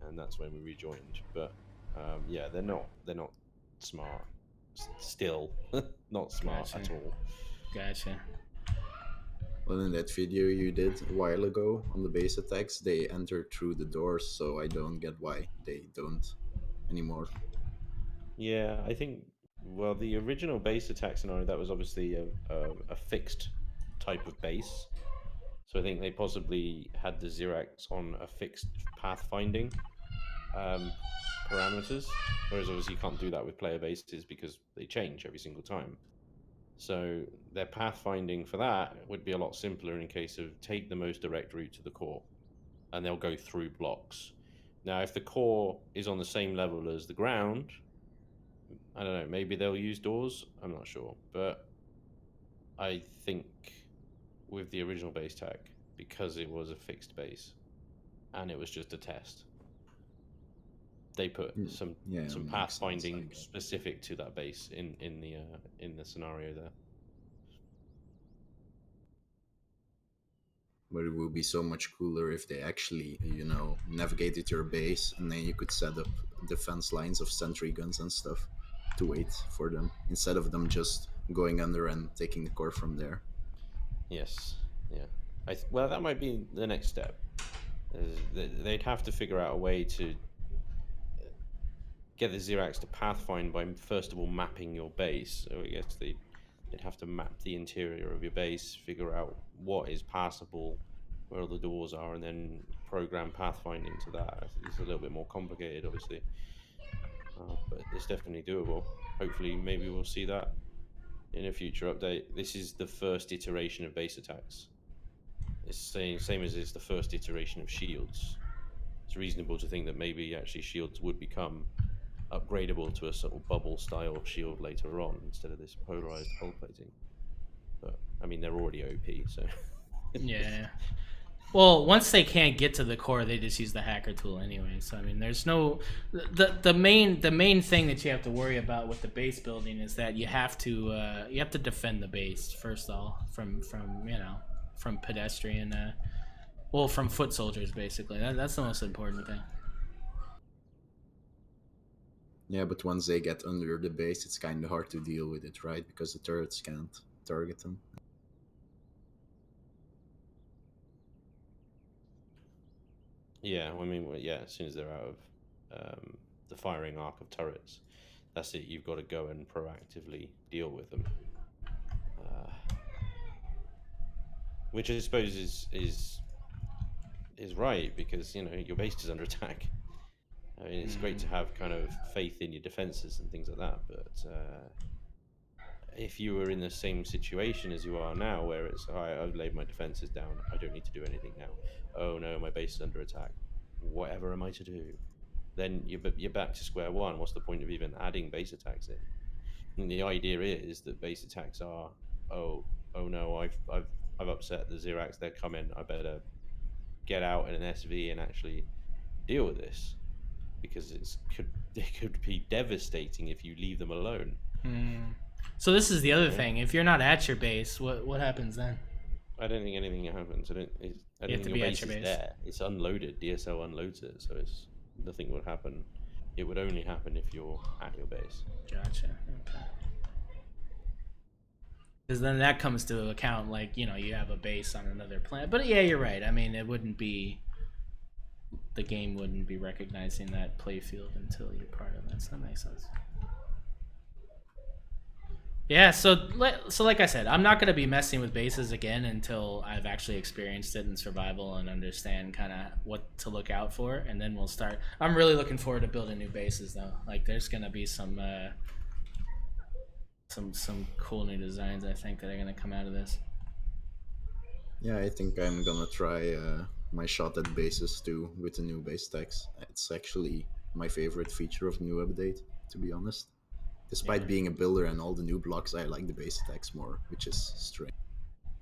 and that's when we rejoined. But yeah, they're not smart. Still not smart Gotcha. at all. Gotcha. Well, in that video you did a while ago on the base attacks, they entered through the doors, so I don't get why they don't anymore. Yeah, I think, well, the original base attack scenario, that was obviously a fixed type of base. So I think they possibly had the Xerax on a fixed pathfinding parameters, whereas obviously you can't do that with player bases because they change every single time. So their pathfinding for that would be a lot simpler in case of take the most direct route to the core, and they'll go through blocks. Now, if the core is on the same level as the ground, I don't know, maybe they'll use doors. I'm not sure, but I think with the original base tag, because it was a fixed base and it was just a test, they put some pathfinding specific to that base in the scenario there. But it would be so much cooler if they actually, navigated your base, and then you could set up defense lines of sentry guns and stuff to wait for them, instead of them just going under and taking the core from there. Yes, yeah. Well, that might be the next step. They'd have to figure out a way to get the Xerax to pathfind by first of all mapping your base. So I guess they'd have to map the interior of your base, figure out what is passable, where all the doors are, and then program pathfinding to that. It's a little bit more complicated, obviously, but it's definitely doable. Hopefully, maybe we'll see that in a future update. This is the first iteration of base attacks. It's the same as it's the first iteration of shields. It's reasonable to think that maybe actually shields would become upgradable to a sort of bubble style shield later on instead of this polarized hull plating. But I mean, they're already OP, so Yeah. Well, once they can't get to the core, they just use the hacker tool anyway. So I mean, there's no the main thing that you have to worry about with the base building is that you have to defend the base first of all from pedestrian from foot soldiers basically. That's the most important thing. Yeah, but once they get under the base, it's kind of hard to deal with it, right? Because the turrets can't target them. Yeah, I mean, yeah, as soon as they're out of the firing arc of turrets. that's it. You've got to go and proactively deal with them, which I suppose is right, because your base is under attack. I mean, it's great to have kind of faith in your defenses and things like that, but if you were in the same situation as you are now, where it's, all right, I've laid my defenses down, I don't need to do anything now. Oh no, my base is under attack. Whatever am I to do? Then you're back to square one. What's the point of even adding base attacks in? And the idea is that base attacks are, oh no, I've upset the Xerax. They're coming. I better get out in an SV and actually deal with this, because it could be devastating if you leave them alone. So this is the other thing. If you're not at your base, what happens then? I don't think anything happens. I don't think your base is there. It's unloaded. DSL unloads it, so nothing would happen. It would only happen if you're at your base. Gotcha. Okay. Because then that comes to account, like, you have a base on another planet. But yeah, you're right. I mean, the game wouldn't be recognizing that playfield until you're part of it. So that makes sense. Yeah, so like I said, I'm not going to be messing with bases again until I've actually experienced it in survival and understand kind of what to look out for, and then we'll start. I'm really looking forward to building new bases, though. Like, there's going to be some cool new designs, I think, that are going to come out of this. Yeah, I think I'm going to try my shot at bases too with the new base tags. It's actually my favorite feature of the new update, to be honest. Despite being a builder and all the new blocks, I like the base attacks more, which is strange.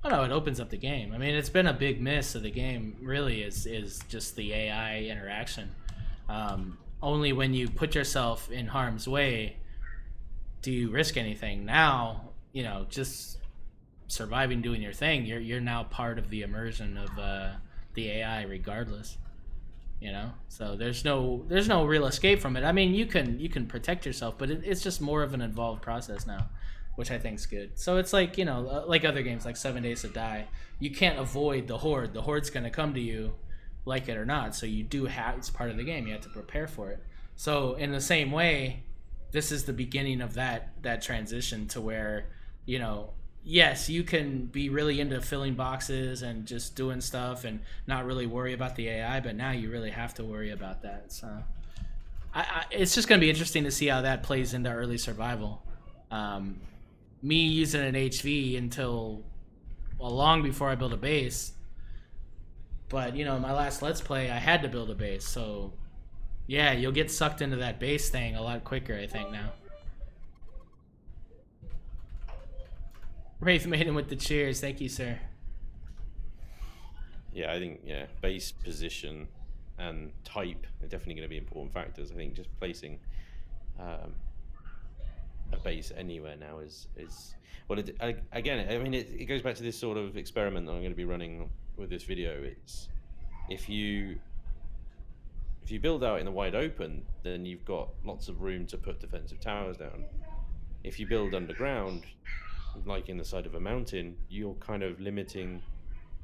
Oh no, it opens up the game. I mean, it's been a big miss of the game, really, is just the AI interaction. Only when you put yourself in harm's way do you risk anything. Now, just surviving, doing your thing, you're now part of the immersion of the AI regardless. So there's no real escape from it. I mean, you can protect yourself, but it's just more of an involved process now, which I think's good. So it's like, like other games, like 7 Days to Die, you can't avoid the Horde. The Horde's going to come to you, like it or not. So you do have, it's part of the game. You have to prepare for it. So in the same way, this is the beginning of that transition to where, yes, you can be really into filling boxes and just doing stuff and not really worry about the AI, but now you really have to worry about that. So it's just going to be interesting to see how that plays into early survival. Me using an HV until long before I build a base, but my last Let's Play, I had to build a base. So yeah, you'll get sucked into that base thing a lot quicker, I think, now. Wraith Maiden with the cheers. Thank you, sir. Yeah, I think, base position and type are definitely going to be important factors. I think just placing a base anywhere now is well, again, I mean, it goes back to this sort of experiment that I'm going to be running with this video. It's if you build out in the wide open, then you've got lots of room to put defensive towers down. If you build underground, like in the side of a mountain, you're kind of limiting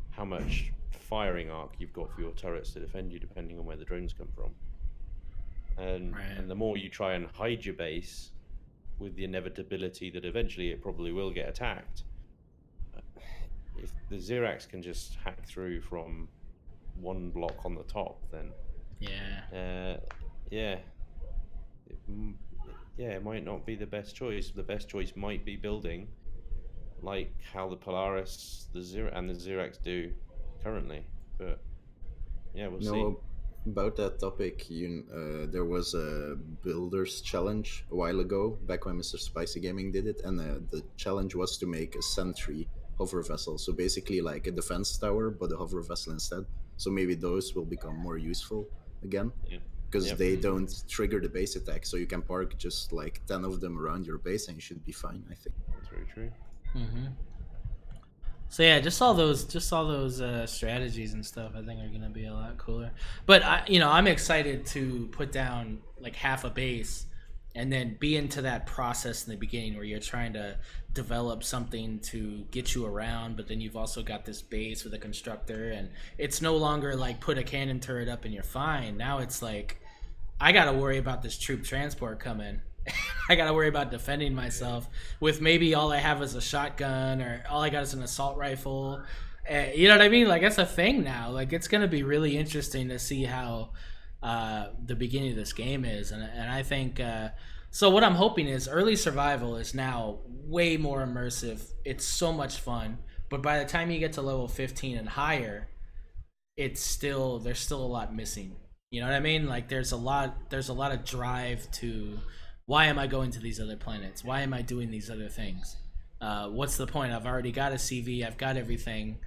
how much firing arc you've got for your turrets to defend you, depending on where the drones come from. And the more you try and hide your base, with the inevitability that eventually it probably will get attacked, if the Xerax can just hack through from one block on the top, then it might not be the best choice. The best choice might be building like how the Polaris, the Xerax do currently. But yeah, we'll see. About that topic, there was a builders challenge a while ago, back when Mr. Spicy Gaming did it, and the challenge was to make a sentry hover vessel. So basically like a defense tower, but a hover vessel instead. So maybe those will become more useful again. Yeah. Because they don't trigger the base attack, so you can park just like 10 of them around your base and you should be fine, I think. That's very true. Mm-hmm. So yeah, just all those strategies and stuff, I think are gonna be a lot cooler. But I'm excited to put down like half a base and then be into that process in the beginning where you're trying to develop something to get you around, but then you've also got this base with a constructor, and it's no longer like put a cannon turret up and you're fine. Now it's like I gotta worry about this troop transport coming, I gotta worry about defending myself with maybe all I have is a shotgun or all I got is an assault rifle. You know what I mean? Like, that's a thing now. Like, it's gonna be really interesting to see how the beginning of this game is, and I think so. What I'm hoping is early survival is now way more immersive. It's so much fun, but by the time you get to level 15 and higher, there's still a lot missing. You know what I mean? Like, there's a lot of drive to, why am I going to these other planets? Why am I doing these other things? What's the point? I've already got a CV. I've got everything.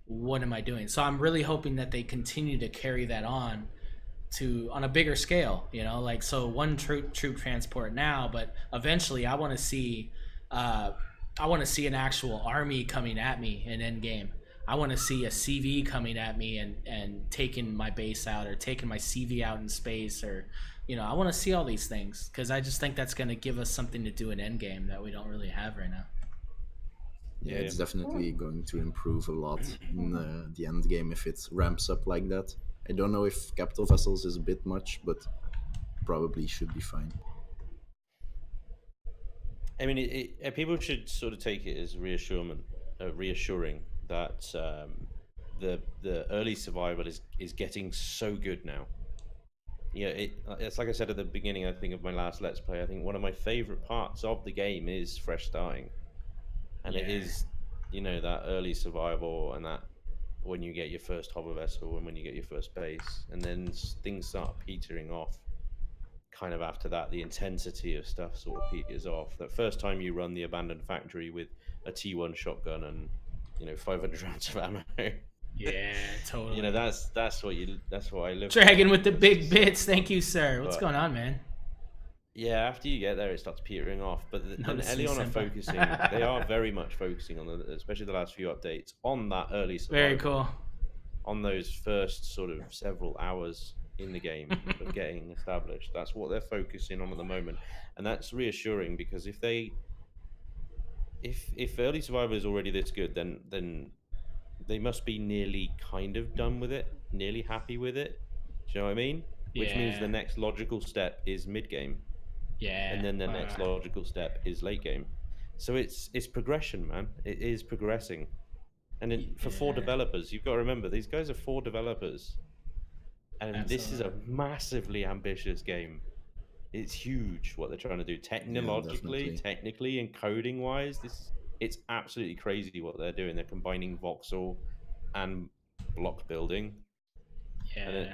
What am I doing? So I'm really hoping that they continue to carry that on a bigger scale. You know, like, so one troop transport now, but eventually I want to see an actual army coming at me in endgame. I want to see a CV coming at me and taking my base out, or taking my CV out in space, or, you know, I want to see all these things, because I just think that's going to give us something to do in endgame that we don't really have right now. Yeah, it's definitely going to improve a lot in the end game if it ramps up like that. I don't know if capital vessels is a bit much, but probably should be fine. I mean, people should sort of take it as reassuring that the early survival is getting so good now. Yeah, it's like I said at the beginning, I think, of my last Let's Play, I think one of my favorite parts of the game is fresh starting. And it is, you know, that early survival, and that when you get your first hover vessel and when you get your first base, and then things start petering off. Kind of after that, the intensity of stuff sort of peters off. That first time you run the abandoned factory with a T1 shotgun and, you know, 500 rounds of ammo. Yeah, totally. You know, that's what I live Dragon with the big bits. Thank you, sir. What's going on, man? Yeah, after you get there, it starts petering off. But Elion are focusing. They are very much focusing on especially the last few updates, on that early survival. Very cool. On those first sort of several hours in the game of getting established. That's what they're focusing on at the moment, and that's reassuring, because if early survival is already this good, then they must be nearly kind of done with it, nearly happy with it. Do you know what I mean? Which means the next logical step is mid game. Yeah. And then the next logical step is late game. So it's progression, man. It is progressing. And for 4 developers, you've got to remember, these guys are 4 developers. And Absolutely. This is a massively ambitious game. It's huge what they're trying to do technologically, technically, and coding wise. It's absolutely crazy what they're doing. They're combining voxel and block building. Yeah. And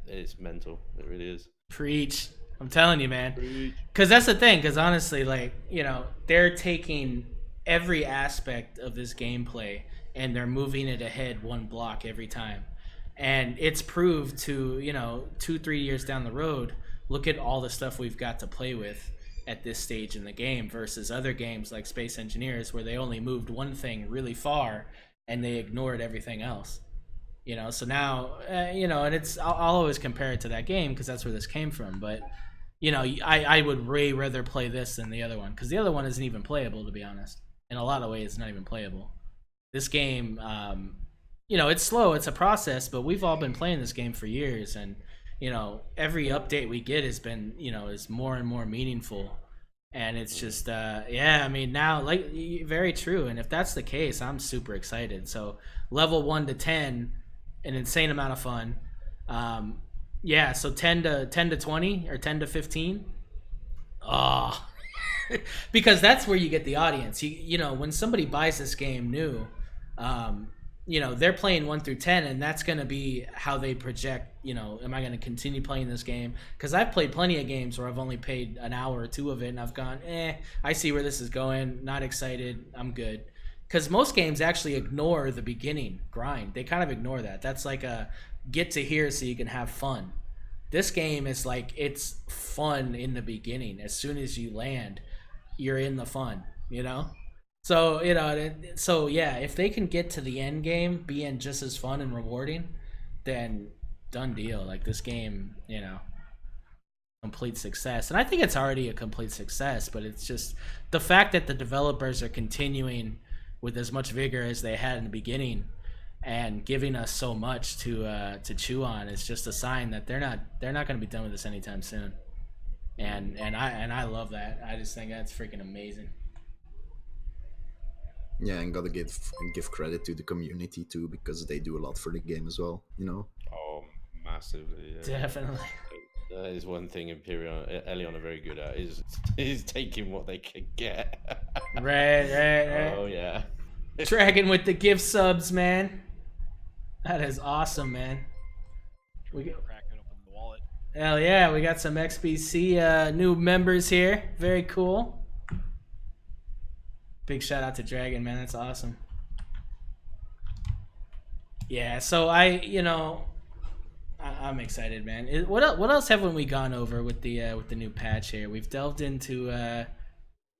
it's mental. It really is. Preach. I'm telling you, man. Because that's the thing. Because honestly, like, you know, they're taking every aspect of this gameplay and they're moving it ahead 1 block every time. And it's proved to, you know, 2-3 years down the road, look at all the stuff we've got to play with at this stage in the game versus other games like Space Engineers, where they only moved one thing really far and they ignored everything else. You know, so now, you know, and I'll always compare it to that game because that's where this came from. But, you know, I would way rather play this than the other one, because the other one isn't even playable, to be honest. In a lot of ways, it's not even playable. This game, you know, it's slow, it's a process, but we've all been playing this game for years, and, you know, every update we get has been, you know, is more and more meaningful. And it's just, yeah, I mean, now, like, very true. And if that's the case, I'm super excited. So level 1 to 10, an insane amount of fun. Yeah, so 10 to 20 or 10 to 15. Oh, because that's where you get the audience. You know, when somebody buys this game new, you know, they're playing 1 through 10, and that's going to be how they project, you know, am I going to continue playing this game? Because I've played plenty of games where I've only played an hour or 2 of it, and I've gone, I see where this is going, not excited, I'm good. Because most games actually ignore the beginning grind. They kind of ignore that. That's like a get to here so you can have fun. This game is like, it's fun in the beginning. As soon as you land, you're in the fun, you know? So, you know, so yeah, if they can get to the end game being just as fun and rewarding, then done deal. Like, this game, you know, complete success. And I think it's already a complete success, but it's just the fact that the developers are continuing with as much vigor as they had in the beginning and giving us so much to chew on is just a sign that they're not going to be done with this anytime soon. and I love that. I just think that's freaking amazing. Yeah, and gotta give credit to the community too, because they do a lot for the game as well. You know. Oh, massively. Yeah. Definitely. That is one thing Elion are very good at is taking what they can get. Right. Oh yeah. Dragon with the gift subs, man. That is awesome, man. We get cracking open the wallet. Hell yeah, we got some XBC new members here. Very cool. Big shout out to Dragon, man. That's awesome. Yeah, so I'm excited, man. What else haven't we gone over with the new patch here? We've delved into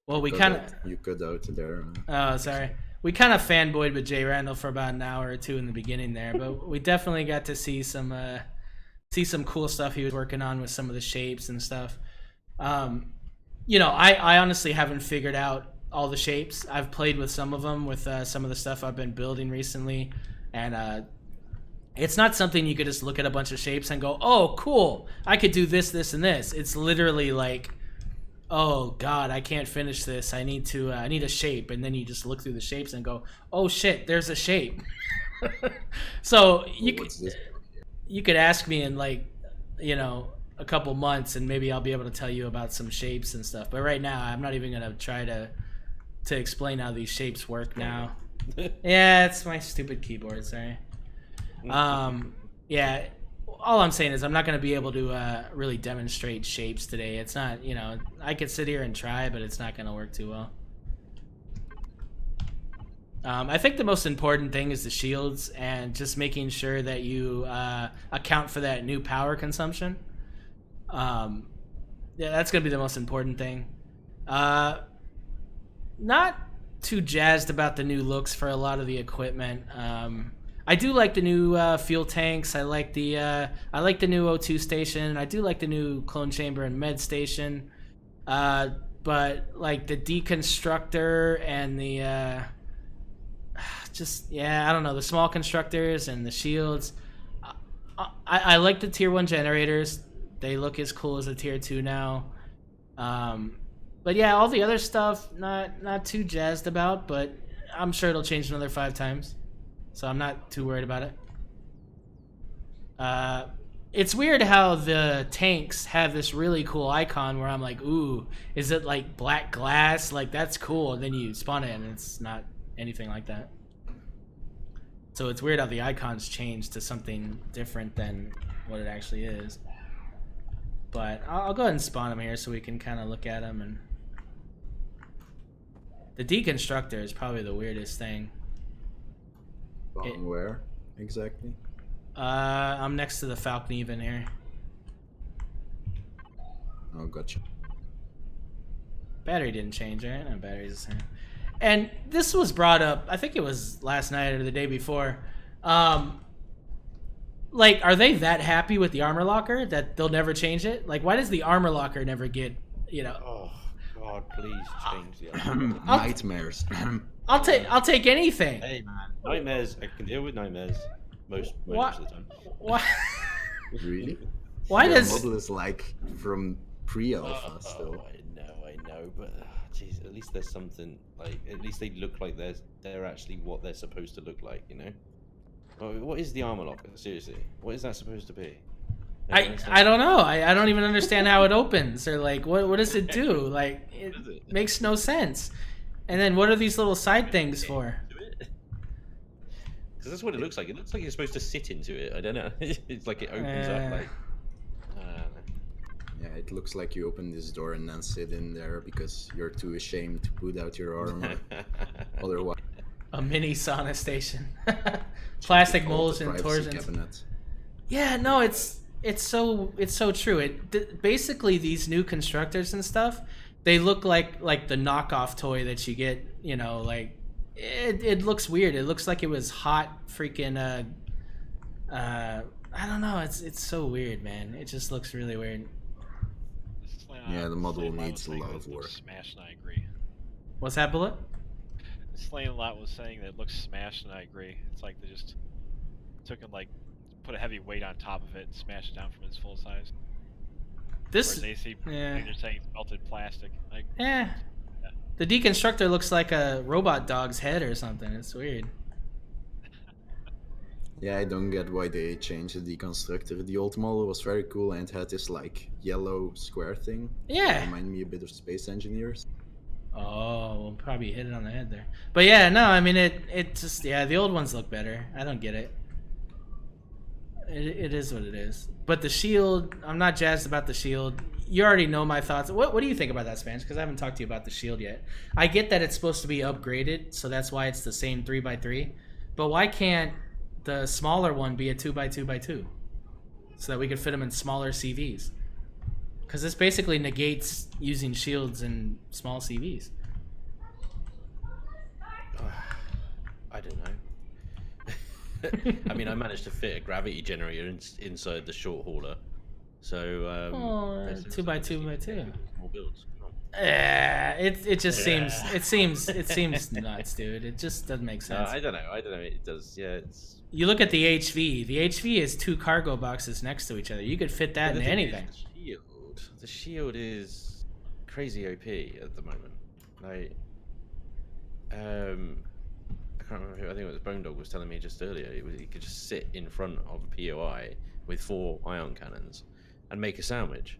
well, we kind of you cut out there. Oh, sorry. We kind of fanboyed with JRandall for about an hour or two in the beginning there, but we definitely got to see some cool stuff he was working on with some of the shapes and stuff. I honestly haven't figured out all the shapes. I've played with some of them with some of the stuff I've been building recently, and it's not something you could just look at a bunch of shapes and go, oh, cool, I could do this, this, and this. It's literally like, oh god, I can't finish this. I need a shape, and then you just look through the shapes and go, oh shit, there's a shape. So you could ask me in like, a couple months, and maybe I'll be able to tell you about some shapes and stuff. But right now, I'm not even gonna try to explain how these shapes work now. Yeah, it's my stupid keyboard. Sorry. Yeah. All I'm saying is I'm not going to be able to really demonstrate shapes today. It's not, I could sit here and try, but it's not going to work too well. I think the most important thing is the shields and just making sure that you account for that new power consumption. Yeah, that's going to be the most important thing. Not too jazzed about the new looks for a lot of the equipment. I do like the new fuel tanks. I like the new O2 station. I do like the new clone chamber and med station. But like the deconstructor and the I don't know, the small constructors and the shields. I like the tier 1 generators. They look as cool as the tier 2 now. But yeah, all the other stuff not too jazzed about, but I'm sure it'll change another 5 times. So I'm not too worried about it. It's weird how the tanks have this really cool icon where I'm like, ooh, is it like black glass? Like, that's cool. And then you spawn it and it's not anything like that. So it's weird how the icons change to something different than what it actually is. But I'll go ahead and spawn them here so we can kind of look at them. And the deconstructor is probably the weirdest thing. Where exactly? I'm next to the Falcon even here. Oh, gotcha. Battery didn't change, right? No, battery's the same. And this was brought up, I think it was last night or the day before. Like, are they that happy with the armor locker that they'll never change it? Like, why does the armor locker never get, Oh God, please change the armor. Nightmares. I'll take anything. Hey man, nightmares. I can deal with nightmares most of the time. Why? Really? Why Their does model is like from pre-alpha still? I know, but geez, at least there's something like. At least they look like they're actually what they're supposed to look like, Well, what is the armor locker? Seriously, what is that supposed to be? I don't know. I don't even understand how it opens or like what does it do? Like it makes no sense. And then what are these little side things for? Because that's what it looks like. It looks like you're supposed to sit into it. I don't know. It's like it opens up like. Yeah, it looks like you open this door and then sit in there because you're too ashamed to put out your armor. Otherwise, a mini sauna station, plastic molds and torsions. Cabinet. Yeah, no, it's so true. Basically these new constructors and stuff, they look like the knockoff toy that you get. Like it looks weird. It looks like it was hot freaking. I don't know. It's so weird, man. It just looks really weird. Yeah, the model needs a lot of work. Smashed, and I agree. What's that, Bullet? Slain a lot was saying that it looks smashed, and I agree. It's like they just took and like put a heavy weight on top of it and smashed it down from its full size. This, Whereas AC, yeah, they're saying it's melted plastic. Like, yeah. The deconstructor looks like a robot dog's head or something. It's weird. Yeah, I don't get why they changed the deconstructor. The old model was very cool and had this like yellow square thing. Yeah. It reminded me a bit of Space Engineers. Oh, we'll probably hit it on the head there. But yeah, no, I mean it just, yeah, the old ones look better. I don't get it. It is what it is. But the shield, I'm not jazzed about the shield. You already know my thoughts. What do you think about that, Spanj? Because I haven't talked to you about the shield yet. I get that it's supposed to be upgraded, so that's why it's the same 3x3. But why can't the smaller one be a 2x2x2? So that we could fit them in smaller CVs. Because this basically negates using shields in small CVs. I don't know. I mean, I managed to fit a gravity generator inside the short hauler, so 2x2x2. Small builds. Come on. It just seems nuts, dude. It just doesn't make sense. I don't know. It does. Yeah, it's. You look at the HV. The HV is 2 cargo boxes next to each other. You could fit that in anything. The shield is crazy OP at the moment. Like, I can't remember who. I think it was Bone Dog was telling me just earlier. He could just sit in front of a POI with 4 ion cannons and make a sandwich,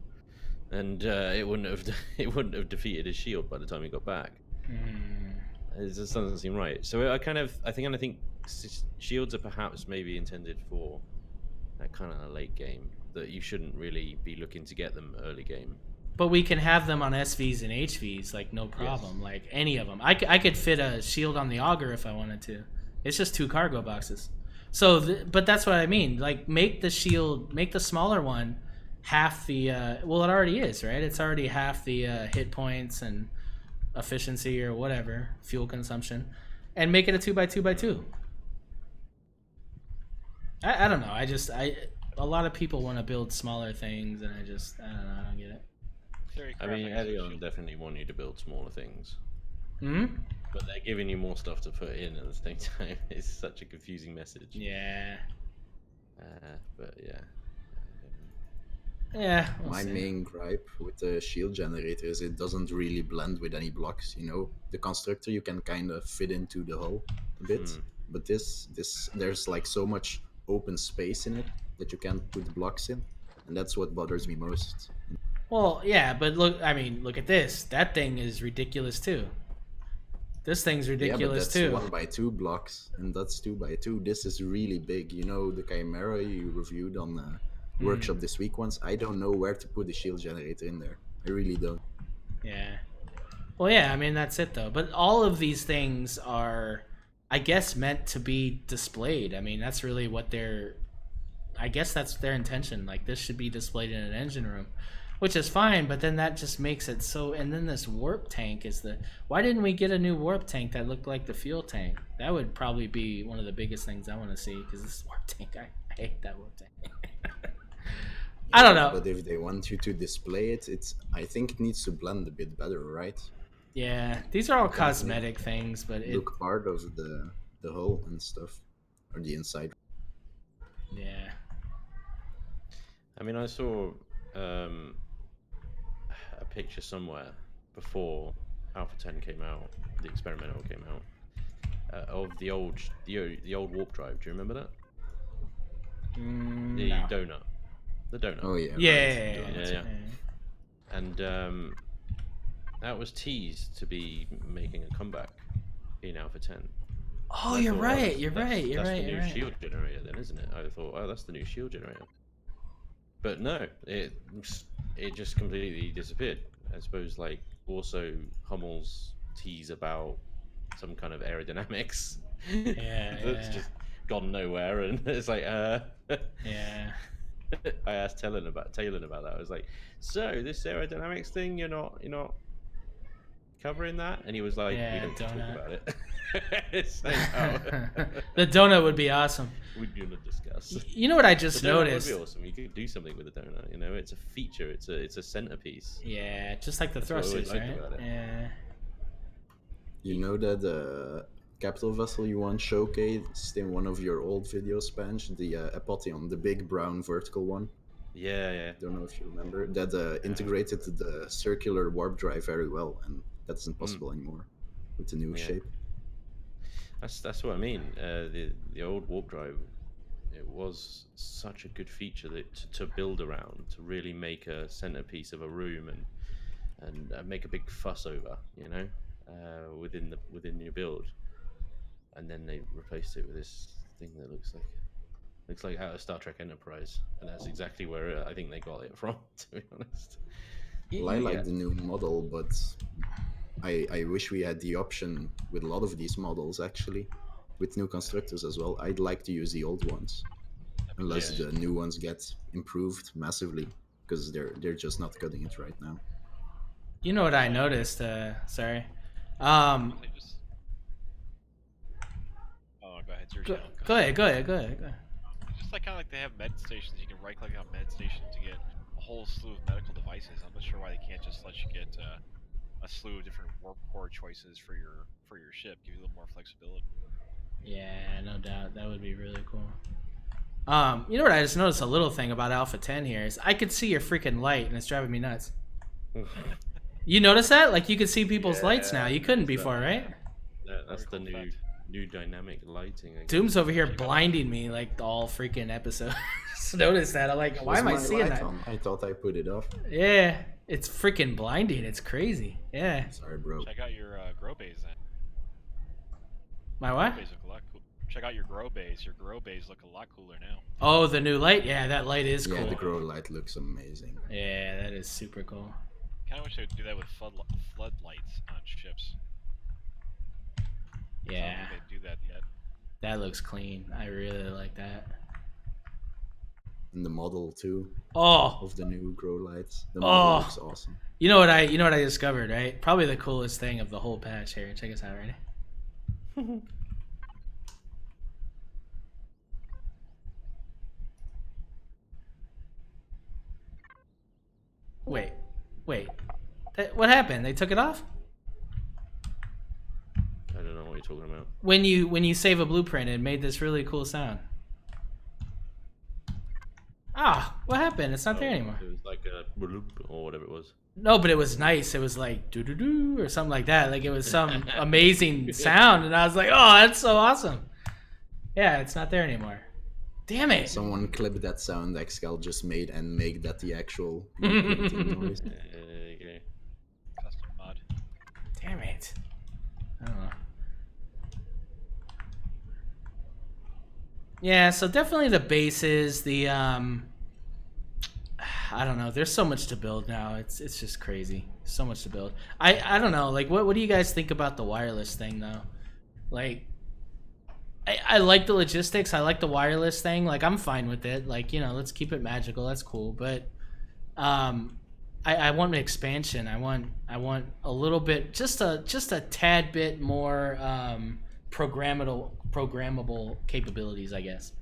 and it wouldn't have defeated his shield by the time he got back. It just doesn't seem right. So I think shields are perhaps maybe intended for that kind of late game. That you shouldn't really be looking to get them early game. But we can have them on SVs and HVs, like no problem. Yes. Like any of them. I could fit a shield on the auger if I wanted to. It's just 2 cargo boxes. So, but that's what I mean. Like, make the shield, make the smaller one half the. Well, it already is, right? It's already half the hit points and efficiency or whatever, fuel consumption, and make it a 2x2x2. I don't know. A lot of people want to build smaller things, and I don't know. I don't get it. I mean, Edion definitely want you to build smaller things. But they're giving you more stuff to put in at the same time. It's such a confusing message. Yeah. But yeah. Yeah. My main gripe with the shield generator is it doesn't really blend with any blocks. You know, the constructor you can kind of fit into the hull a bit, but this there's like so much open space in it that you can't put blocks in, and that's what bothers me most. Well, yeah, but look at this. That thing is ridiculous too. This thing's ridiculous too. Yeah, but that's 1x2 blocks, and that's 2x2. This is really big. You know, the Chimera you reviewed on the workshop this week once. I don't know where to put the shield generator in there. I really don't. Yeah. Well, yeah, I mean, that's it though. But all of these things are, I guess, meant to be displayed. I mean, that's really what I guess that's their intention. Like, this should be displayed in an engine room. Which is fine, but then that just makes it so. And then this warp tank is why didn't we get a new warp tank that looked like the fuel tank? That would probably be one of the biggest things I want to see, because this warp tank, I hate that warp tank. I don't know. But if they want you to display it, I think it needs to blend a bit better, right? Yeah, these are all cosmetic things, but look part of the hull and stuff, or the inside. Yeah. I mean, I saw a picture somewhere before Alpha 10 came out, the experimental came out, of the old warp drive. Do you remember that? The donut. The donut. Oh yeah. Yeah. And that was teased to be making a comeback in Alpha 10. Oh, you're right. You're right. That's the new shield generator, then, isn't it? I thought, oh, that's the new shield generator. But no, it just completely disappeared. I suppose, like, also Hummel's tease about some kind of aerodynamics. That's just gone nowhere, and it's like, Yeah. I asked Talon about that. I was like, so this aerodynamics thing, you're not covering that? And he was like, we don't talk about it. It's like, oh. The donut would be awesome. We're gonna discuss. You know what I just noticed? Would be awesome. You could do something with the donut. You know, it's a feature. It's a centerpiece. Yeah, just like the thrusters, right? Yeah. You know that capital vessel you once showcased in one of your old videos, Spanj, the Apotheon, the big brown vertical one. Yeah. Don't know if you remember that integrated the circular warp drive very well, and that isn't possible anymore with the new shape. That's what I mean. The old warp drive, it was such a good feature that to build around, to really make a centerpiece of a room and make a big fuss over, you know, within your build. And then they replaced it with this thing that looks like out of Star Trek Enterprise, and that's exactly where I think they got it from. To be honest, Well, I like the new model, but I wish we had the option with a lot of these models actually, with new constructors as well. I'd like to use the old ones, unless the new ones get improved massively, because they're just not cutting it right now. You know what I noticed? Sorry. They just... Oh, go ahead. It's your channel. Go ahead. Just like kind of like they have med stations, you can right click on med station to get a whole slew of medical devices. I'm not sure why they can't just let you get a slew of different warp core choices for your ship, give you a little more flexibility. Yeah, no doubt. That would be really cool. You know what I just noticed, a little thing about Alpha 10 here is I could see your freaking light and it's driving me nuts. You notice that? Like you could see people's lights now. You couldn't before, right? That's the new dynamic lighting. Doom's over here blinding me like all freaking episode. Just noticed that. I'm like, why am I seeing that? I thought I put it off. Yeah, it's freaking blinding. It's crazy. Yeah. Sorry, bro. Check out your grow bays then. My what? Grow bays look a lot cool. Check out your grow bays. Your grow bays look a lot cooler now. Oh, the new light? Yeah, that light is cool. Yeah, the grow light looks amazing. Yeah, that is super cool. Kind of wish they would do that with floodlights on ships. Yeah. I don't think they do that yet. That looks clean. I really like that. And the model too. Oh, of the new grow lights. The model looks awesome. You know what I discovered, right? Probably the coolest thing of the whole patch here. Check us out, ready? Wait. What happened? They took it off? I don't know what you're talking about. When you save a blueprint, it made this really cool sound. What happened? It's not there anymore. It was like a or whatever it was. No, but it was nice. It was like doo doo doo or something like that. Like it was some amazing sound, and I was like, "Oh, that's so awesome!" Yeah, it's not there anymore. Damn it! Someone clip that sound XCal just made and make that the actual noise. Okay. Custom mod. Damn it! I don't know. Yeah, so definitely the bases, the I don't know. There's so much to build now. It's just crazy. So much to build. I don't know. Like, what do you guys think about the wireless thing though? Like, I like the logistics. I like the wireless thing. Like, I'm fine with it. Like, you know, let's keep it magical. That's cool. But I want an expansion. I want a little bit, just a tad bit more programmable capabilities, I guess.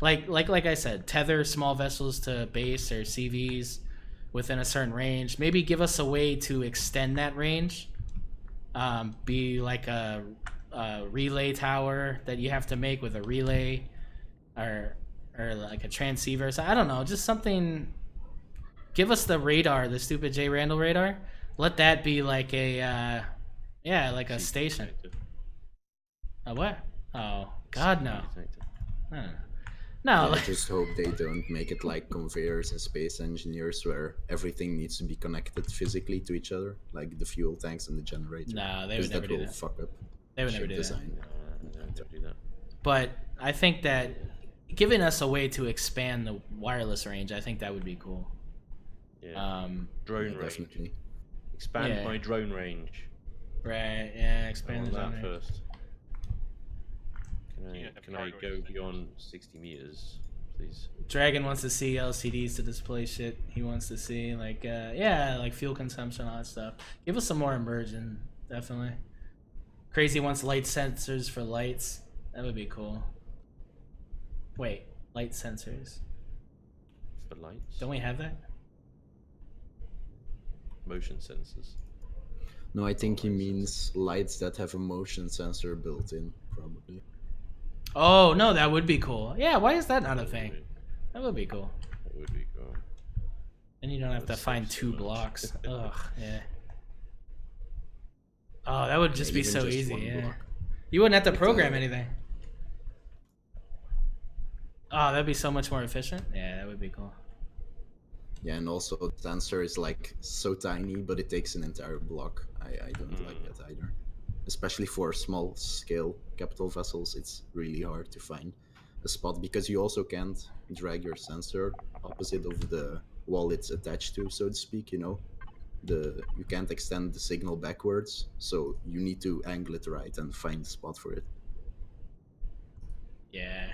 Like I said, tether small vessels to base or CVs within a certain range. Maybe give us a way to extend that range. Be like a relay tower that you have to make with a relay, or like a transceiver. So I don't know, just something. Give us the radar, the stupid JRandall radar. Let that be like a like a station. A what? Oh God, no. No. I just hope they don't make it like conveyors and Space Engineers, where everything needs to be connected physically to each other, like the fuel tanks and the generator. No, they would never do that. Fuck up. They would never do design. that. But I think that giving us a way to expand the wireless range, I think that would be cool. Yeah. Drone range. Definitely. Expand my drone range. Right. Yeah. Expand the that zone range. first. Can I go beyond 60 meters, please? Dragon wants to see LCDs to display shit. He wants to see like like fuel consumption, all that stuff. Give us some more immersion, definitely. Crazy wants light sensors for lights. That would be cool. Wait, light sensors. For lights? Don't we have that? Motion sensors. No, I think he means lights that have a motion sensor built in, probably. Oh no, that would be cool. Yeah, why is that not a thing? That would be cool. That would be cool. And you don't have to That's find so 2 much. blocks. Ugh, yeah. Oh, that would just be even so just easy, one yeah. block. You wouldn't have to With, program anything. Oh, that'd be so much more efficient. Yeah, that would be cool. Yeah, and also the sensor is like so tiny, but it takes an entire block. I don't like that either. Especially for small scale capital vessels, it's really hard to find a spot because you also can't drag your sensor opposite of the wall it's attached to, so to speak, you know. You can't extend the signal backwards, so you need to angle it right and find a spot for it. Yeah.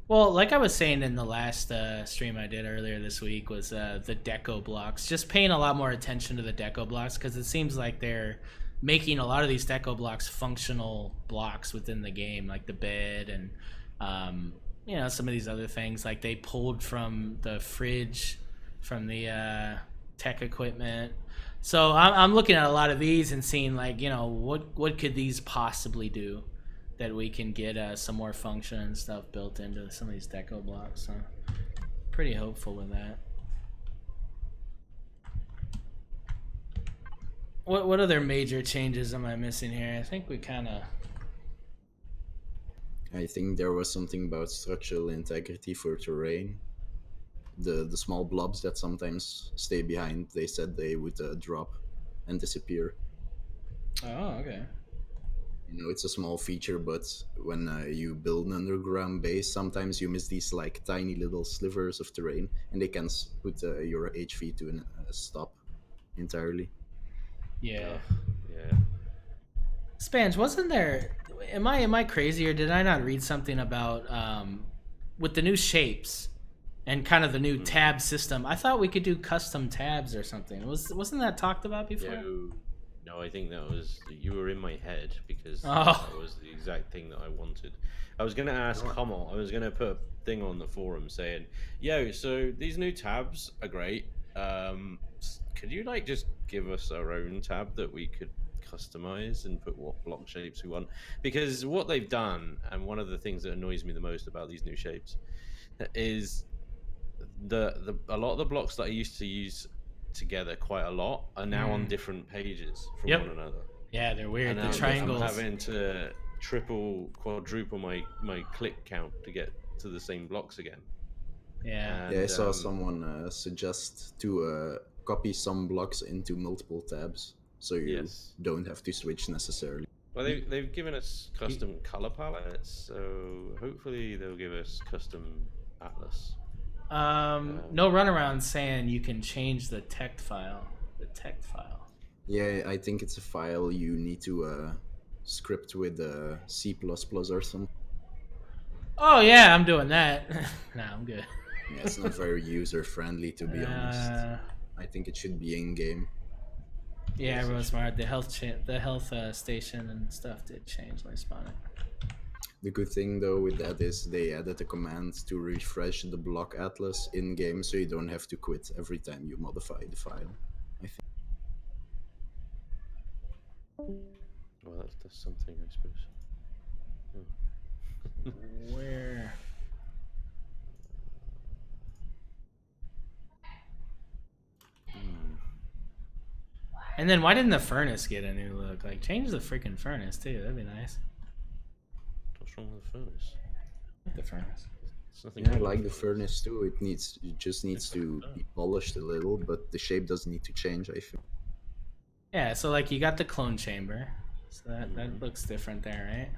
Well, like I was saying in the last stream I did earlier this week was the deco blocks. Just paying a lot more attention to the deco blocks because it seems like they're making a lot of these deco blocks functional blocks within the game, like the bed and some of these other things. Like they pulled from the fridge, from the tech equipment. So I'm looking at a lot of these and seeing like what could these possibly do that we can get some more function and stuff built into some of these deco blocks. So pretty hopeful with that. What other major changes am I missing here? I think we kind of... I think there was something about structural integrity for terrain. The small blobs that sometimes stay behind, they said they would drop and disappear. Oh, okay. You know, it's a small feature, but when you build an underground base, sometimes you miss these like tiny little slivers of terrain, and they can put your HV to a stop entirely. Yeah. Yeah. Spanj, wasn't there... Am I crazy, or did I not read something about with the new shapes and kind of the new tab system? I thought we could do custom tabs or something. Wasn't that talked about before? No, I think that was... You were in my head because Oh. that was the exact thing that I wanted. I was going to ask Hummel, I was going to put a thing on the forum saying, yo, so these new tabs are great. Could you like just give us our own tab that we could customize and put what block shapes we want? Because what they've done, and one of the things that annoys me the most about these new shapes, is a lot of the blocks that I used to use together quite a lot are now on different pages from one another. Yeah, they're weird. And The triangles. I'm having to quadruple my click count to get to the same blocks again. Yeah. And, I saw someone suggest to copy some blocks into multiple tabs, so you don't have to switch necessarily. Well, they've given us custom color palettes, so hopefully they'll give us custom atlas. No runaround saying you can change the text file. Yeah, I think it's a file you need to script with C++ or something. Oh yeah, I'm doing that. Nah, I'm good. Yeah, it's not very user friendly, to be honest. I think it should be in game. Yeah, everyone's smart. The health station and stuff did change when I spawned it. The good thing though with that is they added a command to refresh the block atlas in game, so you don't have to quit every time you modify the file. I think. Well, that's something, I suppose. Where? And then why didn't the furnace get a new look? Like, change the freaking furnace too. That'd be nice. What's wrong with the furnace? I like the furnace. Yeah, I like the furnace too. It just needs to be polished a little, but the shape doesn't need to change, I think. Yeah, so like you got the clone chamber, so that looks different there, right?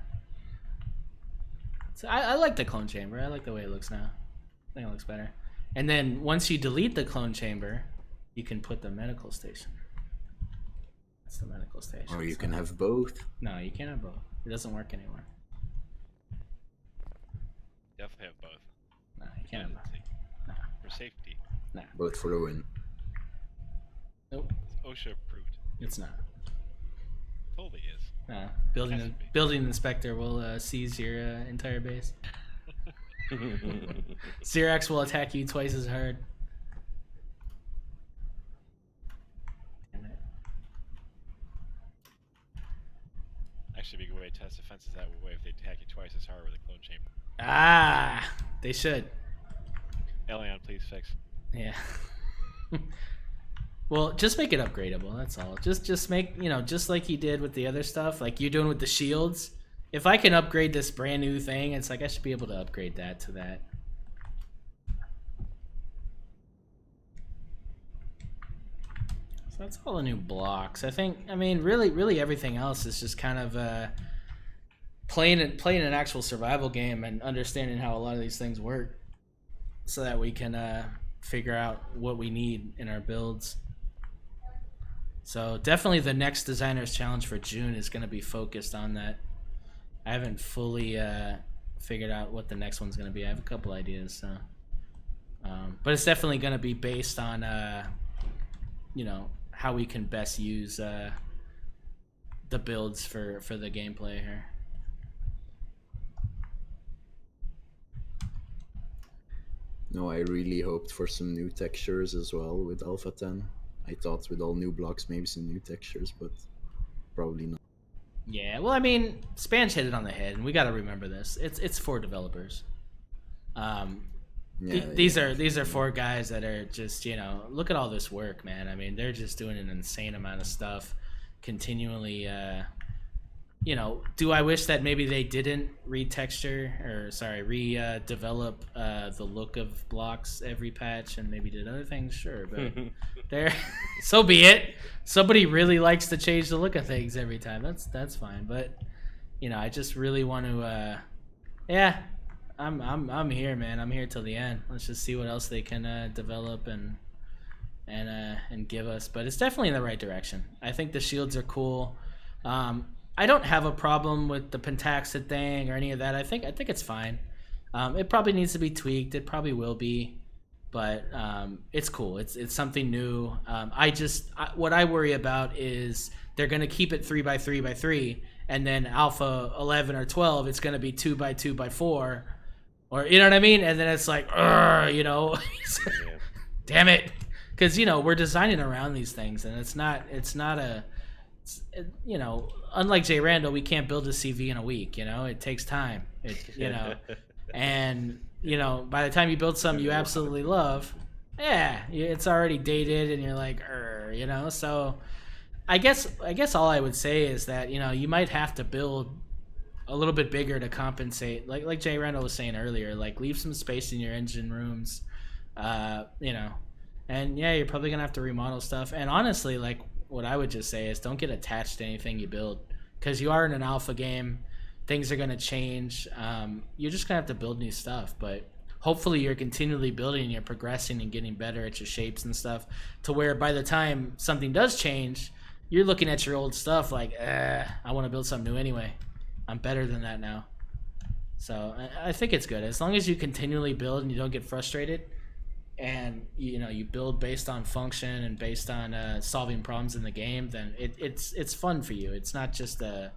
So I like the clone chamber. I like the way it looks now. I think it looks better. And then once you delete the clone chamber, you can put the medical station. That's the medical station. Or you can have both. No, you can't have both. It doesn't work anymore. Definitely have both. No, you can't have both. No. For safety. No. Both for the win. Nope. It's OSHA approved. It's not. Totally is. No. Building inspector will seize your entire base. Xerax will attack you twice as hard. Actually, be a good way to test defenses that way if they attack you twice as hard with a clone chamber. Ah, they should. Elion, please fix. Yeah. Well, just make it upgradable. That's all. Just make, just like you did with the other stuff, like you're doing with the shields. If I can upgrade this brand new thing, it's like I should be able to upgrade that to that. So that's all the new blocks. I mean, really everything else is just kind of playing an actual survival game and understanding how a lot of these things work, so that we can figure out what we need in our builds. So definitely the next designer's challenge for June is going to be focused on that. I haven't fully figured out what the next one's going to be. I have a couple ideas, so but it's definitely going to be based on how we can best use the builds for the gameplay here. No, I really hoped for some new textures as well with Alpha 10. I thought with all new blocks maybe some new textures, but probably not. Yeah, well, I mean, Spanj hit it on the head, and we got to remember this. It's for developers. These are 4 guys that are just, look at all this work, man. I mean, they're just doing an insane amount of stuff continually. Do I wish that maybe they didn't redevelop the look of blocks every patch and maybe did other things? Sure, but so be it. Somebody really likes to change the look of things every time. That's fine. But I just really want to. I'm here, man. I'm here till the end. Let's just see what else they can develop and give us. But it's definitely in the right direction. I think the shields are cool. I don't have a problem with the Pentaxid thing or any of that. I think it's fine. It probably needs to be tweaked. It probably will be, but it's cool. It's something new. What I worry about is they're gonna keep it 3x3x3, and then Alpha 11 or 12, it's gonna be 2x2x4, or you know what I mean? And then it's like, damn it, because we're designing around these things, and it's not a. Unlike JRandall, we can't build a CV in a week. It takes time. And by the time you build something you absolutely love, it's already dated, and you're like, So, I guess all I would say is that you might have to build a little bit bigger to compensate. Like JRandall was saying earlier, like leave some space in your engine rooms, and you're probably gonna have to remodel stuff. And honestly, like, what I would just say is don't get attached to anything you build, because you are in an alpha game. Things are going to change. You're just going to have to build new stuff, but hopefully you're continually building and you're progressing and getting better at your shapes and stuff, to where by the time something does change, you're looking at your old stuff like, I want to build something new anyway. I'm better than that now. So I think it's good. As long as you continually build and you don't get frustrated, and you build based on function and based on solving problems in the game, then it's fun for you. It's not just a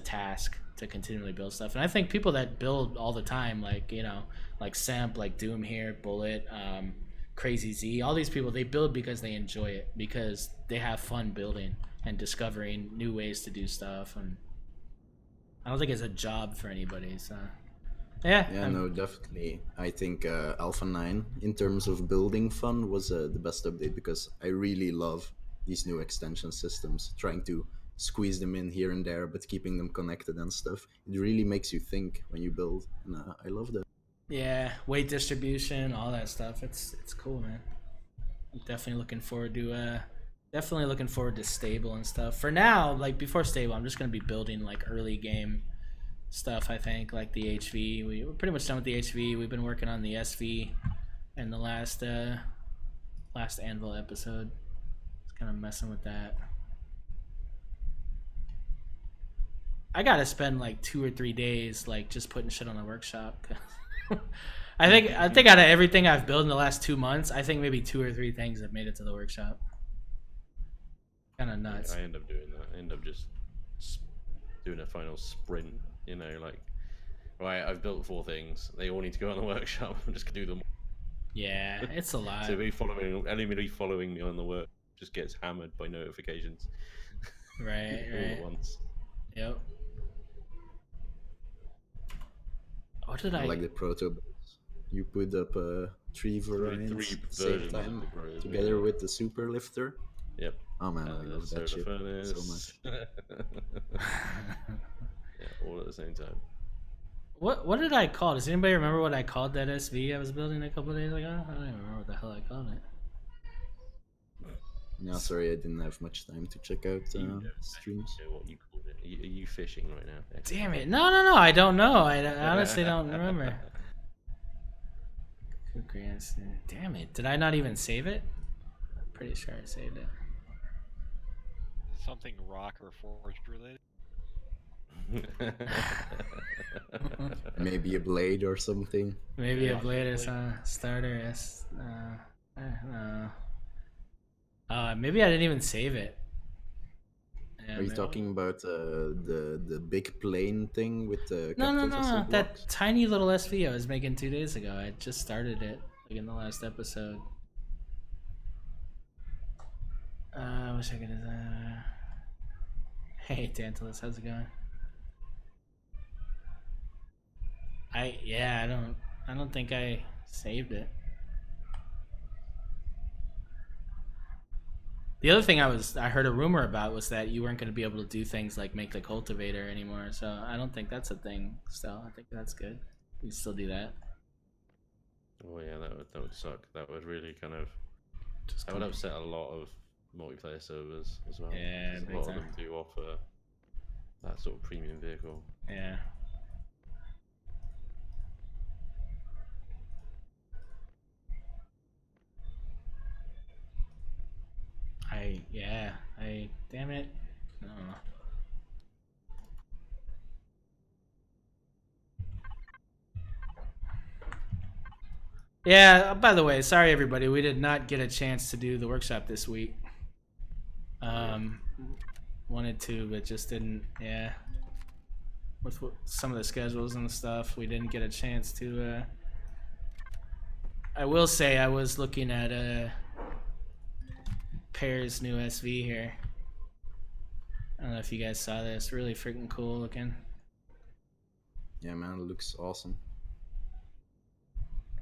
task to continually build stuff. And I think people that build all the time, like Semp, like Doom here, Bullet, Crazy Z, all these people, they build because they enjoy it, because they have fun building and discovering new ways to do stuff. And I don't think it's a job for anybody. So no, definitely. I think Alpha 9, in terms of building fun, was the best update, because I really love these new extension systems, trying to squeeze them in here and there, but keeping them connected and stuff. It really makes you think when you build, and I love that. Yeah, weight distribution, all that stuff. It's cool, man. I'm definitely looking forward to stable and stuff. For now, like before stable, I'm just gonna be building like early game stuff. I think like the HV. We're pretty much done with the HV. We've been working on the SV in the last Anvil episode. Just kind of messing with that. I gotta spend like 2 or 3 days like just putting shit on the workshop. I think out of everything I've built in the last 2 months, I think maybe 2 or 3 things have made it to the workshop. Kind of nuts. Yeah, I end up doing that. I end up just doing a final sprint. Like, right, I've built 4 things. They all need to go on the workshop. I'm just gonna do them. Yeah, it's a lot. So anybody following me on the work just gets hammered by notifications. Right. All at once. Yep. What did I like the proto builds. you put up 3 variants at the same time together with the super lifter. Yep. Oh man, I love that shit so much. Yeah, all at the same time. What did I call? Does anybody remember what I called that SV I was building a couple of days ago? I don't even remember what the hell I called it. No, sorry, I didn't have much time to check out streams. What you called it? Are you fishing right now? Damn it! No, I don't know. I honestly don't remember. Damn it! Did I not even save it? I'm pretty sure I saved it. Something rock or forge related? Maybe a blade or something. Maybe a blade or some starter. I don't know. Maybe I didn't even save it. Yeah, Are you talking about the big plane thing with the No. capital vessel blocks? That tiny little SV I was making 2 days ago. I just started it like in the last episode. I wish I could. Hey, Tantalus, how's it going? I don't think I saved it. The other thing I heard a rumor about was that you weren't going to be able to do things like make the cultivator anymore. So I don't think that's a thing. Still, I think that's good. You can still do that. Oh yeah, that would suck. That would really kind of that would upset a lot of multiplayer servers as well. Yeah, a lot of them do offer that sort of premium vehicle. Yeah. Damn it. I don't know. Yeah, by the way, sorry everybody, we did not get a chance to do the workshop this week. Wanted to, but just didn't, yeah. With some of the schedules and stuff, we didn't get a chance to, I will say I was looking at, Pear's new SV here. I don't know if you guys saw this. Really freaking cool looking. Yeah, man, it looks awesome.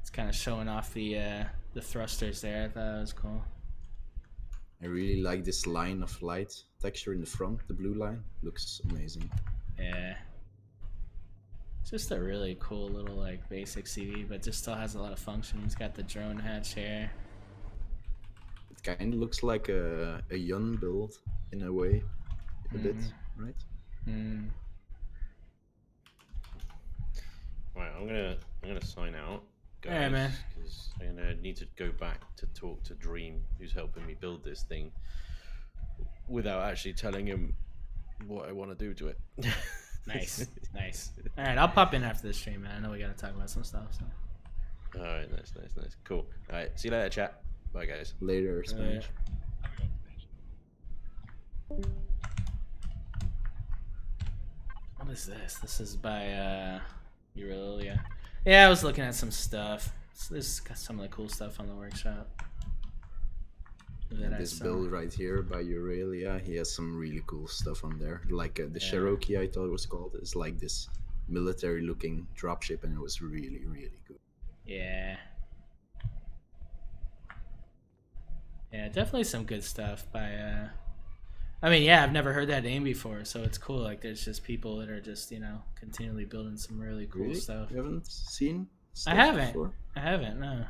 It's kind of showing off the thrusters there. I thought that was cool. I really like this line of light texture in the front. The blue line looks amazing. Yeah. It's just a really cool little like basic CV, but just still has a lot of functions. Got the drone hatch here. It kind of looks like a Yun build in a way, a bit, right? Right, I'm gonna sign out, guys, yeah, man. Because I'm gonna need to go back to talk to Dream, who's helping me build this thing, without actually telling him what I want to do to it. Nice. All right, I'll pop in after the stream, man. I know we gotta talk about some stuff. So. All right, nice, cool. All right, see you later, chat. Bye, guys. Later, Spanj. What is this? This is by Aurelia. Yeah, I was looking at some stuff. So this is got some of the cool stuff on the workshop. And this build right here by Aurelia, he has some really cool stuff on there. Like the Cherokee, I thought it was called, is like this military-looking dropship, and it was really, really good. Yeah. Yeah, definitely some good stuff by I mean, yeah, I've never heard that name before, so it's cool. Like, there's just people that are just, you know, continually building some really cool stuff. You haven't seen stuff I haven't. before? I haven't, no.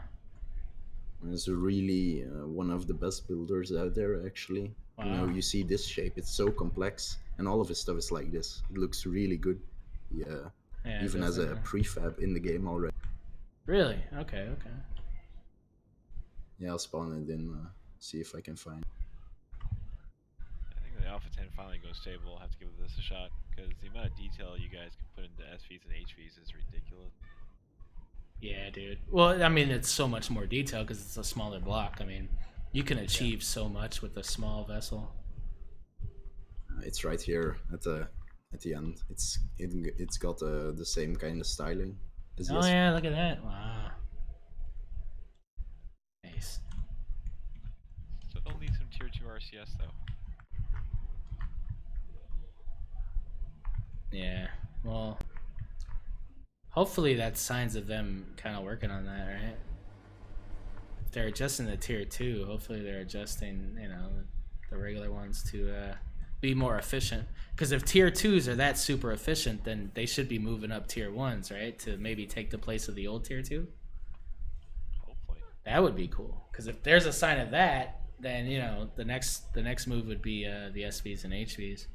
It's really one of the best builders out there, actually. Wow. You know, you see this shape, it's so complex, and all of his stuff is like this. It looks really good. Yeah, even as a prefab in the game already. Really? Okay. Yeah, I'll spawn it in, see if I can find. I think when the Alpha 10 finally goes stable, I'll have to give this a shot, because the amount of detail you guys can put into SVs and HVs is ridiculous. Yeah, dude. Well, I mean, it's so much more detail because it's a smaller block. I mean, you can achieve so much with a small vessel. It's right here at the end. It's got the same kind of styling as Oh yeah, look at that! Wow, nice. Still need some tier 2 RCS though. Yeah. Well, Hopefully that's signs of them kind of working on that, right? If they're adjusting the tier 2, hopefully they're adjusting, the regular ones to be more efficient. Because if tier 2s are that super efficient, then they should be moving up tier 1s, right? To maybe take the place of the old tier 2. Hopefully. That would be cool. Because if there's a sign of that, then, the next move would be the SVs and HVs.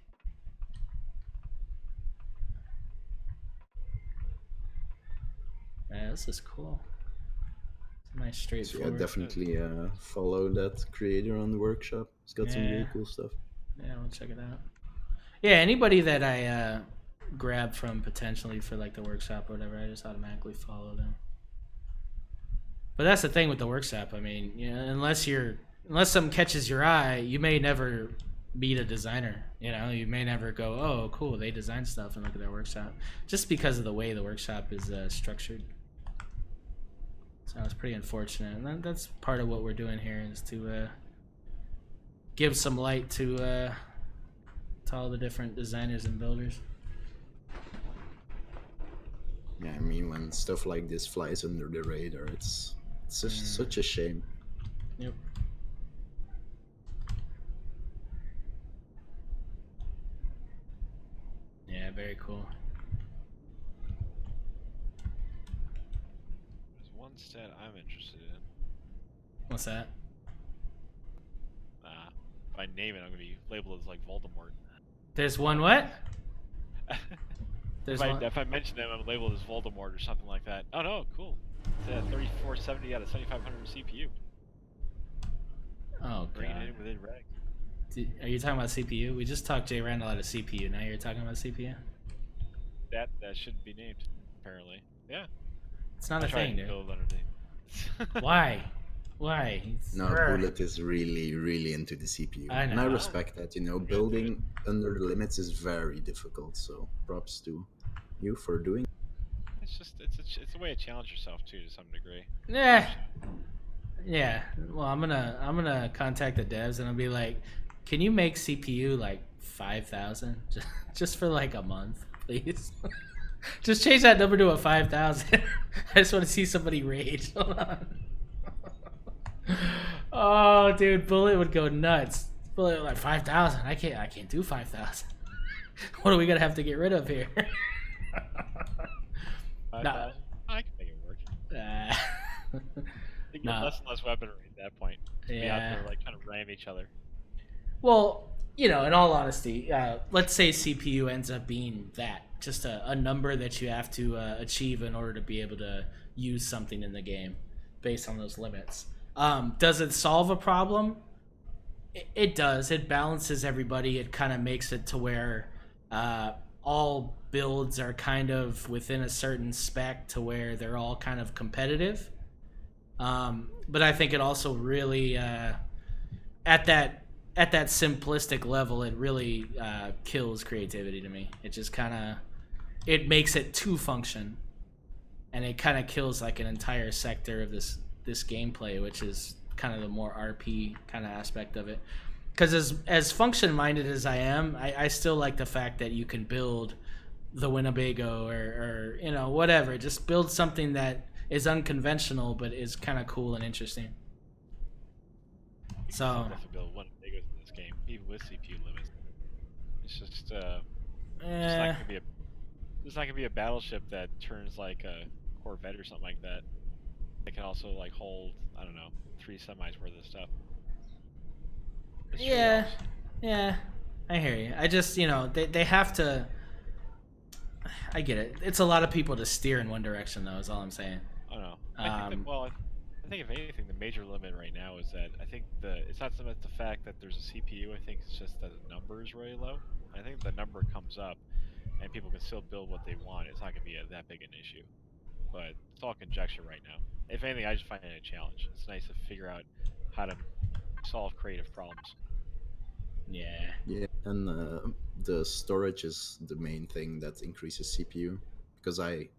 Yeah, this is cool. It's nice, So straightforward. yeah, definitely follow that creator on the workshop. It's got some really cool stuff. Yeah, we'll check it out. Yeah, anybody that I grab from potentially for like the workshop or whatever, I just automatically follow them. But that's the thing with the workshop. I mean, unless something catches your eye, you may never meet a designer. You may never go, oh, cool, they design stuff and look at their workshop, just because of the way the workshop is structured. So it's pretty unfortunate, and that's part of what we're doing here is to give some light to all the different designers and builders. Yeah, I mean, when stuff like this flies under the radar, it's just such a shame. Yep. Yeah, very cool. There's one stat I'm interested in. What's that? If I name it, I'm gonna be labeled as like Voldemort. There's one what? There's one. If I mention them, I'm labeled as Voldemort or something like that. Oh no, cool. It's a 3470 out of 7500 CPU. Oh Bringing it god. in within reg. Are you talking about CPU? We just talked JRandall out of CPU. Now you're talking about CPU? That shouldn't be named, apparently. Yeah. It's not a thing, dude. Build underneath. Why? Why? No, Bullet is really, really into the CPU. I know. And I respect that, building under the limits is very difficult, so props to you for doing it. It's just it's a way to challenge yourself too, to some degree. Yeah. Well, I'm gonna contact the devs and I'll be like, can you make CPU like 5,000 just for like a month, please? Just change that number to a 5,000. I just want to see somebody rage. Hold on. Oh, dude, Bullet would go nuts. Bullet like 5,000. I can't do 5,000. What are we gonna have to get rid of here? 5,000? I can make it work. You get less and less weaponry at that point. Be out there like trying to ram each other. Well, in all honesty, let's say CPU ends up being just a number that you have to achieve in order to be able to use something in the game based on those limits. Does it solve a problem? It does. It balances everybody. It kind of makes it to where all builds are kind of within a certain spec to where they're all kind of competitive. But I think it also really, at that simplistic level, it really kills creativity to me. It just kind of, it makes it too function, and it kind of kills like an entire sector of this gameplay, which is kind of the more RP kind of aspect of it. Because as function-minded as I am, I still like the fact that you can build the Winnebago or whatever. Just build something that is unconventional but is kind of cool and interesting. You can definitely build Winnebagos in this game, even with CPU limits. It's just there's not gonna be a battleship that turns like a Corvette or something like that. It can also like hold, I don't know, 3 semis worth of stuff. Yeah, I hear you. I just, they have to. I get it. It's a lot of people to steer in one direction, though. Is all I'm saying. I don't know. I think if anything, the major limit right now is that I think it's not so much the fact that there's a CPU. I think it's just that the number is really low. I think if the number comes up and people can still build what they want, it's not going to be that big an issue. But it's all conjecture right now. If anything, I just find it a challenge. It's nice to figure out how to solve creative problems. Yeah, and the storage is the main thing that increases CPU, because I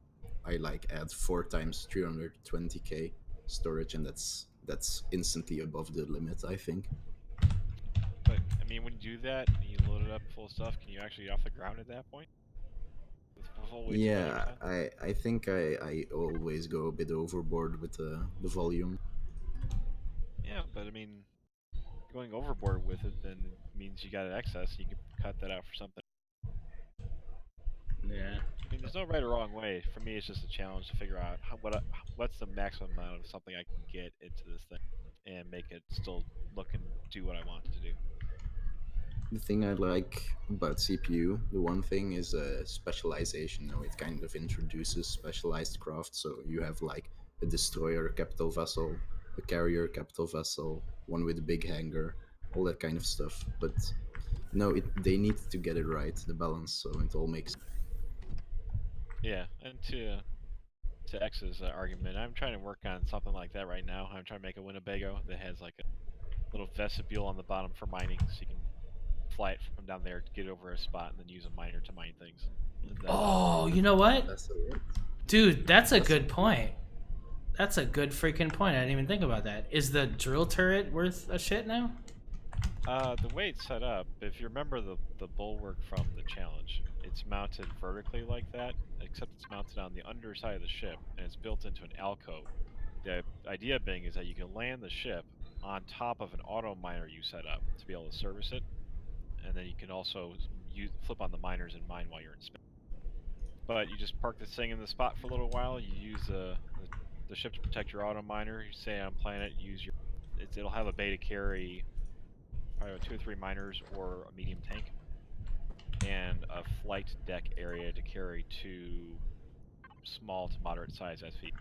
like add 4 times 320k storage, and that's instantly above the limit, I think. But I mean, when you do that and you load it up full of stuff, can you actually get off the ground at that point? With full weight Yeah, special I think I always go a bit overboard with the volume. Yeah, but I mean, going overboard with it then means you got an excess. You can cut that out for something. Yeah. I mean, there's no right or wrong way. For me, it's just a challenge to figure out what's the maximum amount of something I can get into this thing and make it still look and do what I want it to do. The thing I like about CPU, the one thing is specialization. Now it kind of introduces specialized craft. So you have like a destroyer capital vessel, a carrier capital vessel, one with a big hangar, all that kind of stuff. But no, they need to get it right, the balance, so it all makes. Yeah, and to X's argument, I'm trying to work on something like that right now. I'm trying to make a Winnebago that has like a little vestibule on the bottom for mining, so you can fly it from down there to get over a spot and then use a miner to mine things. And then, Oh, you know what? That's it. Dude, that's a good point. That's a good freaking point. I didn't even think about that. Is the drill turret worth a shit now? the way it's set up, if you remember the bulwark from the challenge, it's mounted vertically like that, except it's mounted on the underside of the ship, and it's built into an alcove. The idea being is that you can land the ship on top of an auto miner you set up to be able to service it, and then you can also flip on the miners and mine while you're in space. But you just park this thing in the spot for a little while. You use the ship to protect your auto miner. You stay on planet. Use your it'll have a bay to carry probably 2 or 3 miners or a medium tank, and a flight deck area to carry 2 small to moderate size SV.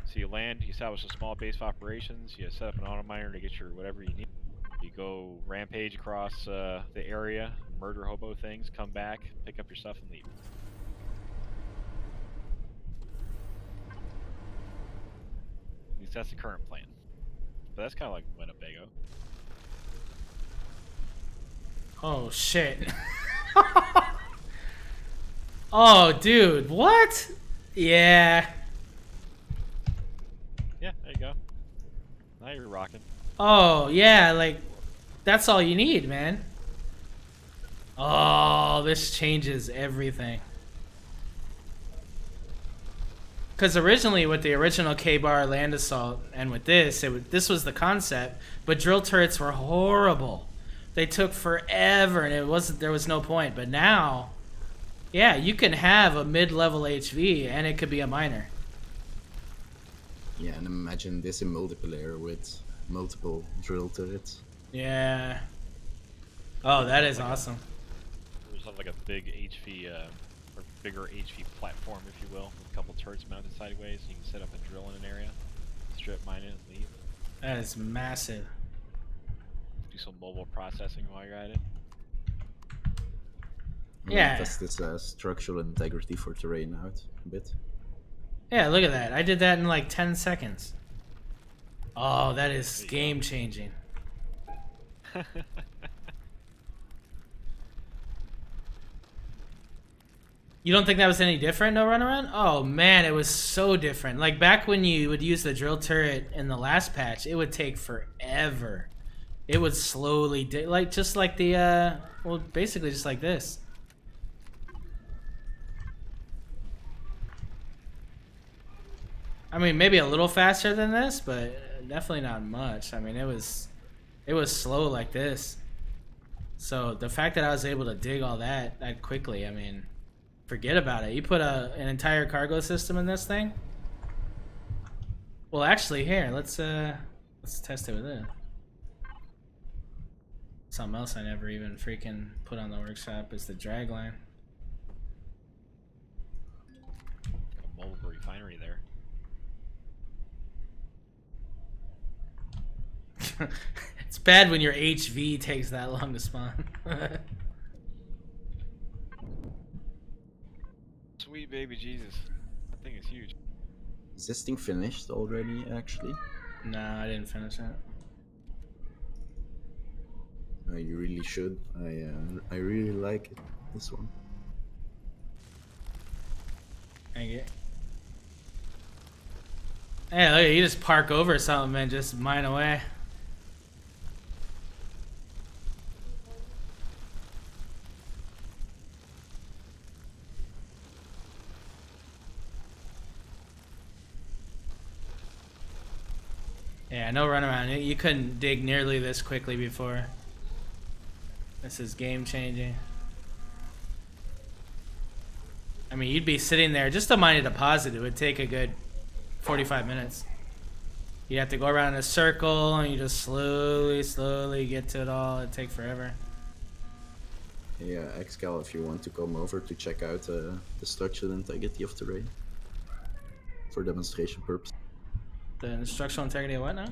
So you land, you establish a small base of operations, you set up an auto miner to get your whatever you need. You go rampage across the area, murder hobo things, come back, pick up your stuff, and leave. At least that's the current plan. But that's kind of like Winnebago. Oh, shit. Oh, dude, what? Yeah. Yeah, there you go. Now you're rocking. Oh, yeah, like, that's all you need, man. Oh, this changes everything. Because originally, with the original K-Bar land assault, and with this, this was the concept, but drill turrets were horrible. They took forever, and there was no point. But now, yeah, you can have a mid-level HV, and it could be a miner. Yeah, and imagine this in multiplayer with multiple drill turrets. Yeah. Oh, that is awesome. There's like a big HV, or bigger HV platform, if you will, with a couple turrets mounted sideways. You can set up a drill in an area, strip mine it, and leave. That is massive. Do some mobile processing while you're at it. Yeah. Test this structural integrity for terrain out a bit. Yeah, look at that. I did that in like 10 seconds. Oh, that is game changing. You don't think that was any different, no runaround? Oh man, it was so different. Like back when you would use the drill turret in the last patch, it would take forever. It would slowly, like just like the, well, basically just like this. I mean, maybe a little faster than this, but definitely not much. I mean, it was slow like this. So the fact that I was able to dig all that quickly, I mean, forget about it. You put an entire cargo system in this thing. Well, actually, here let's test it with it. Something else I never even freaking put on the workshop is the dragline. Got a mobile refinery there. It's bad when your HV takes that long to spawn. Sweet baby Jesus. That thing is huge. Is this thing finished already, actually? No, I didn't finish it. You really should. I really like it, this one. Thank you. Hey, look, you just park over something and just mine away. Yeah, no runaround. You couldn't dig nearly this quickly before. This is game changing. I mean, you'd be sitting there just to mine a deposit. It would take a good 45 minutes. You have to go around in a circle and you just slowly get to it all. It'd take forever. Yeah, XCal, if you want to come over to check out the structure integrity of terrain for demonstration purpose. The structural integrity of what now?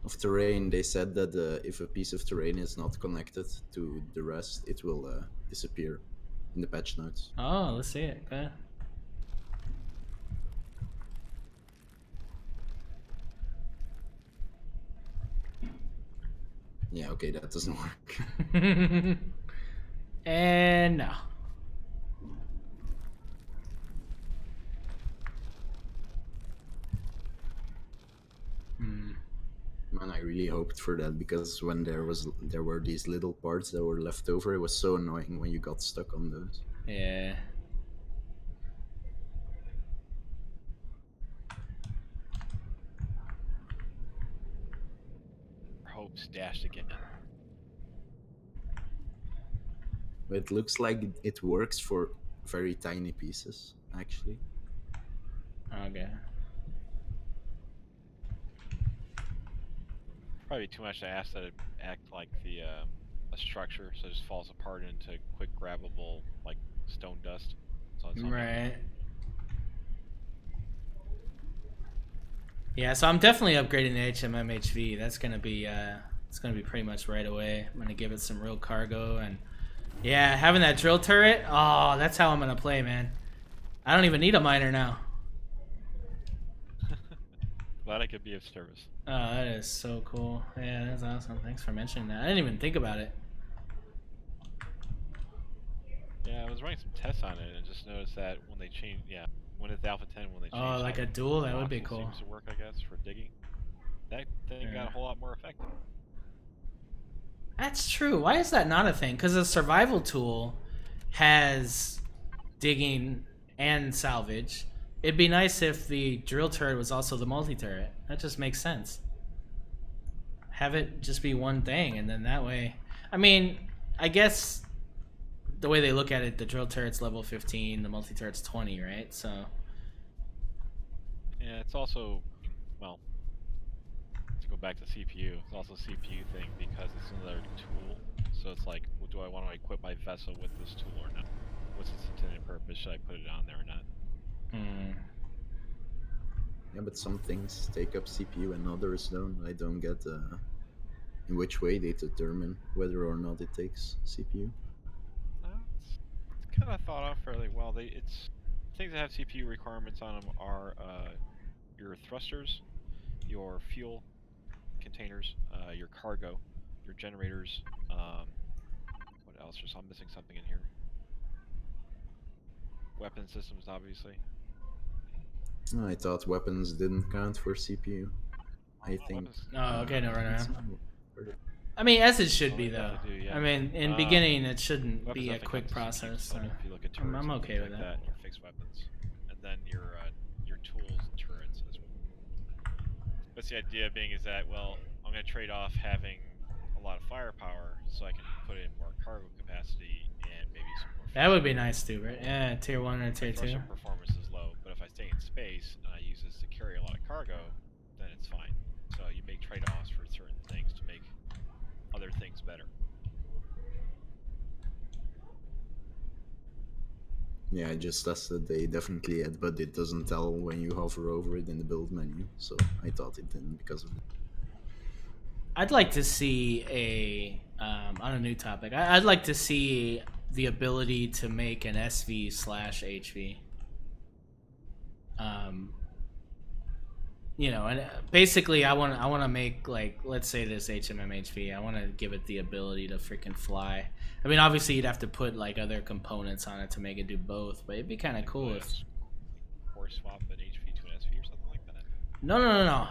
Of terrain, they said that if a piece of terrain is not connected to the rest, it will disappear in the patch notes. Oh, let's see it. Okay. Yeah, okay, that doesn't work. And no. Man, I really hoped for that, because when there were these little parts that were left over, it was so annoying when you got stuck on those. Yeah. Hopes dashed again. It looks like it works for very tiny pieces, actually. Okay. Probably too much to ask that it act like a structure, so it just falls apart into quick grabbable like stone dust. So it's Right. Yeah, so I'm definitely upgrading the HMMHV. That's gonna be it's gonna be pretty much right away. I'm gonna give it some real cargo, and yeah, having that drill turret. Oh, that's how I'm gonna play, man. I don't even need a miner now. Glad I could be of service. Oh, that is so cool. Yeah, that's awesome. Thanks for mentioning that. I didn't even think about it. Yeah, I was running some tests on it and just noticed that when they changed, when it's Alpha 10, when they changed. Oh, like how a duel? That the would be option cool. Seems to work, I guess, for digging. That thing got a whole lot more effective. That's true. Why is that not a thing? Because a survival tool has digging and salvage. It'd be nice if the drill turret was also the multi-turret. That just makes sense. Have it just be one thing, and then that way... I mean, I guess the way they look at it, the drill turret's level 15, the multi-turret's 20, right? So... Yeah, it's also, well, to go back to CPU, it's also a CPU thing because it's another tool. So it's like, well, do I want to equip my vessel with this tool or not? What's its intended purpose? Should I put it on there or not? Yeah, but some things take up CPU and others don't. I don't get in which way they determine whether or not it takes CPU. It's kind of thought out fairly well. It's things that have CPU requirements on them are your thrusters, your fuel containers, your cargo, your generators. What else? I'm missing something in here. Weapon systems, obviously. I thought weapons didn't count for CPU. I think. Oh, okay, no, right now. I mean, as it should be, though. Do, yeah. I mean, in beginning, it shouldn't be a definitely quick counts as CPU process. So component if you look at turrets I'm and okay things with like that. Your fixed weapons, and then your tools and turrets as well. But the idea being is that, well, I'm going to trade off having a lot of firepower so I can put in more cargo capacity and maybe some more. That would be nice too, right? Yeah, tier 1 or tier 2. Thrusters performance is low, but if I stay in space and I use this to carry a lot of cargo, then it's fine. So you make trade-offs for certain things to make other things better. Yeah, I just tested. They definitely add, but it doesn't tell when you hover over it in the build menu. So I thought it didn't because of that. I'd like to see on a new topic. I'd like to see the ability to make an SV/HV. You know, and basically, I want to make, like, let's say this HMMHV. I want to give it the ability to freaking fly. I mean, obviously, you'd have to put like other components on it to make it do both, but it'd be kind of cool if. Or swap an HV to an SV or something like that. No.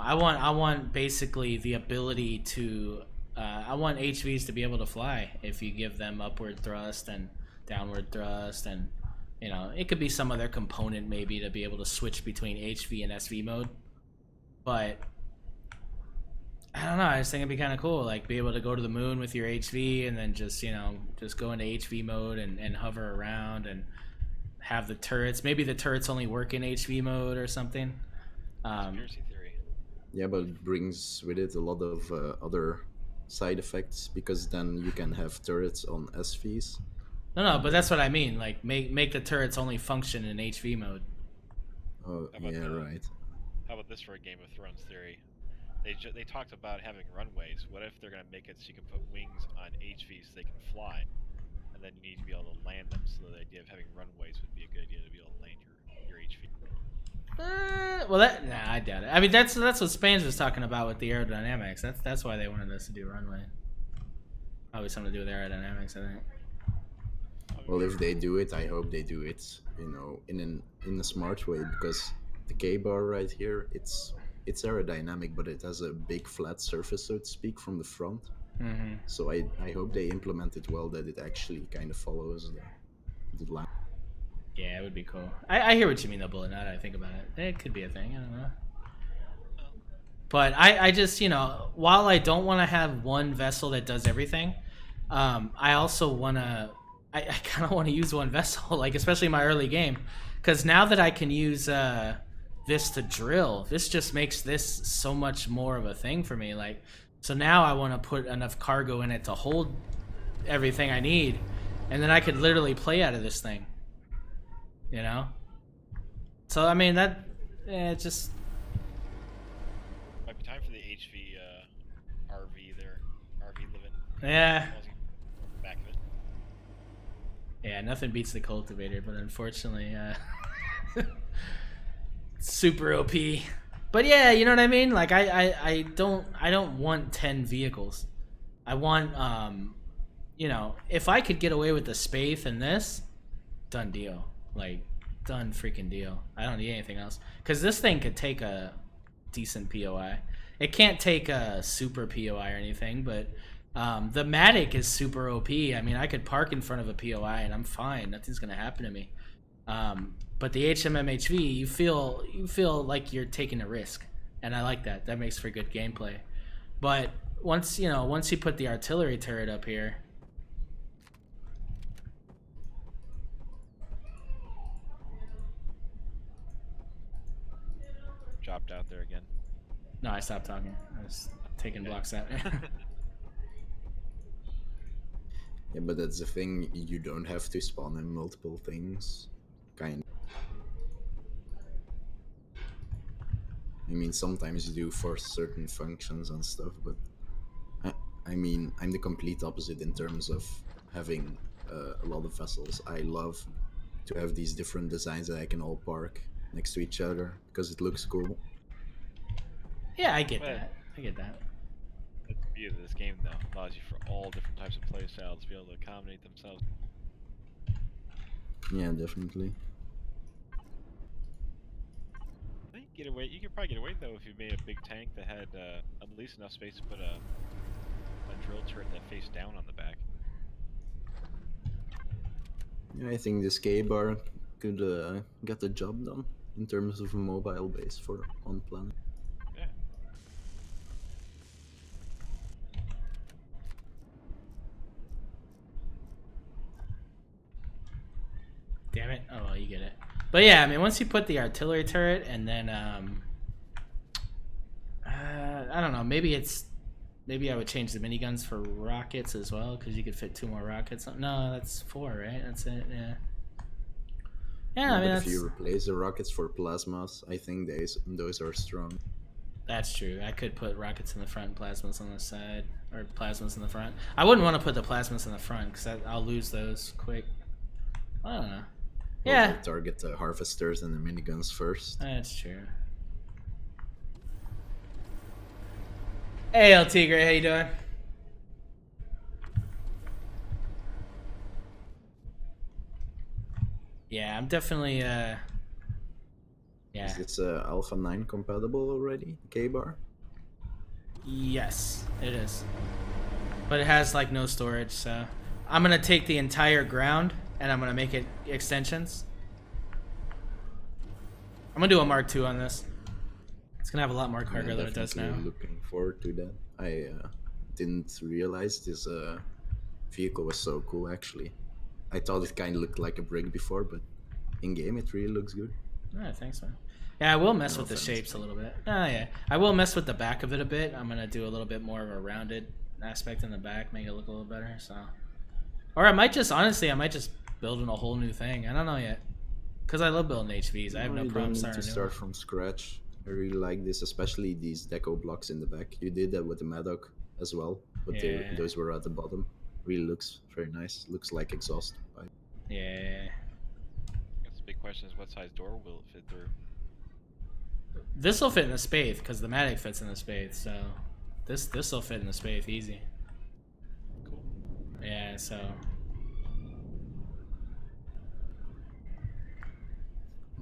I want basically the ability to. I want HVs to be able to fly if you give them upward thrust and downward thrust, and you know, it could be some other component maybe to be able to switch between HV and SV mode. But I don't know. I just think it'd be kind of cool, like be able to go to the moon with your HV and then just just go into HV mode and hover around and have the turrets. Maybe the turrets only work in HV mode or something. Conspiracy theory. Yeah, but it brings with it a lot of other side effects, because then you can have turrets on SVs. No, but that's what I mean. Like make the turrets only function in HV mode. Oh, yeah, right. How about this for a Game of Thrones theory? They talked about having runways. What if they're gonna make it so you can put wings on HVs so they can fly, and then you need to be able to land them? So the idea of having runways would be a good idea to be able to land your HV. I doubt it. I mean, that's what Spanj was talking about with the aerodynamics. That's why they wanted us to do runway. Probably something to do with aerodynamics, I think. Well, if they do it, I hope they do it, in a smart way, because the K-bar right here, it's aerodynamic, but it has a big flat surface, so to speak, from the front. Mm-hmm. So I hope they implement it well, that it actually kind of follows the line. Yeah, it would be cool. I hear what you mean, though, Bullet. Now that I think about it, it could be a thing. I don't know. But I just, while I don't want to have one vessel that does everything, I also want to. I kind of want to use one vessel, like especially in my early game, because now that I can use this to drill, this just makes this so much more of a thing for me. Like, so now I want to put enough cargo in it to hold everything I need, and then I could literally play out of this thing. So I mean it just Might be time for the HV RV there, RV living. yeah. Back of it. Yeah, nothing beats the cultivator, but unfortunately, super OP. But yeah, you know what I mean? Like I don't want 10 vehicles. I want if I could get away with the Spath and this, done deal. Like done freaking deal. I don't need anything else, because this thing could take a decent POI. It can't take a super POI or anything, but the Matic is super OP. I mean, I could park in front of a POI and I'm fine. Nothing's gonna happen to me. But the HMMHV, you feel like you're taking a risk, and I like that. That makes for good gameplay. But once you put the artillery turret up here. Dropped out there again. No, I stopped talking. I was taking blocks out. Yeah, but that's the thing. You don't have to spawn in multiple things, kind. I mean, sometimes you do for certain functions and stuff, but I mean, I'm the complete opposite in terms of having a lot of vessels. I love to have these different designs that I can all park next to each other because it looks cool. Yeah, I get that. That's the beauty of this game, though. Allows you for all different types of play styles to be able to accommodate themselves. Yeah, definitely. I think you could probably get away though if you made a big tank that had at least enough space to put a drill turret that faced down on the back. Yeah, I think this K-bar could get the job done in terms of a mobile base for on planet. Yeah. Damn it. Oh, well, you get it. But yeah, I mean, once you put the artillery turret and then, I don't know, maybe I would change the miniguns for rockets as well, because you could fit 2 more rockets. No, that's 4, right? That's it, yeah. Yeah, I mean, if you replace the rockets for plasmas, I think those are strong. That's true. I could put rockets in the front and plasmas on the side, or plasmas in the front. I wouldn't want to put the plasmas in the front, because I'll lose those quick. I don't know. Yeah. We'll target the harvesters and the miniguns first. That's true. Hey, El Tigre, how you doing? Yeah, I'm definitely, yeah. Is this Alpha 9 compatible already, K-bar? Yes, it is. But it has, like, no storage, so... I'm gonna take the entire ground, and I'm gonna make it extensions. I'm gonna do a Mark II on this. It's gonna have a lot more cargo than it does now. Looking forward to that. I didn't realize this vehicle was so cool. Actually, I thought it kind of looked like a brick before, but in game it really looks good. I think so. Yeah, I will mess with the shapes a little bit. Oh yeah, I will mess with the back of it a bit. I'm gonna do a little bit more of a rounded aspect in the back, make it look a little better. So, or I might just honestly, build a whole new thing. I don't know yet, because I love building HVs. I have no problem starting to start from scratch. I really like this, especially these deco blocks in the back. You did that with the Madoc as well, but those were at the bottom. Really looks very nice. Looks like exhaust pipe. Yeah. That's the big question: is what size door will it fit through? This will fit in the Spath because the Matic fits in the Spath. So this will fit in the Spath easy. Cool. Yeah. So.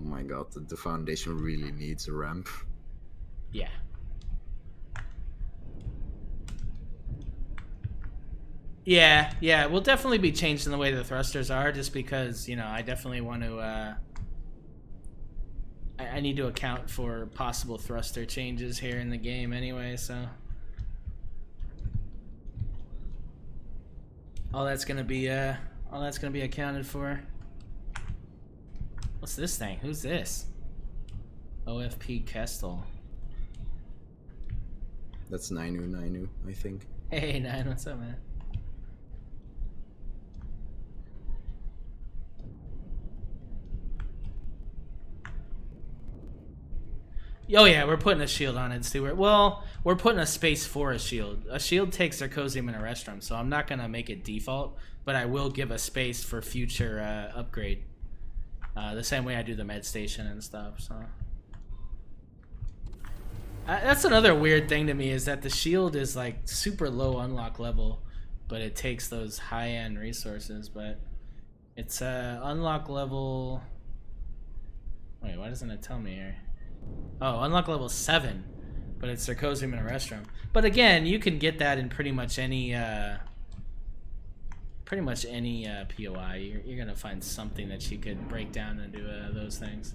Oh my god, the foundation really needs a ramp. Yeah. Yeah, we'll definitely be changing the way the thrusters are, just because, you know, I definitely want to, I need to account for possible thruster changes here in the game anyway, so. All that's gonna be accounted for. What's this thing? Who's this? OFP Kestel. That's Nainu, I think. Hey, Nine, what's up, man? Oh yeah, we're putting a shield on it, Stuart. Well, we're putting a space for a shield. A shield takes Zircosium in a restroom, so I'm not gonna make it default, but I will give a space for future upgrade. The same way I do the med station and stuff. So that's another weird thing to me, is that the shield is like super low unlock level, but it takes those high-end resources. But it's unlock level. Wait, why doesn't it tell me here? Oh, unlock level 7, but it's Zircosium in a restroom. But again, you can get that in pretty much any POI. You're gonna find something that you could break down and do those things.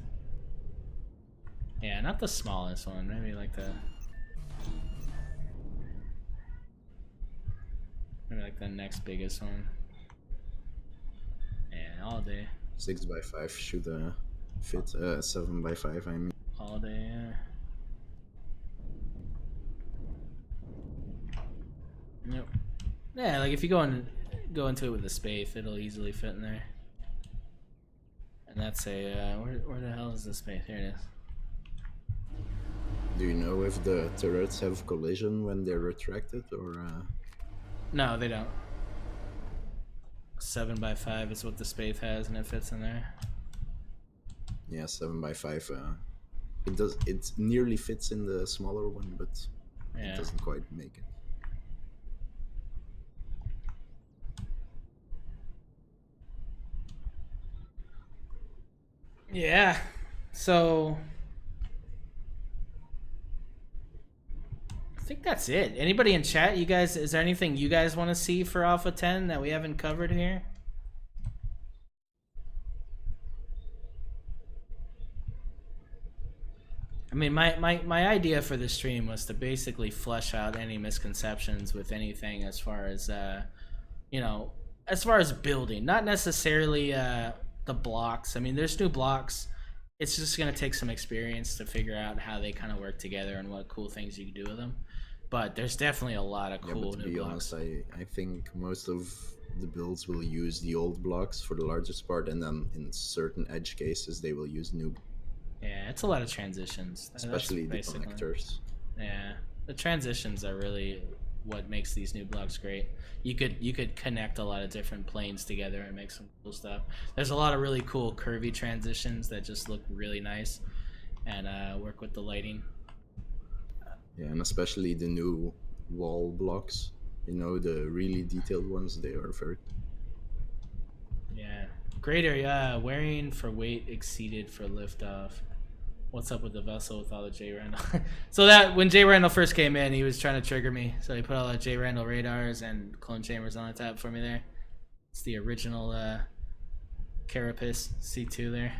Yeah, not the smallest one. Maybe like the next biggest one. Yeah, all day. 6x5 should fit. 7x5, I mean. All day, yeah. Yep. Yeah, like if you go into it with a Spath, it'll easily fit in there. And that's a where the hell is the Spath? Here it is. Do you know if the turrets have collision when they're retracted, or? No, they don't. 7x5 is what the Spath has, and it fits in there. Yeah, 7x5. It nearly fits in the smaller one, but it doesn't quite make it. Yeah, so I think that's it. Anybody in chat, you guys, is there anything you guys want to see for Alpha 10 that we haven't covered here? I mean, my idea for the stream was to basically flesh out any misconceptions with anything as far as, you know, as far as building, not necessarily the blocks. I mean, there's new blocks. It's just going to take some experience to figure out how they kind of work together and what cool things you can do with them. But there's definitely a lot of cool new blocks. To be honest, I think most of the builds will use the old blocks for the largest part, and then in certain edge cases they will use new. Yeah, it's a lot of transitions. Especially the connectors. Yeah, the transitions are really what makes these new blocks great. You could connect a lot of different planes together and make some cool stuff. There's a lot of really cool curvy transitions that just look really nice and work with the lighting. Yeah, and especially the new wall blocks. You know, the really detailed ones, they are very... Yeah. Greater, yeah. Wearing for weight exceeded for liftoff. What's up with the vessel with all the JRandall? So that when JRandall first came in, he was trying to trigger me. So he put all the JRandall radars and clone chambers on the top for me there. It's the original Carapace C2 there.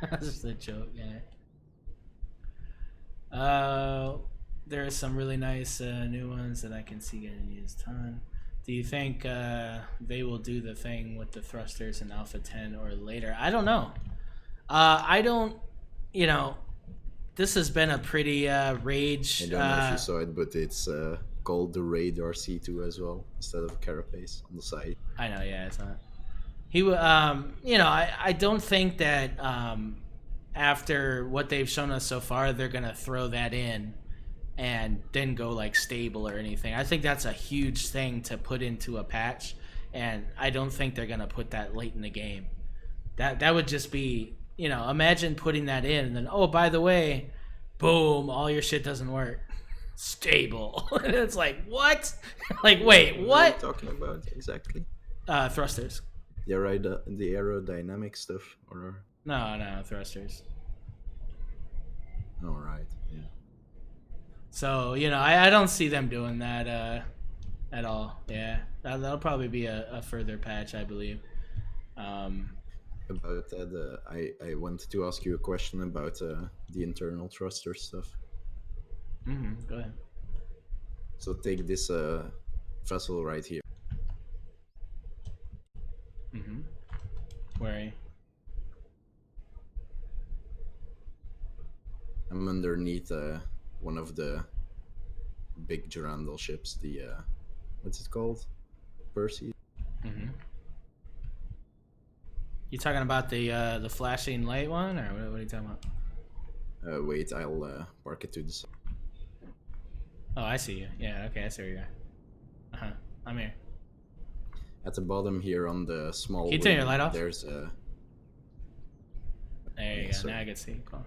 That's just a joke, yeah. There are some really nice new ones that I can see getting used a ton. Do you think they will do the thing with the thrusters in Alpha 10 or later? I don't know. I don't, you know, this has been a pretty rage. I don't know if you saw it, but it's called the Radar C2 as well, instead of Carapace on the side. I know, yeah, it's not. He, you know, I don't think that after what they've shown us so far, they're gonna throw that in and then go like stable or anything. I think that's a huge thing to put into a patch, and I don't think they're gonna put that late in the game. That would just be, you know, imagine putting that in and then, oh, by the way, boom, all your shit doesn't work. Stable. And it's like, what? Like, wait, what? What are you talking about exactly? Thrusters. The aerodynamic stuff, or No, thrusters. all right, yeah. So, you know, I don't see them doing that at all. Yeah, that'll probably be a further patch, I believe. About that, I wanted to ask you a question about the internal thruster stuff. Go ahead. So take this vessel right here. Where are you? I'm underneath one of the big JRandall ships, the what's it called? Percy? You talking about the flashing light one, or what are you talking about? Wait, I'll park it to the side. Oh, I see you. Yeah, okay, I see where you are. I'm here. At the bottom here on the small Can you turn your wing, light off? there's a... There you Yeah, go. sorry. Now I can see. Cool.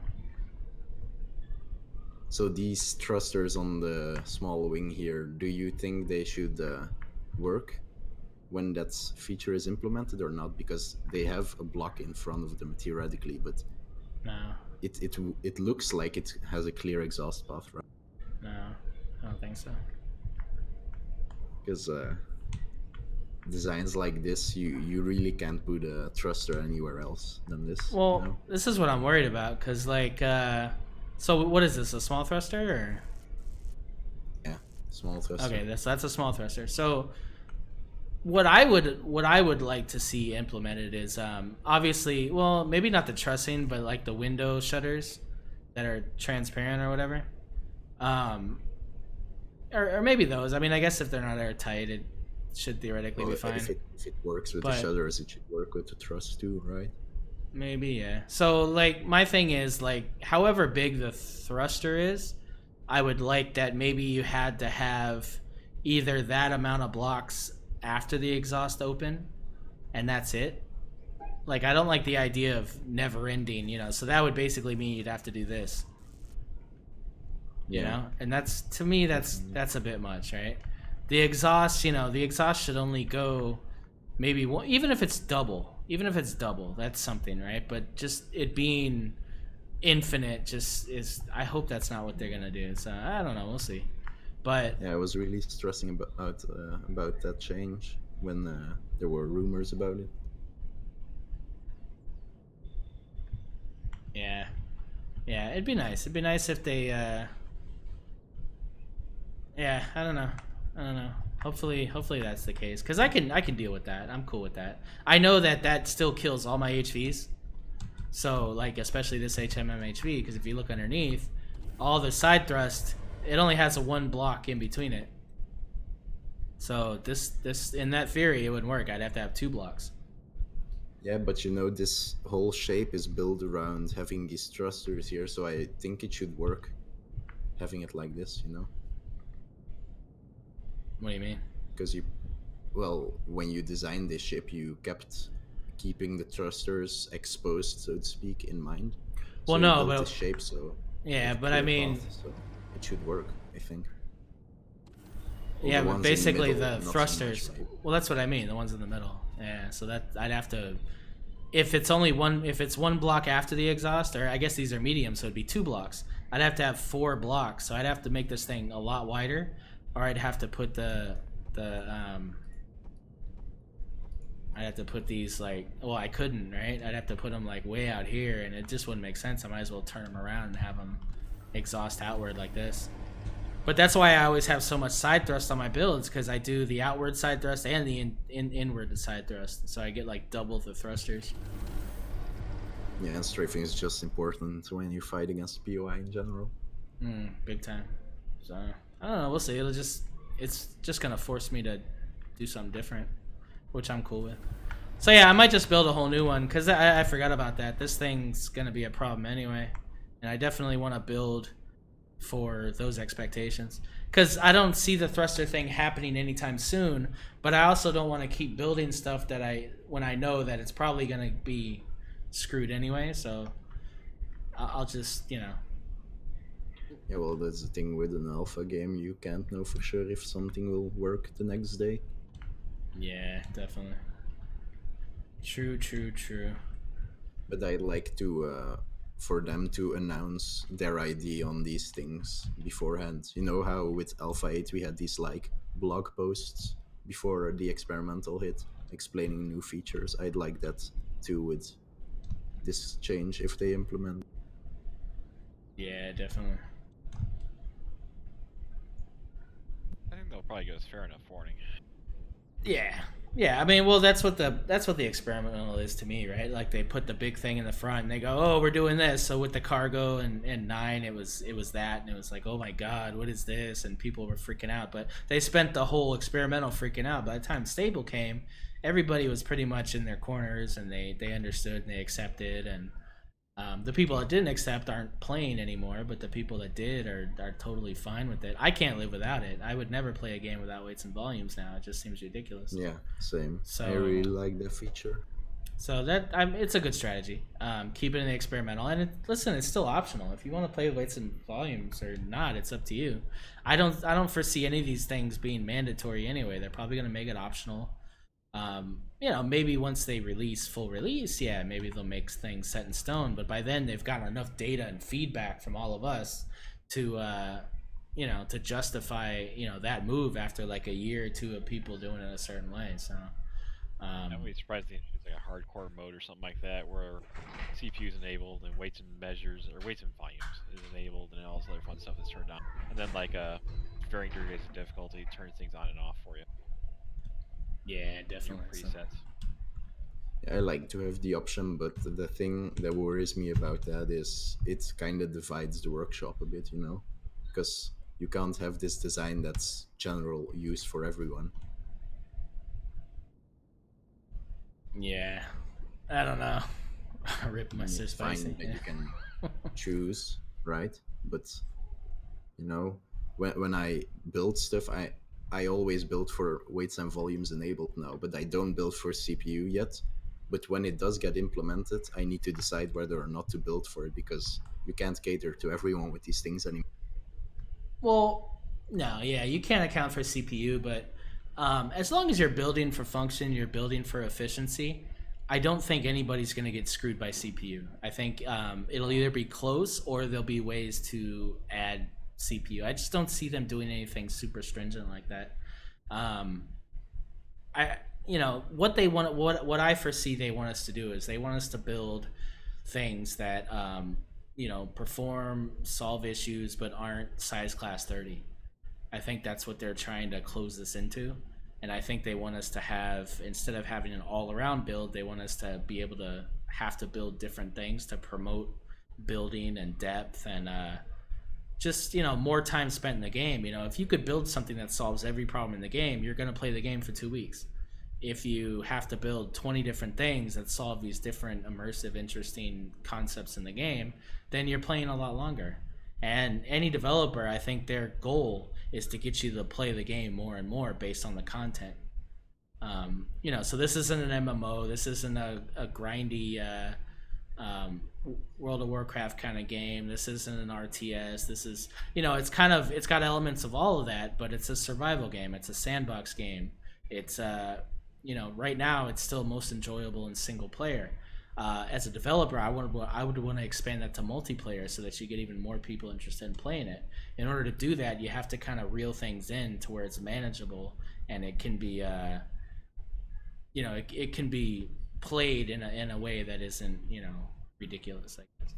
So these thrusters on the small wing here, do you think they should work when that feature is implemented or not? Because they have a block in front of them theoretically, but No, it looks like it has a clear exhaust path, right? no, I don't think so. Because designs like this, you really can't put a thruster anywhere else than this. Well, you know? this is what I'm worried about, because, like, so what is this, a small thruster, or? Yeah, small thruster. Okay, that's a small thruster. So what I would like to see implemented is obviously, well, maybe not the trussing, but like the window shutters that are transparent or whatever. Or maybe those. I mean, I guess if they're not airtight, it should theoretically be fine. If it works with But- the shutters, it should work with the truss too, right? Maybe, yeah. So, like, my thing is, like, however big the thruster is, I would like that maybe you had to have either that amount of blocks after the exhaust open, and that's it. Like, I don't like the idea of never ending, you know, so that would basically mean you'd have to do this. You know? And that's, to me, that's a bit much, right? The exhaust, you know, the exhaust should only go maybe one, even if it's double, that's something, right? But just it being infinite just is, I hope that's not what they're gonna do. So I don't know, we'll see. But Yeah, I was really stressing about that change when there were rumors about it. yeah, it'd be nice if they yeah, I don't know. Hopefully that's the case, because I can deal with that. I'm cool with that. I know that still kills all my HVs. So, like, especially this HMM HV, because if you look underneath, all the side thrust, it only has a one block in between it. So this in that theory, it wouldn't work. I'd have to have two blocks. Yeah, but you know, this whole shape is built around having these thrusters here, so I think it should work having it like this, you know? What do you mean? Because when you designed this ship, you kept keeping the thrusters exposed, so to speak, in mind. Well, so no, you built but this shape, so yeah, with but I clear mean, path, so it should work, I think. Well, yeah, the but ones in basically middle, the not so thrusters. much, right? Well, that's what I mean. The ones in the middle. Yeah. So that I'd have to. If it's one block after the exhaust, or I guess these are medium, so it'd be 2 blocks. I'd have to have 4 blocks, so I'd have to make this thing a lot wider, or I'd have to put I'd have to put these like, well, I couldn't, right? I'd have to put them like way out here, and it just wouldn't make sense. I might as well turn them around and have them exhaust outward like this. But that's why I always have so much side thrust on my builds, because I do the outward side thrust and the inward side thrust, so I get like double the thrusters. Yeah, and strafing is just important when you fight against POI in general. Big time. So I don't know. We'll see. It's just gonna force me to do something different, which I'm cool with. So yeah, I might just build a whole new one, because I forgot about that. This thing's gonna be a problem anyway, and I definitely want to build for those expectations, because I don't see the thruster thing happening anytime soon, but I also don't want to keep building stuff that when I know that it's probably going to be screwed anyway, so I'll just, Yeah, well, that's the thing with an alpha game. You can't know for sure if something will work the next day. Yeah, definitely. True. But I'd like to for them to announce their idea on these things beforehand. You know how with Alpha 8 we had these like blog posts before the experimental hit explaining new features? I'd like that too with this change if they implement. Yeah, definitely. I think they'll probably give us fair enough warning. Yeah. I mean, well, that's what the experimental is to me, right? Like they put the big thing in the front and they go, "Oh, we're doing this." So with the cargo and 9, it was that, and it was like, "Oh my God, what is this?" And people were freaking out. But they spent the whole experimental freaking out. By the time stable came, everybody was pretty much in their corners, and they understood and they accepted. And the people that didn't accept aren't playing anymore, but the people that did are totally fine with it. I can't live without it. I would never play a game without weights and volumes now. It just seems ridiculous. Yeah, same. So, I really like that feature. So it's a good strategy. Keep it in the experimental, and listen, it's still optional. If you want to play with weights and volumes or not, it's up to you. I don't foresee any of these things being mandatory anyway. They're probably going to make it optional. Maybe once they release full release, yeah, maybe they'll make things set in stone. But by then, they've gotten enough data and feedback from all of us to justify, that move after like a year or two of people doing it a certain way. So, I wouldn't be surprised if it's like a hardcore mode or something like that, where CPU is enabled and weights and measures or weights and volumes is enabled, and all this other fun stuff is turned on, and then like varying degrees of difficulty turns things on and off for you. Yeah, definitely. Presets. I like to have the option, but the thing that worries me about that is it kind of divides the workshop a bit, because you can't have this design that's general use for everyone. Yeah, I don't know. I ripped my sister. Fine that you can choose, right? But when I build stuff, I always build for weights and volumes enabled now, but I don't build for CPU yet. But when it does get implemented, I need to decide whether or not to build for it, because you can't cater to everyone with these things anymore. Well, no, yeah, you can't account for CPU, but as long as you're building for function, you're building for efficiency, I don't think anybody's going to get screwed by CPU. I think it'll either be close or there'll be ways to add CPU. I just don't see them doing anything super stringent like that. What they want, what I foresee they want us to do is they want us to build things that perform, solve issues, but aren't size class 30. I think that's what they're trying to close this into, and I think they want us to have, instead of having an all-around build, they want us to be able to have to build different things to promote building and depth and just more time spent in the game. If you could build something that solves every problem in the game, you're going to play the game for 2 weeks. If you have to build 20 different things that solve these different immersive, interesting concepts in the game, then you're playing a lot longer. And any developer, I think their goal is to get you to play the game more and more based on the content. So this isn't an MMO. This isn't a grindy World of Warcraft kind of game. This isn't an RTS. This is, it's got elements of all of that, but it's a survival game. It's a sandbox game. It's right now it's still most enjoyable in single player. As a developer, I would want to expand that to multiplayer so that you get even more people interested in playing it. In order to do that, you have to kind of reel things in to where it's manageable and it can be, it can be played in a way that isn't, ridiculous, I guess.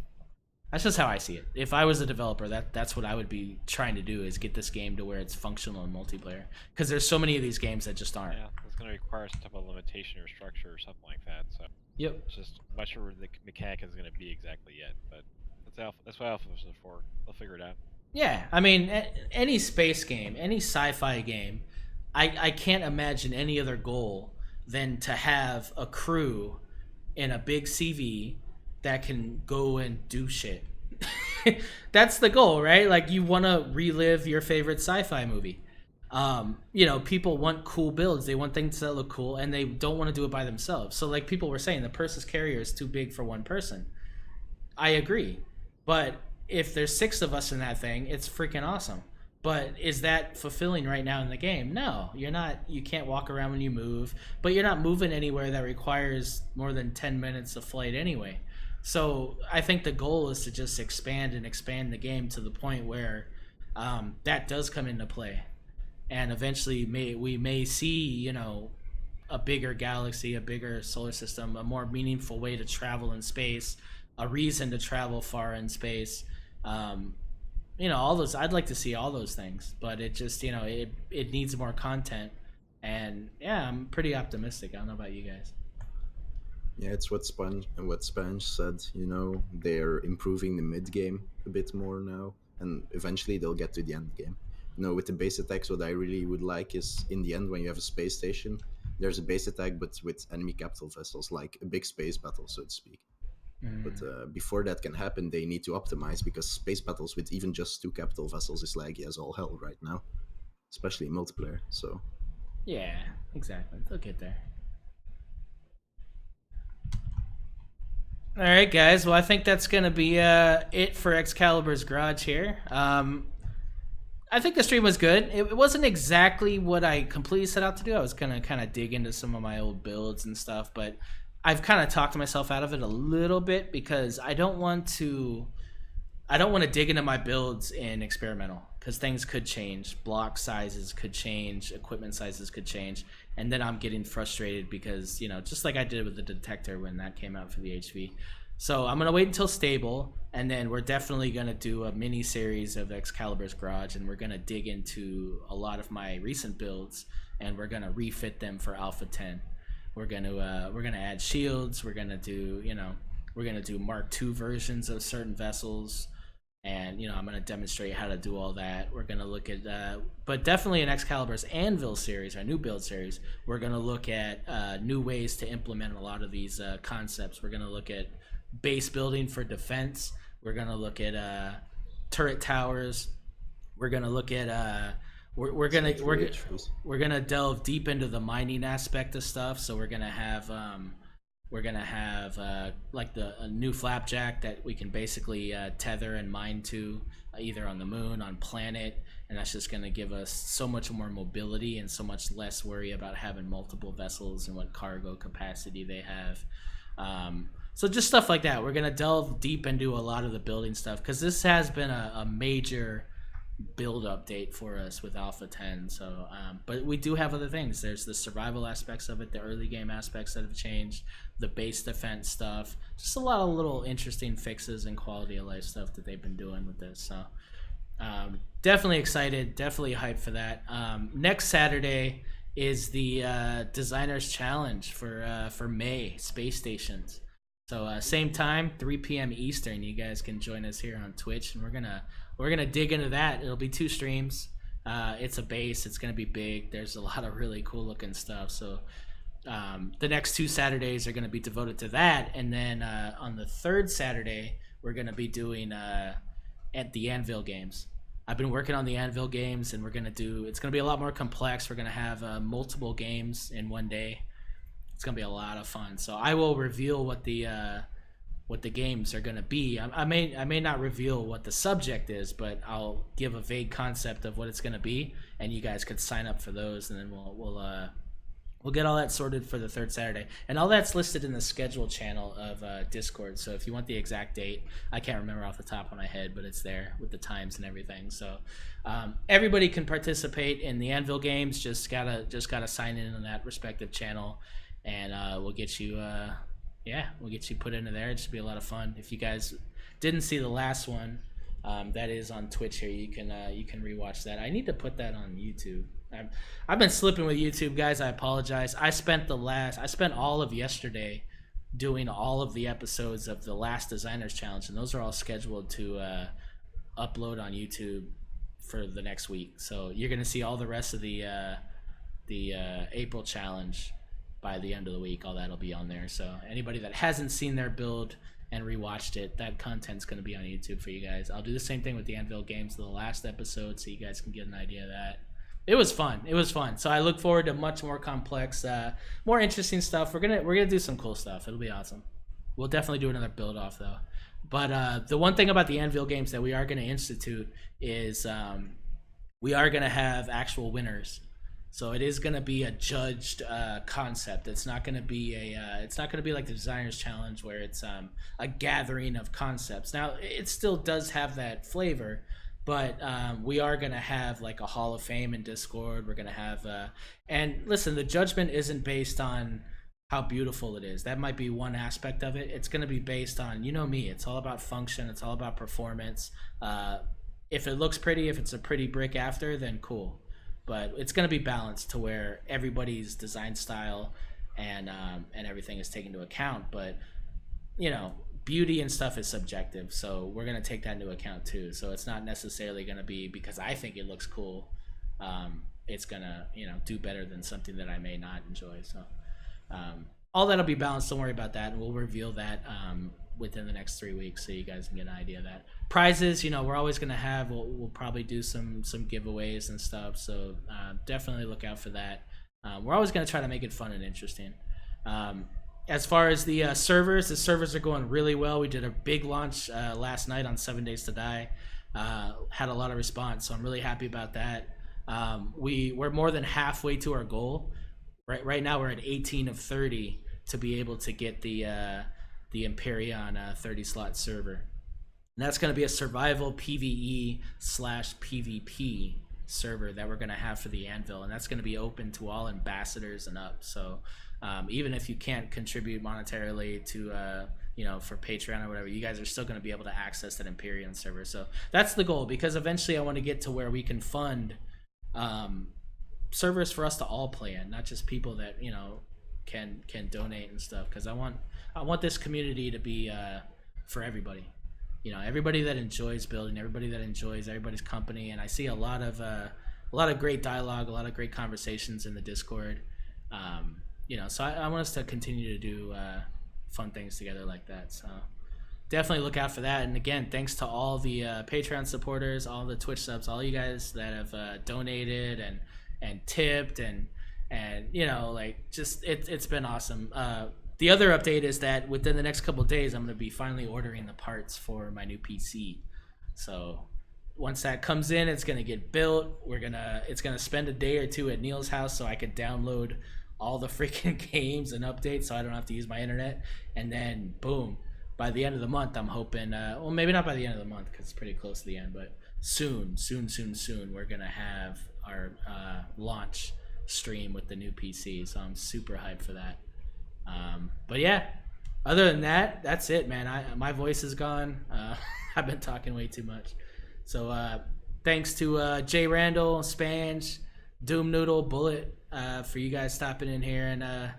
That's just how I see it. If I was a developer, that's what I would be trying to do, is get this game to where it's functional in multiplayer. Because there's so many of these games that just aren't. Yeah, it's going to require some type of limitation or structure or something like that. So Yep. it's just I'm not sure where the mechanic is going to be exactly yet, but that's what Alpha is for. They'll figure it out. Yeah, I mean, any space game, any sci-fi game, I can't imagine any other goal than to have a crew in a big CV that can go and do shit. That's the goal, right? Like, you want to relive your favorite sci-fi movie. People want cool builds. They want things that look cool, and they don't want to do it by themselves. So, like people were saying, the Persis carrier is too big for one person. I agree. But if there's 6 of us in that thing, it's freaking awesome. But is that fulfilling right now in the game? No, you're not. You can't walk around when you move, but you're not moving anywhere that requires more than 10 minutes of flight anyway. So I think the goal is to just expand the game to the point where that does come into play. And eventually we may see, a bigger galaxy, a bigger solar system, a more meaningful way to travel in space, a reason to travel far in space. All those, I'd like to see all those things, but it just, it needs more content. And yeah, I'm pretty optimistic. I don't know about you guys. Yeah, it's what Spanj said. They're improving the mid game a bit more now, and eventually they'll get to the end game. With the base attacks, what I really would like is, in the end, when you have a space station, there's a base attack, but with enemy capital vessels, like a big space battle, so to speak. But before that can happen, they need to optimize, because space battles with even just 2 capital vessels is laggy as all hell right now, especially in multiplayer. So yeah, exactly. They'll get there. All right, guys. Well, I think that's gonna be it for XCaliber's Garage here. I think the stream was good. It wasn't exactly what I completely set out to do. I was gonna kind of dig into some of my old builds and stuff, but I've kind of talked myself out of it a little bit, because I don't want to dig into my builds in experimental, because things could change. Block sizes could change, equipment sizes could change, and then I'm getting frustrated because, just like I did with the detector when that came out for the HV. So I'm going to wait until stable, and then we're definitely going to do a mini series of XCaliber's Garage, and we're going to dig into a lot of my recent builds, and we're going to refit them for Alpha 10. We're gonna add shields. We're gonna do Mark II versions of certain vessels, and I'm gonna demonstrate how to do all that. We're gonna look at, but definitely in XCaliber's Anvil series, our new build series, we're gonna look at new ways to implement a lot of these concepts. We're gonna look at base building for defense. We're gonna look at turret towers. We're gonna look at we're gonna delve deep into the mining aspect of stuff. So we're gonna have like a new flapjack that we can basically tether and mine to, either on the moon, on planet, and that's just gonna give us so much more mobility and so much less worry about having multiple vessels and what cargo capacity they have. So just stuff like that. We're gonna delve deep into a lot of the building stuff, because this has been a major build update for us with Alpha 10. So but we do have other things. There's the survival aspects of it, the early game aspects that have changed, the base defense stuff, just a lot of little interesting fixes and quality of life stuff that they've been doing with this. So definitely excited, definitely hyped for that. Next Saturday is the designers challenge for May space stations. So same time, 3 p.m. Eastern, you guys can join us here on Twitch, and we're gonna dig into that. It'll be 2 streams. It's a base. It's gonna be big. There's a lot of really cool looking stuff. So the next 2 Saturdays are gonna be devoted to that, and then on the 3rd Saturday we're gonna be doing at the Anvil games. I've been working on the Anvil games, and it's gonna be a lot more complex. We're gonna have multiple games in one day. It's gonna be a lot of fun. So I will reveal what the games are gonna be. I may not reveal what the subject is, but I'll give a vague concept of what it's gonna be, and you guys could sign up for those, and then we'll get all that sorted for the 3rd Saturday, and all that's listed in the schedule channel of Discord. So if you want the exact date, I can't remember off the top of my head, but it's there with the times and everything. So everybody can participate in the Anvil games. Just gotta sign in on that respective channel, and we'll get you yeah, we'll get you put into there. It should be a lot of fun. If you guys didn't see the last one, that is on Twitch here. You can rewatch that. I need to put that on YouTube. I've been slipping with YouTube, guys. I apologize. I spent all of yesterday doing all of the episodes of the last Designers Challenge, and those are all scheduled to upload on YouTube for the next week. So you're gonna see all the rest of the April challenge by the end of the week. All that'll be on there. So anybody that hasn't seen their build and rewatched it, that content's going to be on YouTube for you guys. I'll do the same thing with the Anvil games, the last episode, so you guys can get an idea of that. It was fun. So I look forward to much more complex, more interesting stuff. We're gonna do some cool stuff. It'll be awesome. We'll definitely do another build off though. But the one thing about the Anvil games that we are going to institute is we are going to have actual winners. So it is going to be a judged concept. It's not going to be like the Designers Challenge where it's a gathering of concepts. Now it still does have that flavor, but we are going to have like a Hall of Fame in Discord. We're going to have and listen, the judgment isn't based on how beautiful it is. That might be one aspect of it. It's going to be based on, you know me, it's all about function. It's all about performance. If it looks pretty, if it's a pretty brick after, then cool. But it's going to be balanced to where everybody's design style and everything is taken into account. But, you know, beauty and stuff is subjective. So we're going to take that into account too. So it's not necessarily going to be because I think it looks cool. It's going to, you know, do better than something that I may not enjoy. So all that'll be balanced. Don't worry about that. And we'll reveal that within the next 3 weeks so you guys can get an idea of that. Prizes, you know, we're always going to have, we'll probably do some giveaways and stuff, so definitely look out for that. We're always going to try to make it fun and interesting. As far as the servers are going really well. We did a big launch last night on 7 Days to Die. Had a lot of response, so I'm really happy about that. We're more than halfway to our goal. Right now we're at 18 of 30 to be able to get the Empyrean 30-slot server. And that's going to be a survival PvE/PvP server that we're going to have for the Anvil, and that's going to be open to all ambassadors and up. So even if you can't contribute monetarily to you know, for Patreon or whatever, you guys are still going to be able to access that Empyrean server. So that's the goal, because eventually I want to get to where we can fund servers for us to all play in, not just people that, you know, can donate and stuff, because I want this community to be for everybody. You know, everybody that enjoys building, everybody that enjoys everybody's company. And I see a lot of great dialogue, a lot of great conversations in the Discord. You know, so I want us to continue to do fun things together like that. So definitely look out for that. And again, thanks to all the Patreon supporters, all the Twitch subs, all you guys that have donated and tipped and you know, like, just it's been awesome. The other update is that within the next couple of days, I'm going to be finally ordering the parts for my new PC. So once that comes in, it's going to get built. It's going to spend a day or two at Neil's house so I could download all the freaking games and updates so I don't have to use my internet. And then boom, by the end of the month, I'm hoping, well, maybe not by the end of the month because it's pretty close to the end, but soon, we're going to have our launch stream with the new PC. So I'm super hyped for that. But yeah, other than that, that's it, man. My voice is gone. I've been talking way too much. So thanks to JRandall, Spanj, Doom Noodle, Bullet for you guys stopping in here and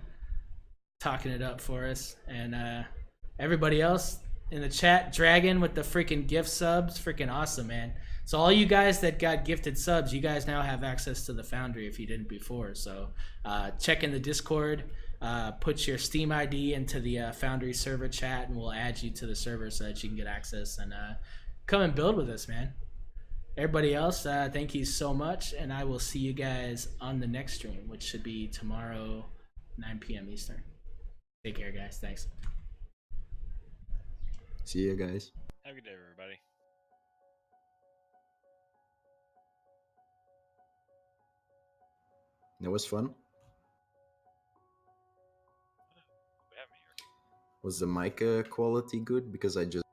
talking it up for us. And everybody else in the chat, Dragon with the freaking gift subs, freaking awesome, man. So all you guys that got gifted subs, you guys now have access to the Foundry if you didn't before. So check in the Discord. Put your Steam ID into the Foundry server chat, and we'll add you to the server so that you can get access and come and build with us, man. Everybody else, thank you so much, and I will see you guys on the next stream, which should be tomorrow, 9 p.m. Eastern. Take care, guys. Thanks. See you guys. Have a good day, everybody. That was fun. Was the mic quality good? Because I just